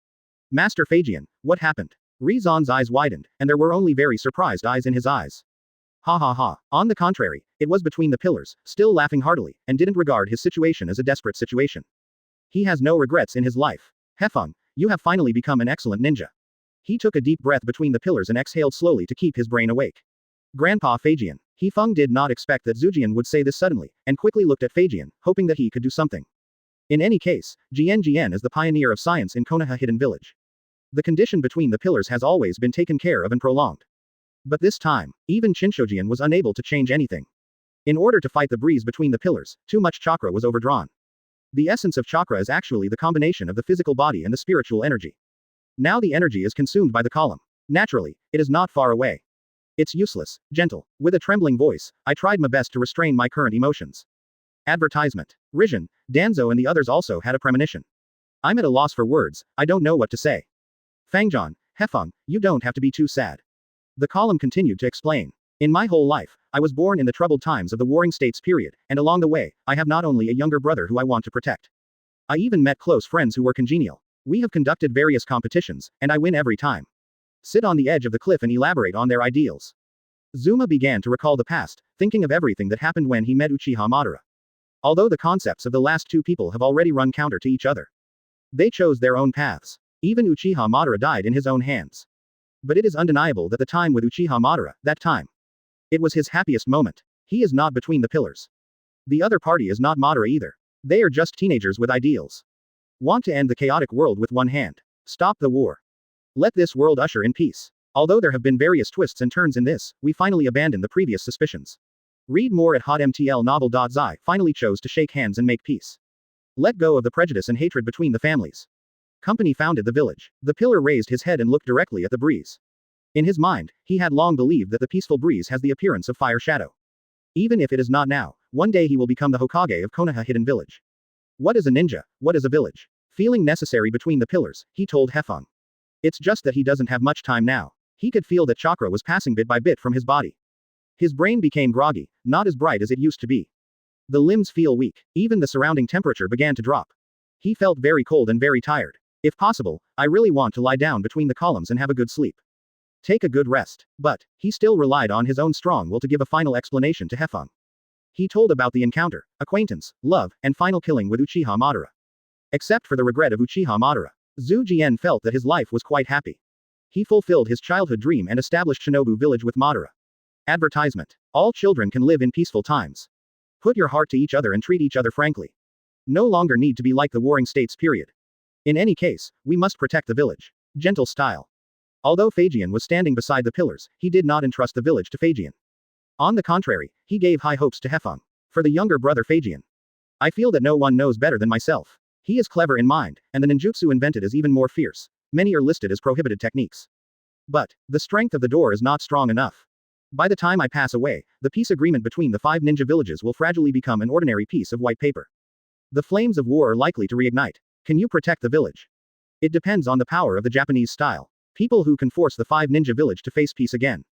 B: Master Fei Jian, what happened? Rizan's eyes widened, and there were only very surprised eyes in his eyes. Ha ha ha. On the contrary, it was between the pillars, still laughing heartily, and didn't regard his situation as a desperate situation. He has no regrets in his life. Hefeng, you have finally become an excellent ninja. He took a deep breath between the pillars and exhaled slowly to keep his brain awake. Grandpa Fei Jian. Hefeng did not expect that Zhujian would say this suddenly, and quickly looked at Fei Jian, hoping that he could do something. In any case, Jian is the pioneer of science in Konoha Hidden Village. The condition between the pillars has always been taken care of and prolonged. But this time, even Jian was unable to change anything. In order to fight the breeze between the pillars, too much chakra was overdrawn. The essence of chakra is actually the combination of the physical body and the spiritual energy. Now the energy is consumed by the column. Naturally, it is not far away. It's useless, gentle. With a trembling voice, I tried my best to restrain my current emotions. Advertisement. Rizan, Danzo and the others also had a premonition. I'm at a loss for words, I don't know what to say. Fangjan, Hefeng, you don't have to be too sad. The column continued to explain. In my whole life, I was born in the troubled times of the Warring States period, and along the way, I have not only a younger brother who I want to protect. I even met close friends who were congenial. We have conducted various competitions, and I win every time. Sit on the edge of the cliff and elaborate on their ideals. Zuma began to recall the past, thinking of everything that happened when he met Uchiha Madara. Although the concepts of the last two people have already run counter to each other. They chose their own paths. Even Uchiha Madara died in his own hands. But it is undeniable that the time with Uchiha Madara, that time. It was his happiest moment. He is not between the pillars. The other party is not Madara either. They are just teenagers with ideals. Want to end the chaotic world with one hand. Stop the war. Let this world usher in peace. Although there have been various twists and turns in this, we finally abandoned the previous suspicions. Read more at hotmtlnovel.zi. Finally chose to shake hands and make peace. Let go of the prejudice and hatred between the families. Company founded the village. The pillar raised his head and looked directly at the breeze. In his mind, he had long believed that the peaceful breeze has the appearance of fire shadow. Even if it is not now, one day he will become the Hokage of Konoha Hidden Village. What is a ninja? What is a village? Feeling necessary between the pillars, he told Hefeng. It's just that he doesn't have much time now. He could feel that chakra was passing bit by bit from his body. His brain became groggy, not as bright as it used to be. The limbs feel weak, even the surrounding temperature began to drop. He felt very cold and very tired. If possible, I really want to lie down between the columns and have a good sleep. Take a good rest. But, he still relied on his own strong will to give a final explanation to Hefeng. He told about the encounter, acquaintance, love, and final killing with Uchiha Madara. Except for the regret of Uchiha Madara. Zhu Jian felt that his life was quite happy. He fulfilled his childhood dream and established Shinobu village with Madara. Advertisement. All children can live in peaceful times. Put your heart to each other and treat each other frankly. No longer need to be like the warring states period. In any case, we must protect the village. Gentle style. Although Feijian was standing beside the pillars, he did not entrust the village to Feijian. On the contrary, he gave high hopes to Hefeng. For the younger brother Feijian. I feel that no one knows better than myself. He is clever in mind, and the ninjutsu invented is even more fierce. Many are listed as prohibited techniques. But, the strength of the door is not strong enough. By the time I pass away, the peace agreement between the 5 ninja villages will fragilely become an ordinary piece of white paper. The flames of war are likely to reignite. Can you protect the village? It depends on the power of the Japanese style. People who can force the 5 ninja village to face peace again.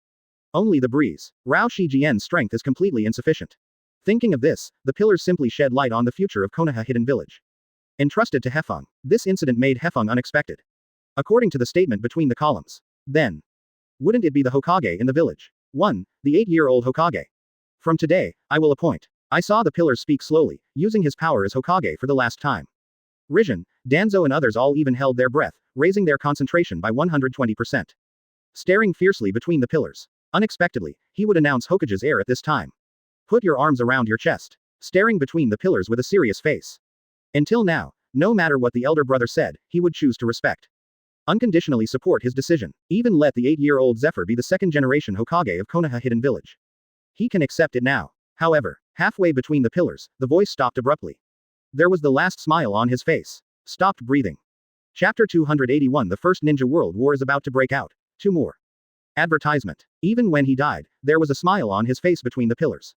B: Only the breeze. Rao Shijian's strength is completely insufficient. Thinking of this, the pillars simply shed light on the future of Konoha Hidden Village. Entrusted to Hefeng. This incident made Hefeng unexpected. According to the statement between the columns. Then. Wouldn't it be the Hokage in the village? 1. The 8-year-old Hokage. From today, I will appoint. I saw the pillars speak slowly, using his power as Hokage for the last time. Rizhin, Danzo and others all even held their breath, raising their concentration by 120%. Staring fiercely between the pillars. Unexpectedly, he would announce Hokage's heir at this time. Put your arms around your chest. Staring between the pillars with a serious face. Until now, no matter what the elder brother said, he would choose to respect. Unconditionally support his decision. Even let the 8-year-old Zephyr be the second-generation Hokage of Konoha Hidden Village. He can accept it now. However, halfway between the pillars, the voice stopped abruptly. There was the last smile on his face. Stopped breathing. Chapter 281. The First Ninja World War is about to break out. 2 more. Advertisement. Even when he died, there was a smile on his face between the pillars.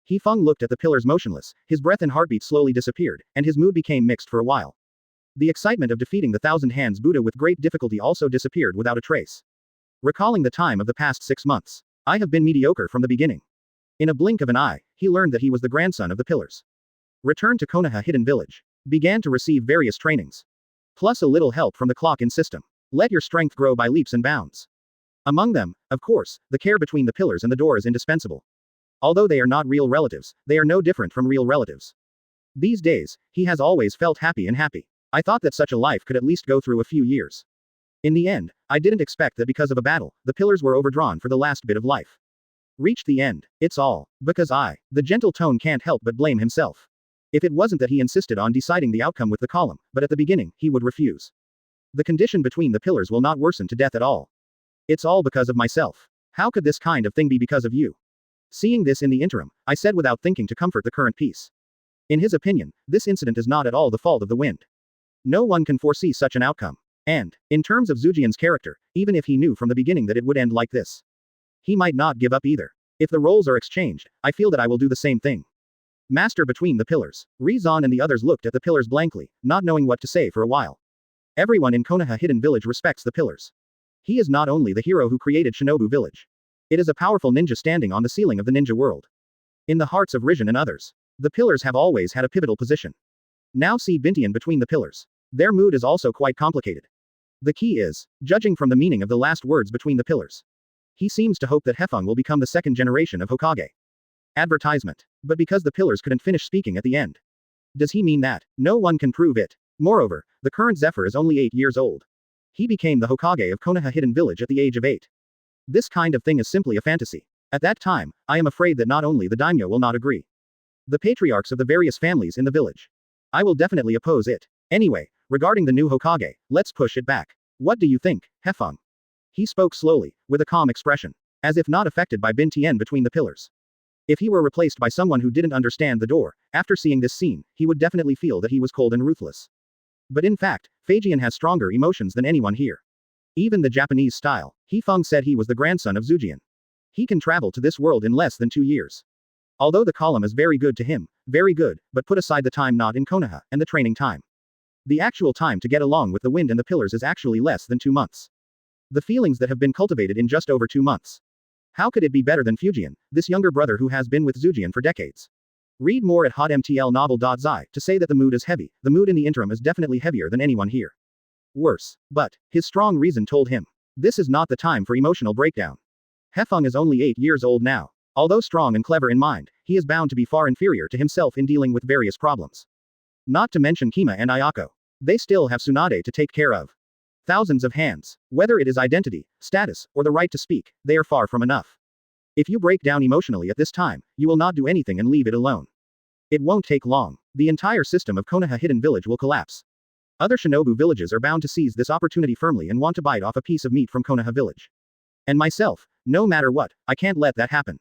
B: Hefeng looked at the pillars motionless, his breath and heartbeat slowly disappeared, and his mood became mixed for a while. The excitement of defeating the Thousand Hands Buddha with great difficulty also disappeared without a trace. Recalling the time of the past 6 months. I have been mediocre from the beginning. In a blink of an eye, he learned that he was the grandson of the pillars. Returned to Konoha Hidden Village. Began to receive various trainings. Plus a little help from the clock-in system. Let your strength grow by leaps and bounds. Among them, of course, the care between the pillars and the door is indispensable. Although they are not real relatives, they are no different from real relatives. These days, he has always felt happy and happy. I thought that such a life could at least go through a few years. In the end, I didn't expect that because of a battle, the pillars were overdrawn for the last bit of life. Reached the end. It's all because the gentle tone can't help but blame himself. If it wasn't that he insisted on deciding the outcome with the column, but at the beginning, he would refuse. The condition between the pillars will not worsen to death at all. It's all because of myself. How could this kind of thing be because of you? Seeing this in the interim, I said without thinking to comfort the current peace. In his opinion, this incident is not at all the fault of the wind. No one can foresee such an outcome. And, in terms of Zujian's character, even if he knew from the beginning that it would end like this, he might not give up either. If the roles are exchanged, I feel that I will do the same thing. Master between the pillars. Rizan and the others looked at the pillars blankly, not knowing what to say for a while. Everyone in Konoha Hidden Village respects the pillars. He is not only the hero who created Shinobu Village. It is a powerful ninja standing on the ceiling of the ninja world. In the hearts of Rizhin and others, the pillars have always had a pivotal position. Now see Bintian between the pillars. Their mood is also quite complicated. The key is, judging from the meaning of the last words between the pillars. He seems to hope that Hefeng will become the second generation of Hokage. Advertisement. But because the pillars couldn't finish speaking at the end. Does he mean that? No one can prove it. Moreover, the current Zephyr is only 8 years old. He became the Hokage of Konoha Hidden Village at the age of 8. This kind of thing is simply a fantasy. At that time, I am afraid that not only the daimyo will not agree. The patriarchs of the various families in the village. I will definitely oppose it. Anyway, regarding the new Hokage, let's push it back. What do you think, Hefeng? He spoke slowly, with a calm expression. As if not affected by Bintian between the pillars. If he were replaced by someone who didn't understand the door, after seeing this scene, he would definitely feel that he was cold and ruthless. But in fact, Feijian has stronger emotions than anyone here. Even the Japanese style, Hefeng said he was the grandson of Zujian. He can travel to this world in less than 2 years. Although the column is very good to him, very good, but put aside the time not in Konoha, and the training time. The actual time to get along with the wind and the pillars is actually less than 2 months. The feelings that have been cultivated in just over 2 months. How could it be better than Fujian, this younger brother who has been with Zujian for decades? Read more at hotmtlnovel.zi to say that the mood is heavy. The mood in the interim is definitely heavier than anyone here. Worse. But, his strong reason told him. This is not the time for emotional breakdown. Hefeng is only 8 years old now. Although strong and clever in mind, he is bound to be far inferior to himself in dealing with various problems. Not to mention Kima and Ayako. They still have Tsunade to take care of. Thousands of hands. Whether it is identity, status, or the right to speak, they are far from enough. If you break down emotionally at this time, you will not do anything and leave it alone. It won't take long. The entire system of Konoha Hidden Village will collapse. Other shinobu villages are bound to seize this opportunity firmly and want to bite off a piece of meat from Konoha village. And myself, no matter what, I can't let that happen.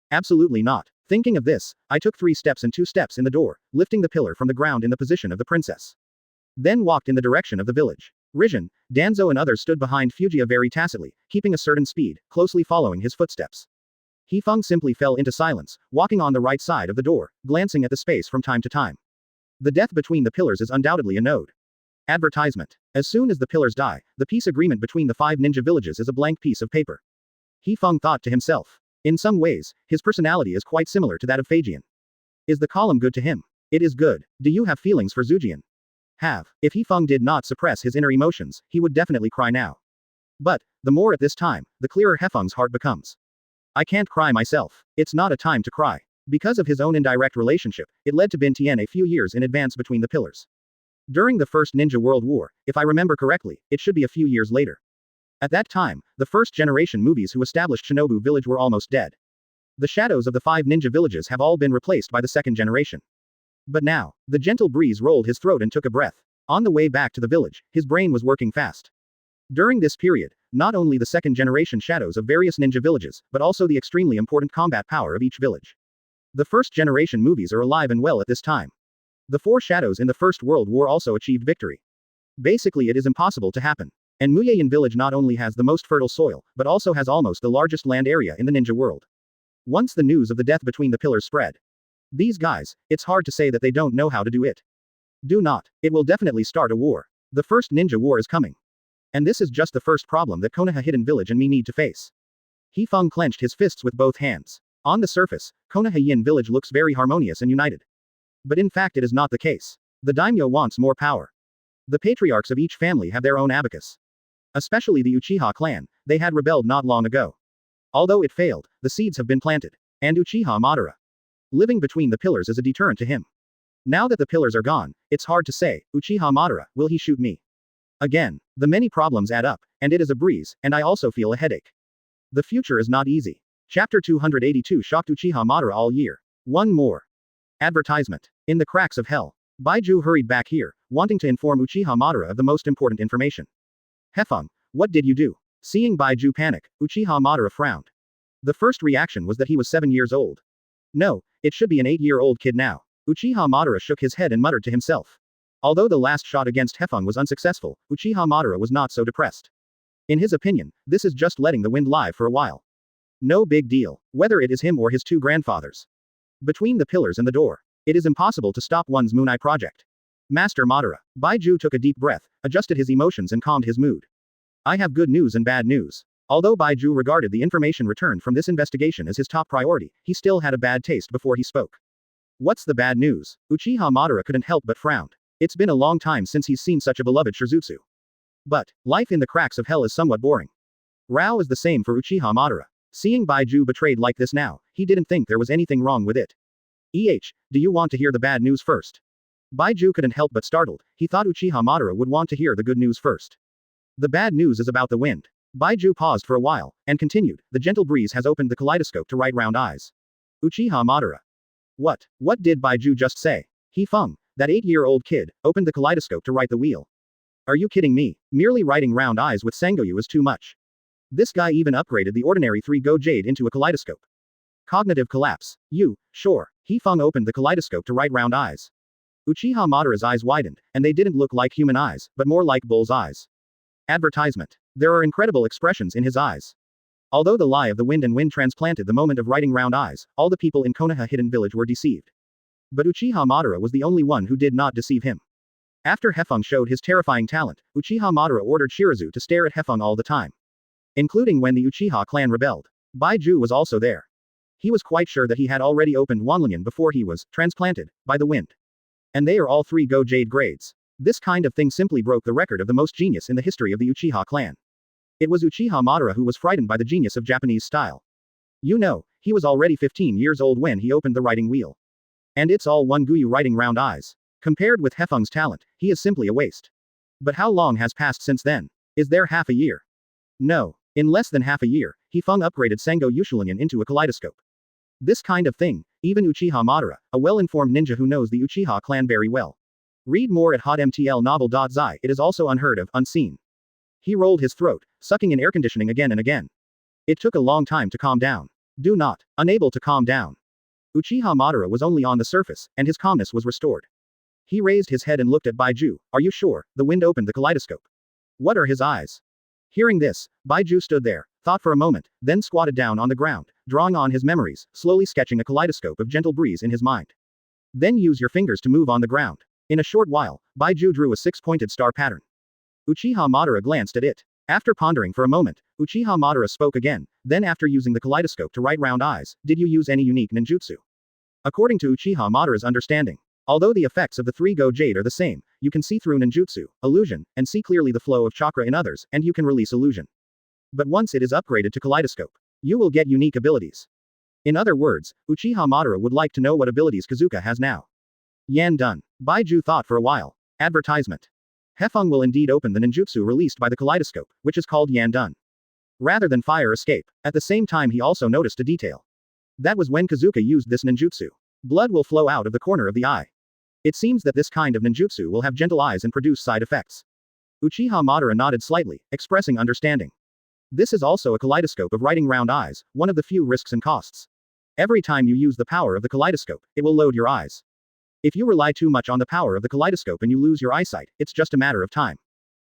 B: Absolutely not. Thinking of this, I took 3 steps and 2 steps in the door, lifting the pillar from the ground in the position of the princess. Then walked in the direction of the village. Rizhin, Danzo and others stood behind Fujiya very tacitly, keeping a certain speed, closely following his footsteps. Hefeng simply fell into silence, walking on the right side of the door, glancing at the space from time to time. The death between the pillars is undoubtedly a node. Advertisement. As soon as the pillars die, the peace agreement between the 5 ninja villages is a blank piece of paper. Hefeng thought to himself. In some ways, his personality is quite similar to that of Fajian. Is the column good to him? It is good. Do you have feelings for Zujian? Have. If Hefeng did not suppress his inner emotions, he would definitely cry now. But, the more at this time, the clearer Hefeng's heart becomes. I can't cry myself. It's not a time to cry. Because of his own indirect relationship, it led to Bin Tian a few years in advance between the pillars. During the First Ninja World War, if I remember correctly, it should be a few years later. At that time, the first-generation movies who established Shinobu Village were almost dead. The shadows of the 5 ninja villages have all been replaced by the second generation. But now, the gentle breeze rolled his throat and took a breath. On the way back to the village, his brain was working fast. During this period, not only the second-generation shadows of various ninja villages, but also the extremely important combat power of each village. The first-generation movies are alive and well at this time. The 4 shadows in the First World War also achieved victory. Basically it is impossible to happen. And Muyeyan village not only has the most fertile soil, but also has almost the largest land area in the ninja world. Once the news of the death between the pillars spread. These guys, it's hard to say that they don't know how to do it. Do not. It will definitely start a war. The first ninja war is coming. And this is just the first problem that Konoha Hidden Village and me need to face. Hefeng clenched his fists with both hands. On the surface, Konoha Yin Village looks very harmonious and united. But in fact it is not the case. The daimyo wants more power. The patriarchs of each family have their own abacus. Especially the Uchiha clan, they had rebelled not long ago. Although it failed, the seeds have been planted. And Uchiha Madara. Living between the pillars is a deterrent to him. Now that the pillars are gone, it's hard to say, Uchiha Madara, will he shoot me? Again, the many problems add up, and it is a breeze, and I also feel a headache. The future is not easy. Chapter 282 shocked Uchiha Madara all year. One more. Advertisement. In the cracks of hell. Baiju hurried back here, wanting to inform Uchiha Madara of the most important information. Hefeng, what did you do? Seeing Baiju panic, Uchiha Madara frowned. The first reaction was that he was 7 years old. No, it should be an 8-year-old kid now. Uchiha Madara shook his head and muttered to himself. Although the last shot against Hefeng was unsuccessful, Uchiha Madara was not so depressed. In his opinion, this is just letting the wind lie for a while. No big deal, whether it is him or his 2 grandfathers. Between the pillars and the door, it is impossible to stop one's Moon Eye project. Master Madara. Baiju took a deep breath, adjusted his emotions and calmed his mood. I have good news and bad news. Although Baiju regarded the information returned from this investigation as his top priority, he still had a bad taste before he spoke. What's the bad news? Uchiha Madara couldn't help but frowned. It's been a long time since he's seen such a beloved Shirzutsu. But, life in the cracks of hell is somewhat boring. Rao is the same for Uchiha Madara. Seeing Baiju betrayed like this now, he didn't think there was anything wrong with it. Do you want to hear the bad news first? Baiju couldn't help but startled, he thought Uchiha Madara would want to hear the good news first. The bad news is about the wind. Baiju paused for a while, and continued, the gentle breeze has opened the kaleidoscope to right round eyes. Uchiha Madara. What did Baiju just say? Hefeng, that 8-year-old kid, opened the kaleidoscope to right the wheel. Are you kidding me? Merely writing round eyes with Sangoyu is too much. This guy even upgraded the ordinary 3-go jade into a kaleidoscope. Cognitive collapse. Sure. Hefeng opened the kaleidoscope to right round eyes. Uchiha Madara's eyes widened, and they didn't look like human eyes, but more like bull's eyes. Advertisement. There are incredible expressions in his eyes. Although the lie of the wind and wind transplanted the moment of writing round eyes, all the people in Konoha Hidden Village were deceived. But Uchiha Madara was the only one who did not deceive him. After Hefeng showed his terrifying talent, Uchiha Madara ordered Shirazu to stare at Hefeng all the time. Including when the Uchiha clan rebelled. Baiju was also there. He was quite sure that he had already opened Wanlinian before he was transplanted by the wind. And they are all 3-go jade grades. This kind of thing simply broke the record of the most genius in the history of the Uchiha clan. It was Uchiha Madara who was frightened by the genius of Japanese style. He was already 15 years old when he opened the writing wheel. And it's all one Guyu writing round eyes. Compared with Hefeng's talent, he is simply a waste. But how long has passed since then? Is there half a year? No. In less than half a year, Hefeng upgraded Sengo Yushulinyan into a kaleidoscope. This kind of thing, even Uchiha Madara, a well-informed ninja who knows the Uchiha clan very well. Read more at hotmtlnovel.zi. It is also unheard of, unseen. He rolled his throat, sucking in air conditioning again and again. It took a long time to calm down. Do not. Unable to calm down. Uchiha Madara was only on the surface, and his calmness was restored. He raised his head and looked at Baiju. Are you sure? The wind opened the kaleidoscope. What are his eyes? Hearing this, Baiju stood there, thought for a moment, then squatted down on the ground, drawing on his memories, slowly sketching a kaleidoscope of gentle breeze in his mind. Then use your fingers to move on the ground. In a short while, Baiju drew a six-pointed star pattern. Uchiha Madara glanced at it. After pondering for a moment, Uchiha Madara spoke again, then after using the kaleidoscope to write round eyes, did you use any unique ninjutsu? According to Uchiha Madara's understanding, although the effects of the three-go jade are the same, you can see through ninjutsu, illusion, and see clearly the flow of chakra in others, and you can release illusion. But once it is upgraded to kaleidoscope, you will get unique abilities. In other words, Uchiha Madara would like to know what abilities Kazuka has now. Yan done. Baiju thought for a while. Advertisement. Hefeng will indeed open the ninjutsu released by the kaleidoscope, which is called Yan done. Rather than fire escape, at the same time he also noticed a detail. That was when Kazuka used this ninjutsu. Blood will flow out of the corner of the eye. It seems that this kind of ninjutsu will have gentle eyes and produce side effects. Uchiha Madara nodded slightly, expressing understanding. This is also a kaleidoscope of writing round eyes, one of the few risks and costs. Every time you use the power of the kaleidoscope, it will load your eyes. If you rely too much on the power of the kaleidoscope and you lose your eyesight, it's just a matter of time.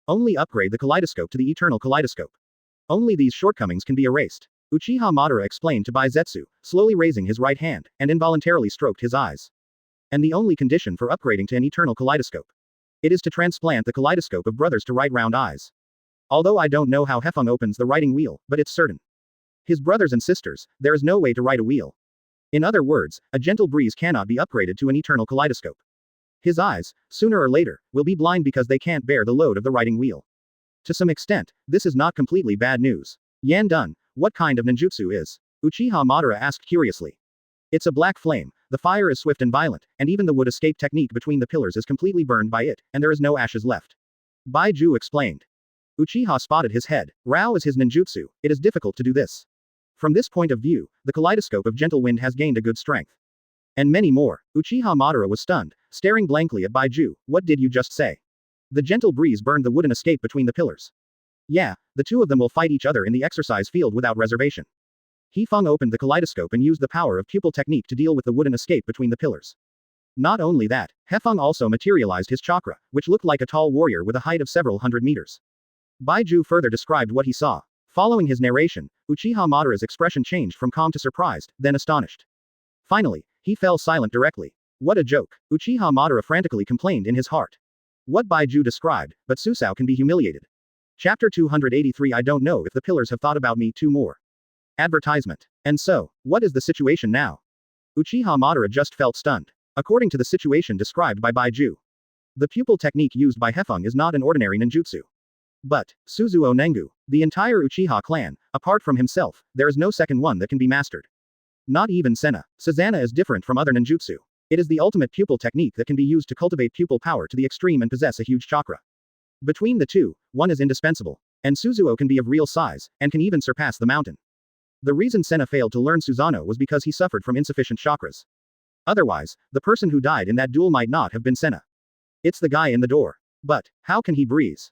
B: Only upgrade the kaleidoscope to the eternal kaleidoscope. Only these shortcomings can be erased. Uchiha Madara explained to Baizetsu, slowly raising his right hand, and involuntarily stroked his eyes. And the only condition for upgrading to an eternal kaleidoscope. It is to transplant the kaleidoscope of brothers to write round eyes. Although I don't know how Hefeng opens the writing wheel, but it's certain. His brothers and sisters, there is no way to write a wheel. In other words, a gentle breeze cannot be upgraded to an eternal kaleidoscope. His eyes, sooner or later, will be blind because they can't bear the load of the writing wheel. To some extent, this is not completely bad news. Yan done. What kind of ninjutsu is? Uchiha Madara asked curiously. It's a black flame, the fire is swift and violent, and even the wood escape technique between the pillars is completely burned by it, and there is no ashes left. Baiju explained. Uchiha spotted his head. Rao is his ninjutsu, it is difficult to do this. From this point of view, the kaleidoscope of gentle wind has gained a good strength. And many more. Uchiha Madara was stunned, staring blankly at Baiju. What did you just say? The gentle breeze burned the wooden escape between the pillars. Yeah, the two of them will fight each other in the exercise field without reservation. Hefeng opened the kaleidoscope and used the power of pupil technique to deal with the wooden escape between the pillars. Not only that, Hefeng also materialized his chakra, which looked like a tall warrior with a height of several hundred meters. Baiju further described what he saw. Following his narration, Uchiha Madara's expression changed from calm to surprised, then astonished. Finally, he fell silent directly. What a joke. Uchiha Madara frantically complained in his heart. What Baiju described, but Susao can be humiliated. Chapter 283 I don't know if the pillars have thought about me too more. Advertisement. And so, what is the situation now? Uchiha Madara just felt stunned. According to the situation described by Baiju, the pupil technique used by Hefeng is not an ordinary ninjutsu. But, Suzuo Nengu, the entire Uchiha clan, apart from himself, there is no second one that can be mastered. Not even Senna. Susanna is different from other ninjutsu. It is the ultimate pupil technique that can be used to cultivate pupil power to the extreme and possess a huge chakra. Between the two, one is indispensable. And Suzuo can be of real size, and can even surpass the mountain. The reason Senna failed to learn Susanoo was because he suffered from insufficient chakras. Otherwise, the person who died in that duel might not have been Senna. It's the guy in the door. But, how can he breeze?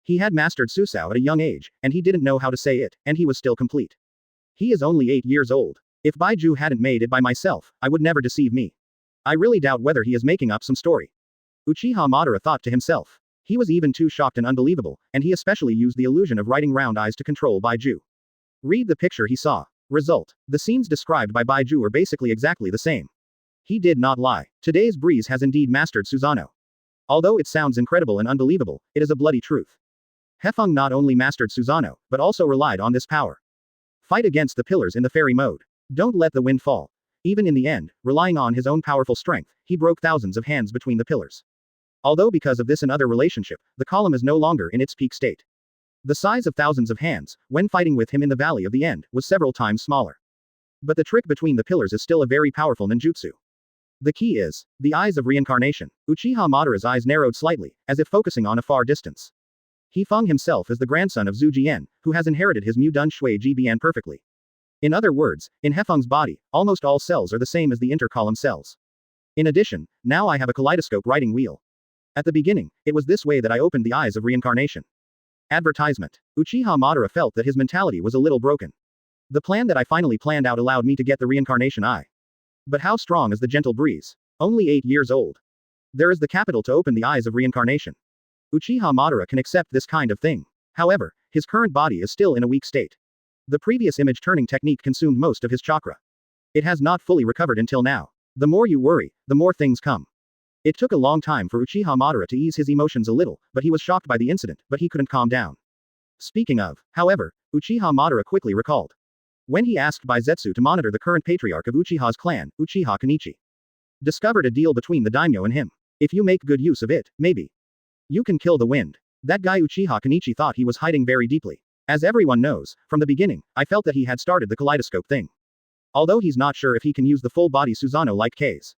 B: He had mastered Susao at a young age, and he didn't know how to say it, and he was still complete. He is only 8 years old. If Baiju hadn't made it by myself, I would never deceive me. I really doubt whether he is making up some story. Uchiha Madara thought to himself. He was even too shocked and unbelievable, and he especially used the illusion of writing round eyes to control Baiju. Read the picture he saw. Result. The scenes described by Baiju are basically exactly the same. He did not lie. Today's breeze has indeed mastered Susanoo. Although it sounds incredible and unbelievable, it is a bloody truth. Hefeng not only mastered Susanoo, but also relied on this power. Fight against the pillars in the fairy mode. Don't let the wind fall. Even in the end, relying on his own powerful strength, he broke thousands of hands between the pillars. Although because of this and other relationship, the column is no longer in its peak state. The size of thousands of hands, when fighting with him in the Valley of the End, was several times smaller. But the trick between the pillars is still a very powerful ninjutsu. The key is the eyes of reincarnation. Uchiha Madara's eyes narrowed slightly, as if focusing on a far distance. Hefeng himself is the grandson of Zhu Jian, who has inherited his Mu Dun Shui Jibian perfectly. In other words, in Hefeng's body, almost all cells are the same as the intercolumn cells. In addition, now I have a kaleidoscope writing wheel. At the beginning, it was this way that I opened the eyes of reincarnation. Advertisement. Uchiha Madara felt that his mentality was a little broken. The plan that I finally planned out allowed me to get the reincarnation eye. But how strong is the gentle breeze? Only 8 years old. There is the capital to open the eyes of reincarnation. Uchiha Madara can accept this kind of thing. However, his current body is still in a weak state. The previous image turning technique consumed most of his chakra. It has not fully recovered until now. The more you worry, the more things come. It took a long time for Uchiha Madara to ease his emotions a little, but he was shocked by the incident, but he couldn't calm down. Speaking of, however, Uchiha Madara quickly recalled. When he asked Baizetsu to monitor the current patriarch of Uchiha's clan, Uchiha Kenichi. Discovered a deal between the daimyo and him. If you make good use of it, maybe. You can kill the wind. That guy Uchiha Kenichi thought he was hiding very deeply. As everyone knows, from the beginning, I felt that he had started the kaleidoscope thing. Although he's not sure if he can use the full body Susanoo like K's.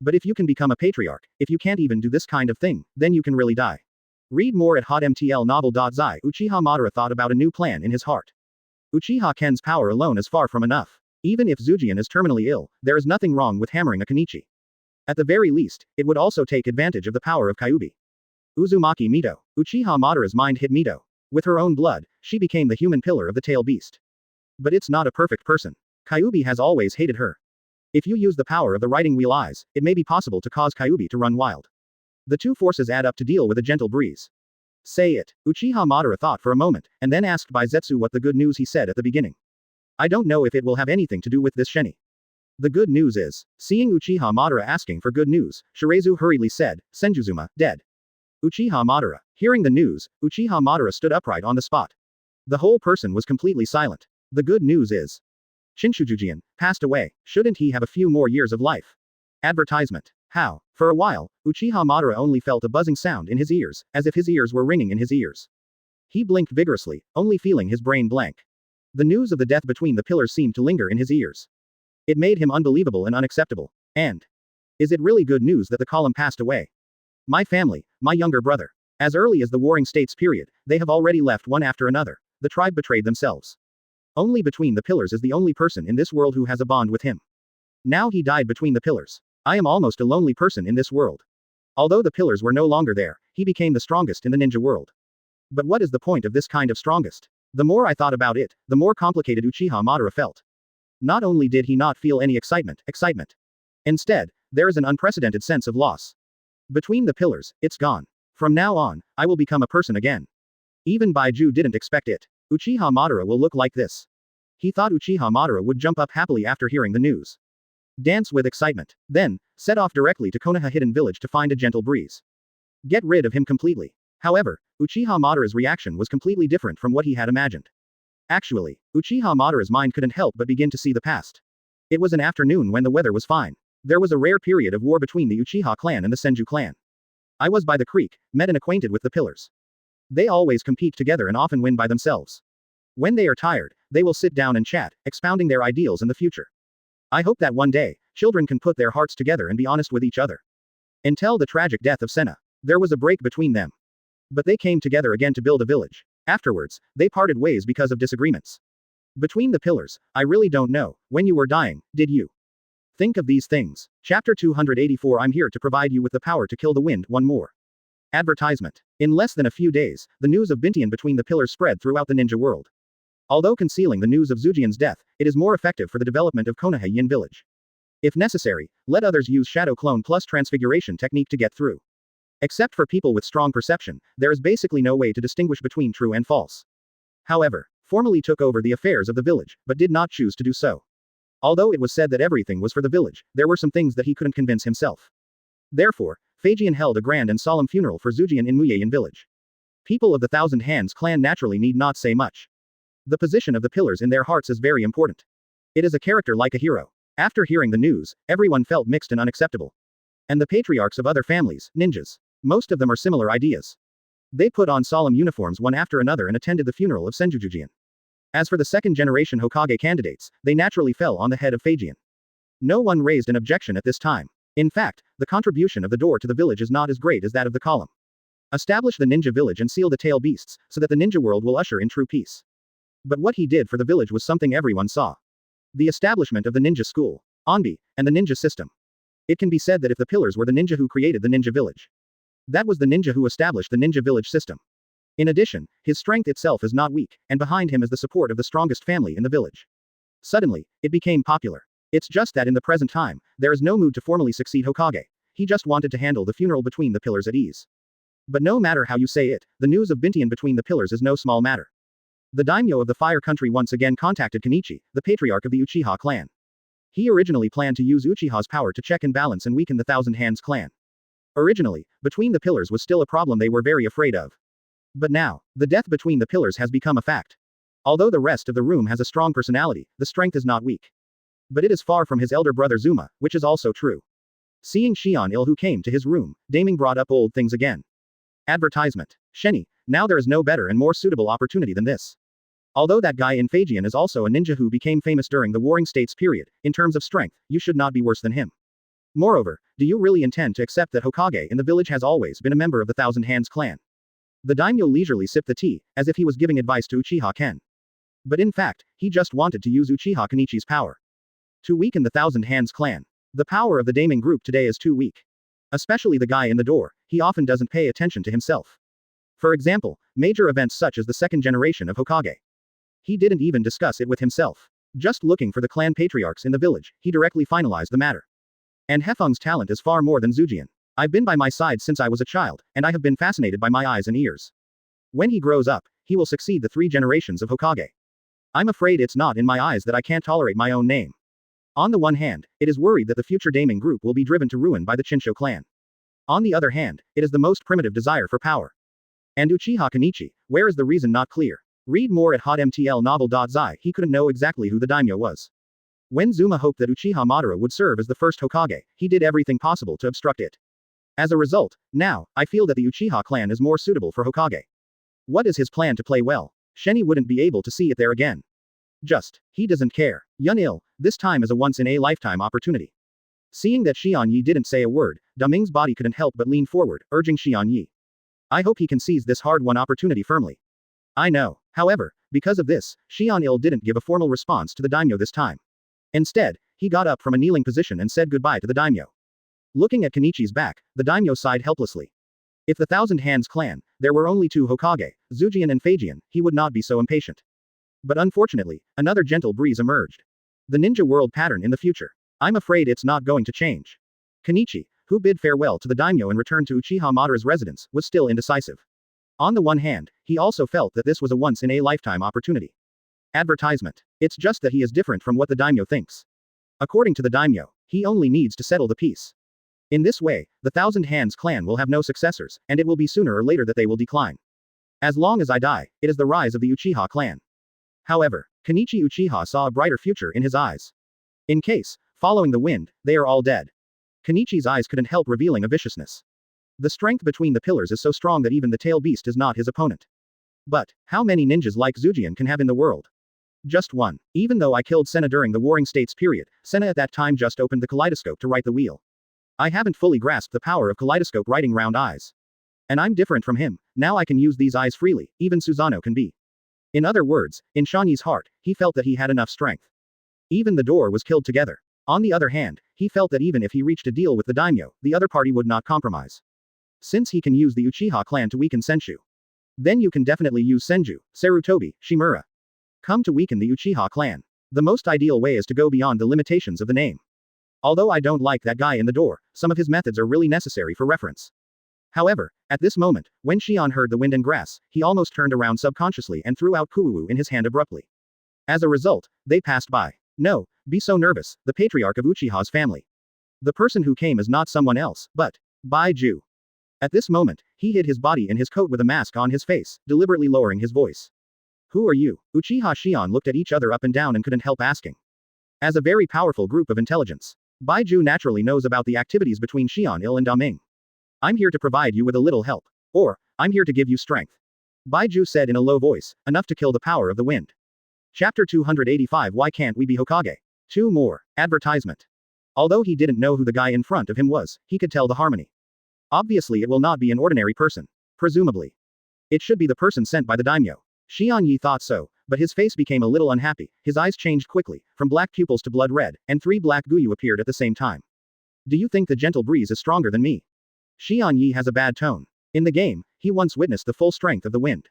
B: But if you can become a patriarch, if you can't even do this kind of thing, then you can really die. Read more at hotmtl novel.zi. Uchiha Madara thought about a new plan in his heart. Uchiha Ken's power alone is far from enough. Even if Zujian is terminally ill, there is nothing wrong with hammering a Kenichi. At the very least, it would also take advantage of the power of Kyuubi. Uzumaki Mito. Uchiha Madara's mind hit Mito. With her own blood, she became the human pillar of the tail beast. But it's not a perfect person. Kyuubi has always hated her. If you use the power of the writing wheel eyes, it may be possible to cause Kyuubi to run wild. The two forces add up to deal with a gentle breeze. Say it. Uchiha Madara thought for a moment, and then asked Baizetsu what the good news he said at the beginning. I don't know if it will have anything to do with this Sheni. The good news is, seeing Uchiha Madara asking for good news, Shirazu hurriedly said, Senjuzuma, dead. Uchiha Madara. Hearing the news, Uchiha Madara stood upright on the spot. The whole person was completely silent. The good news is, Shinshujujian passed away. Shouldn't he have a few more years of life? Advertisement. How? For a while, Uchiha Madara only felt a buzzing sound in his ears, as if his ears were ringing in his ears. He blinked vigorously, only feeling his brain blank. The news of the death between the pillars seemed to linger in his ears. It made him unbelievable and unacceptable. And is it really good news that the column passed away? My family, my younger brother. As early as the Warring States period, they have already left one after another. The tribe betrayed themselves. Only between the pillars is the only person in this world who has a bond with him. Now he died between the pillars. I am almost a lonely person in this world. Although the pillars were no longer there, he became the strongest in the ninja world. But what is the point of this kind of strongest? The more I thought about it, the more complicated Uchiha Madara felt. Not only did he not feel any excitement. Instead, there is an unprecedented sense of loss. Between the pillars, it's gone. From now on, I will become a person again. Even Baiju didn't expect it. Uchiha Madara will look like this. He thought Uchiha Madara would jump up happily after hearing the news. Dance with excitement. Then, set off directly to Konoha Hidden Village to find a gentle breeze. Get rid of him completely. However, Uchiha Madara's reaction was completely different from what he had imagined. Actually, Uchiha Madara's mind couldn't help but begin to see the past. It was an afternoon when the weather was fine. There was a rare period of war between the Uchiha clan and the Senju clan. I was by the creek, met and acquainted with the pillars. They always compete together and often win by themselves. When they are tired, they will sit down and chat, expounding their ideals in the future. I hope that one day, children can put their hearts together and be honest with each other. Until the tragic death of Senna, there was a break between them. But they came together again to build a village. Afterwards, they parted ways because of disagreements. Between the pillars, I really don't know, when you were dying, did you think of these things? Chapter 284. I'm here to provide you with the power to kill the wind. One more. Advertisement. In less than a few days, the news of Bintian between the pillars spread throughout the ninja world. Although concealing the news of Zujian's death, it is more effective for the development of Konoha Yin village. If necessary, let others use shadow clone plus transfiguration technique to get through. Except for people with strong perception, there is basically no way to distinguish between true and false. However, formally took over the affairs of the village, but did not choose to do so. Although it was said that everything was for the village, there were some things that he couldn't convince himself. Therefore, Feijian held a grand and solemn funeral for Zujian in Muyeyan village. People of the Thousand Hands clan naturally need not say much. The position of the pillars in their hearts is very important. It is a character like a hero. After hearing the news, everyone felt mixed and unacceptable. And the patriarchs of other families, ninjas. Most of them are similar ideas. They put on solemn uniforms one after another and attended the funeral of Senjujujian. As for the second-generation Hokage candidates, they naturally fell on the head of Feijian. No one raised an objection at this time. In fact, the contribution of the door to the village is not as great as that of the column. Establish the ninja village and seal the tail beasts, so that the ninja world will usher in true peace. But what he did for the village was something everyone saw. The establishment of the ninja school, Onbi, and the ninja system. It can be said that if the pillars were the ninja who created the ninja village, that was the ninja who established the ninja village system. In addition, his strength itself is not weak, and behind him is the support of the strongest family in the village. Suddenly, it became popular. It's just that in the present time, there is no mood to formally succeed Hokage. He just wanted to handle the funeral between the pillars at ease. But no matter how you say it, the news of Bintian between the pillars is no small matter. The daimyo of the Fire Country once again contacted Kenichi, the patriarch of the Uchiha clan. He originally planned to use Uchiha's power to check and balance and weaken the Thousand Hands clan. Originally, between the pillars was still a problem they were very afraid of. But now, the death between the pillars has become a fact. Although the rest of the room has a strong personality, the strength is not weak. But it is far from his elder brother Zuma, which is also true. Seeing Shion-il who came to his room, Daming brought up old things again. Advertisement. Sheni, now there is no better and more suitable opportunity than this. Although that guy in Fagian is also a ninja who became famous during the Warring States period, in terms of strength, you should not be worse than him. Moreover, do you really intend to accept that Hokage in the village has always been a member of the Thousand Hands clan? The daimyo leisurely sipped the tea, as if he was giving advice to Uchiha Ken. But in fact, he just wanted to use Uchiha Kenichi's power to weaken the Thousand Hands clan. The power of the Daming group today is too weak. Especially the guy in the door, he often doesn't pay attention to himself. For example, major events such as the second generation of Hokage. He didn't even discuss it with himself. Just looking for the clan patriarchs in the village, he directly finalized the matter. And Hefeng's talent is far more than Zujian. I've been by my side since I was a child, and I have been fascinated by my eyes and ears. When he grows up, he will succeed the 3 generations of Hokage. I'm afraid it's not in my eyes that I can't tolerate my own name. On the one hand, it is worried that the future Daming group will be driven to ruin by the Chinsho clan. On the other hand, it is the most primitive desire for power. And Uchiha Kenichi, where is the reason not clear? Read more at hotmtlnovel.zi. He couldn't know exactly who the daimyo was. When Zuma hoped that Uchiha Madara would serve as the first Hokage, he did everything possible to obstruct it. As a result, now, I feel that the Uchiha clan is more suitable for Hokage. What is his plan to play well? Sheni wouldn't be able to see it there again. He doesn't care. Yun-il, this time is a once-in-a-lifetime opportunity. Seeing that Xian Yi didn't say a word, Daming's body couldn't help but lean forward, urging Xian Yi. I hope he can seize this hard-won opportunity firmly. I know. However, because of this, Xian-il didn't give a formal response to the daimyo this time. Instead, he got up from a kneeling position and said goodbye to the daimyo. Looking at Kenichi's back, the daimyo sighed helplessly. If the Thousand Hands clan, there were only 2 Hokage, Zujian and Fagian, he would not be so impatient. But unfortunately, another gentle breeze emerged. The ninja world pattern in the future. I'm afraid it's not going to change. Kenichi, who bid farewell to the daimyo and returned to Uchiha Madara's residence, was still indecisive. On the one hand, he also felt that this was a once-in-a-lifetime opportunity. Advertisement. It's just that he is different from what the daimyo thinks. According to the daimyo, he only needs to settle the peace. In this way, the Thousand Hands clan will have no successors, and it will be sooner or later that they will decline. As long as I die, it is the rise of the Uchiha clan. However, Kenichi Uchiha saw a brighter future in his eyes. In case, following the wind, they are all dead. Kenichi's eyes couldn't help revealing a viciousness. The strength between the pillars is so strong that even the tail beast is not his opponent. But, how many ninjas like Zujian can have in the world? Just one. Even though I killed Senna during the Warring States period, Senna at that time just opened the kaleidoscope to right the wheel. I haven't fully grasped the power of kaleidoscope writing round eyes. And I'm different from him, now I can use these eyes freely, even Susanoo can be. In other words, in Shanyi's heart, he felt that he had enough strength. Even the door was killed together. On the other hand, he felt that even if he reached a deal with the daimyo, the other party would not compromise. Since he can use the Uchiha clan to weaken Senshu. Then you can definitely use Senju, Sarutobi, Shimura. Come to weaken the Uchiha clan. The most ideal way is to go beyond the limitations of the name. Although I don't like that guy in the door, some of his methods are really necessary for reference. However, at this moment, when Xian heard the wind and grass, he almost turned around subconsciously and threw out Kuwu in his hand abruptly. As a result, they passed by. No, be so nervous, the patriarch of Uchiha's family. The person who came is not someone else, but Baiju. At this moment, he hid his body in his coat with a mask on his face, deliberately lowering his voice. Who are you? Uchiha Xian looked at each other up and down and couldn't help asking. As a very powerful group of intelligence, Baiju naturally knows about the activities between Xian-il and Daming. I'm here to provide you with a little help. Or, I'm here to give you strength. Baiju said in a low voice, enough to kill the power of the wind. Chapter 285 Why can't we be Hokage? 2 more. Advertisement. Although he didn't know who the guy in front of him was, he could tell the harmony. Obviously it will not be an ordinary person. Presumably. It should be the person sent by the daimyo. Xian Yi thought so, but his face became a little unhappy, his eyes changed quickly, from black pupils to blood red, and 3 black guyu appeared at the same time. Do you think the gentle breeze is stronger than me? Xian Yi has a bad tone. In the game, he once witnessed the full strength of the wind.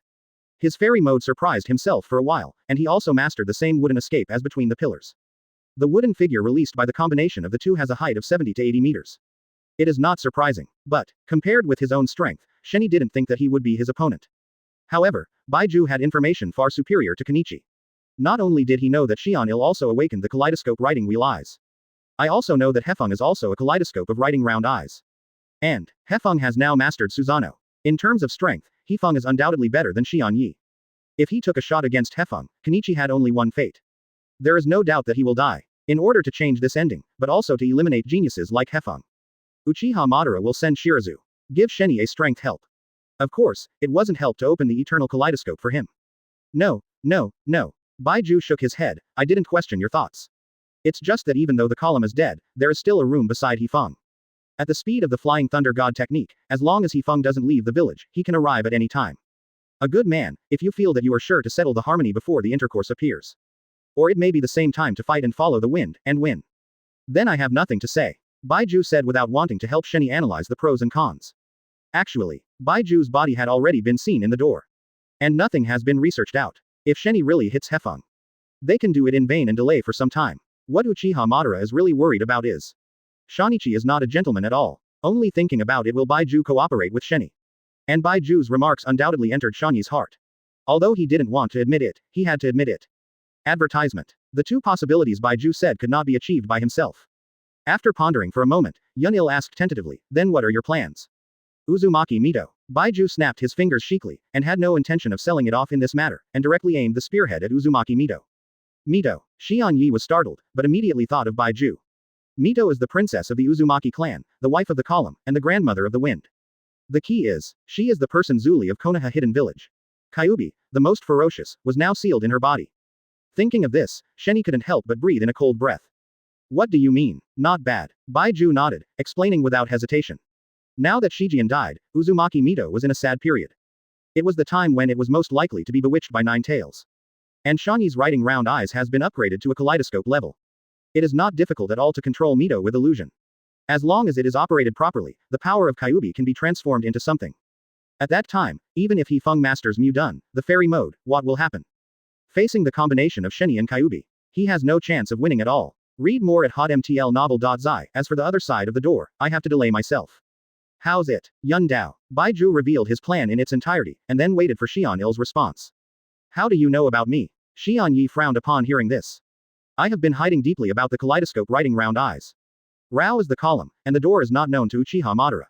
B: His fairy mode surprised himself for a while, and he also mastered the same wooden escape as between the pillars. The wooden figure released by the combination of the two has a height of 70 to 80 meters. It is not surprising, but, compared with his own strength, Sheni didn't think that he would be his opponent. However, Baiju had information far superior to Kenichi. Not only did he know that Xianil also awakened the kaleidoscope writing wheel eyes. I also know that Hefeng is also a kaleidoscope of writing round eyes. And, Hefeng has now mastered Susanoo. In terms of strength, Hefeng is undoubtedly better than Xian Yi. If he took a shot against Hefeng, Kenichi had only one fate. There is no doubt that he will die. In order to change this ending, but also to eliminate geniuses like Hefeng. Uchiha Madara will send Shirazu. Give Sheni a strength help. Of course, it wasn't help to open the eternal kaleidoscope for him. No. Baiju shook his head, I didn't question your thoughts. It's just that even though the column is dead, there is still a room beside Hefeng. At the speed of the flying thunder god technique, as long as Hefeng doesn't leave the village, he can arrive at any time. A good man, if you feel that you are sure to settle the harmony before the intercourse appears. Or it may be the same time to fight and follow the wind, and win. Then I have nothing to say. Baiju said without wanting to help Sheni analyze the pros and cons. Actually, Baiju's body had already been seen in the door. And nothing has been researched out. If Sheni really hits Hefeng, they can do it in vain and delay for some time. What Uchiha Madara is really worried about is Shanichi is not a gentleman at all. Only thinking about it will Baiju cooperate with Sheni. And Baiju's remarks undoubtedly entered Shani's heart. Although he didn't want to admit it, he had to admit it. Advertisement. The two possibilities Baiju said could not be achieved by himself. After pondering for a moment, Yunil asked tentatively, then what are your plans? Uzumaki Mito. Baiju snapped his fingers cheekily, and had no intention of selling it off in this matter, and directly aimed the spearhead at Uzumaki Mito. Mito. Xian Yi was startled, but immediately thought of Baiju. Mito is the princess of the Uzumaki clan, the wife of the column, and the grandmother of the wind. The key is, she is the person Zuli of Konoha hidden village. Kyuubi, the most ferocious, was now sealed in her body. Thinking of this, Sheni couldn't help but breathe in a cold breath. What do you mean? Not bad. Baiju nodded, explaining without hesitation. Now that Shijian died, Uzumaki Mito was in a sad period. It was the time when it was most likely to be bewitched by Nine Tails. And Shani's writing round eyes has been upgraded to a kaleidoscope level. It is not difficult at all to control Mito with illusion. As long as it is operated properly, the power of Kyuubi can be transformed into something. At that time, even if Hefeng masters Mu Dun, the fairy mode, what will happen? Facing the combination of Sheni and Kyuubi, he has no chance of winning at all. Read more at hotmtlnovel.zi. As for the other side of the door, I have to delay myself. How's it? Yun Dao. Baiju revealed his plan in its entirety, and then waited for Xian Il's response. How do you know about me? Xian Yi frowned upon hearing this. I have been hiding deeply about the kaleidoscope writing round eyes. Rao is the column, and the door is not known to Uchiha Madara.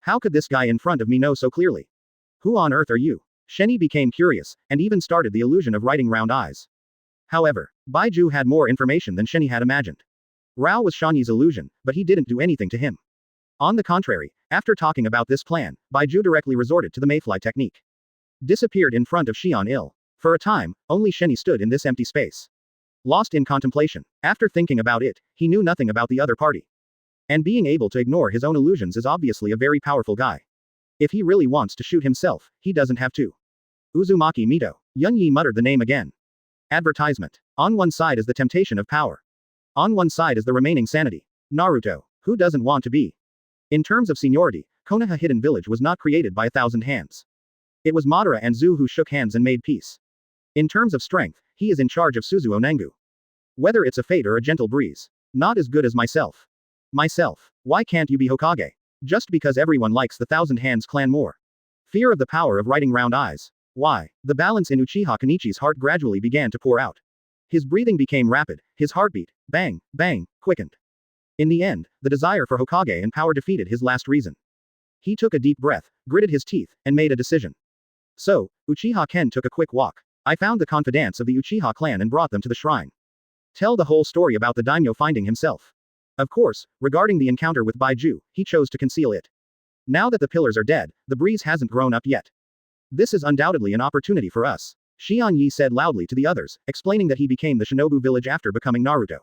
B: How could this guy in front of me know so clearly? Who on earth are you? Sheni became curious, and even started the illusion of writing round eyes. However, Baiju had more information than Sheni had imagined. Rao was Shani's illusion, but he didn't do anything to him. On the contrary, after talking about this plan, Baiju directly resorted to the mayfly technique. Disappeared in front of Xian Il. For a time, only Sheni stood in this empty space. Lost in contemplation. After thinking about it, he knew nothing about the other party. And being able to ignore his own illusions is obviously a very powerful guy. If he really wants to shoot himself, he doesn't have to. Uzumaki Mito. Yun Yi muttered the name again. Advertisement. On one side is the temptation of power. On one side is the remaining sanity. Naruto. Who doesn't want to be? In terms of seniority, Konoha Hidden Village was not created by 1,000 hands. It was Madara and Zu who shook hands and made peace. In terms of strength, he is in charge of Suzuo Nengu. Whether it's a fate or a gentle breeze. Not as good as myself. Myself. Why can't you be Hokage? Just because everyone likes the 1,000 Hands clan more. Fear of the power of writing round eyes. Why? The balance in Uchiha Kenichi's heart gradually began to pour out. His breathing became rapid, his heartbeat, bang, bang, quickened. In the end, the desire for Hokage and power defeated his last reason. He took a deep breath, gritted his teeth, and made a decision. So, Uchiha Ken took a quick walk. I found the confidants of the Uchiha clan and brought them to the shrine. Tell the whole story about the daimyo finding himself. Of course, regarding the encounter with Baiju, he chose to conceal it. Now that the pillars are dead, the breeze hasn't grown up yet. This is undoubtedly an opportunity for us. Xian Yi said loudly to the others, explaining that he became the Shinobu village after becoming Naruto.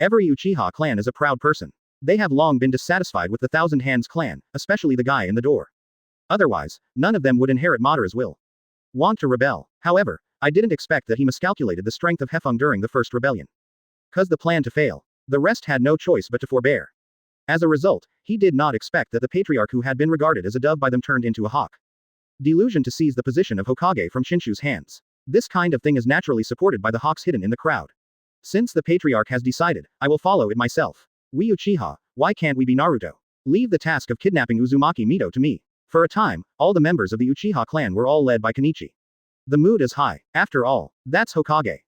B: Every Uchiha clan is a proud person. They have long been dissatisfied with the Thousand Hands clan, especially the guy in the door. Otherwise, none of them would inherit Madara's will. Want to rebel. However, I didn't expect that he miscalculated the strength of Hefeng during the first rebellion. Cause the plan to fail. The rest had no choice but to forbear. As a result, he did not expect that the patriarch who had been regarded as a dove by them turned into a hawk. Delusion to seize the position of Hokage from Shinshu's hands. This kind of thing is naturally supported by the hawks hidden in the crowd. Since the patriarch has decided, I will follow it myself. We Uchiha, why can't we be Naruto? Leave the task of kidnapping Uzumaki Mito to me. For a time, all the members of the Uchiha clan were all led by Kenichi. The mood is high. After all, that's Hokage.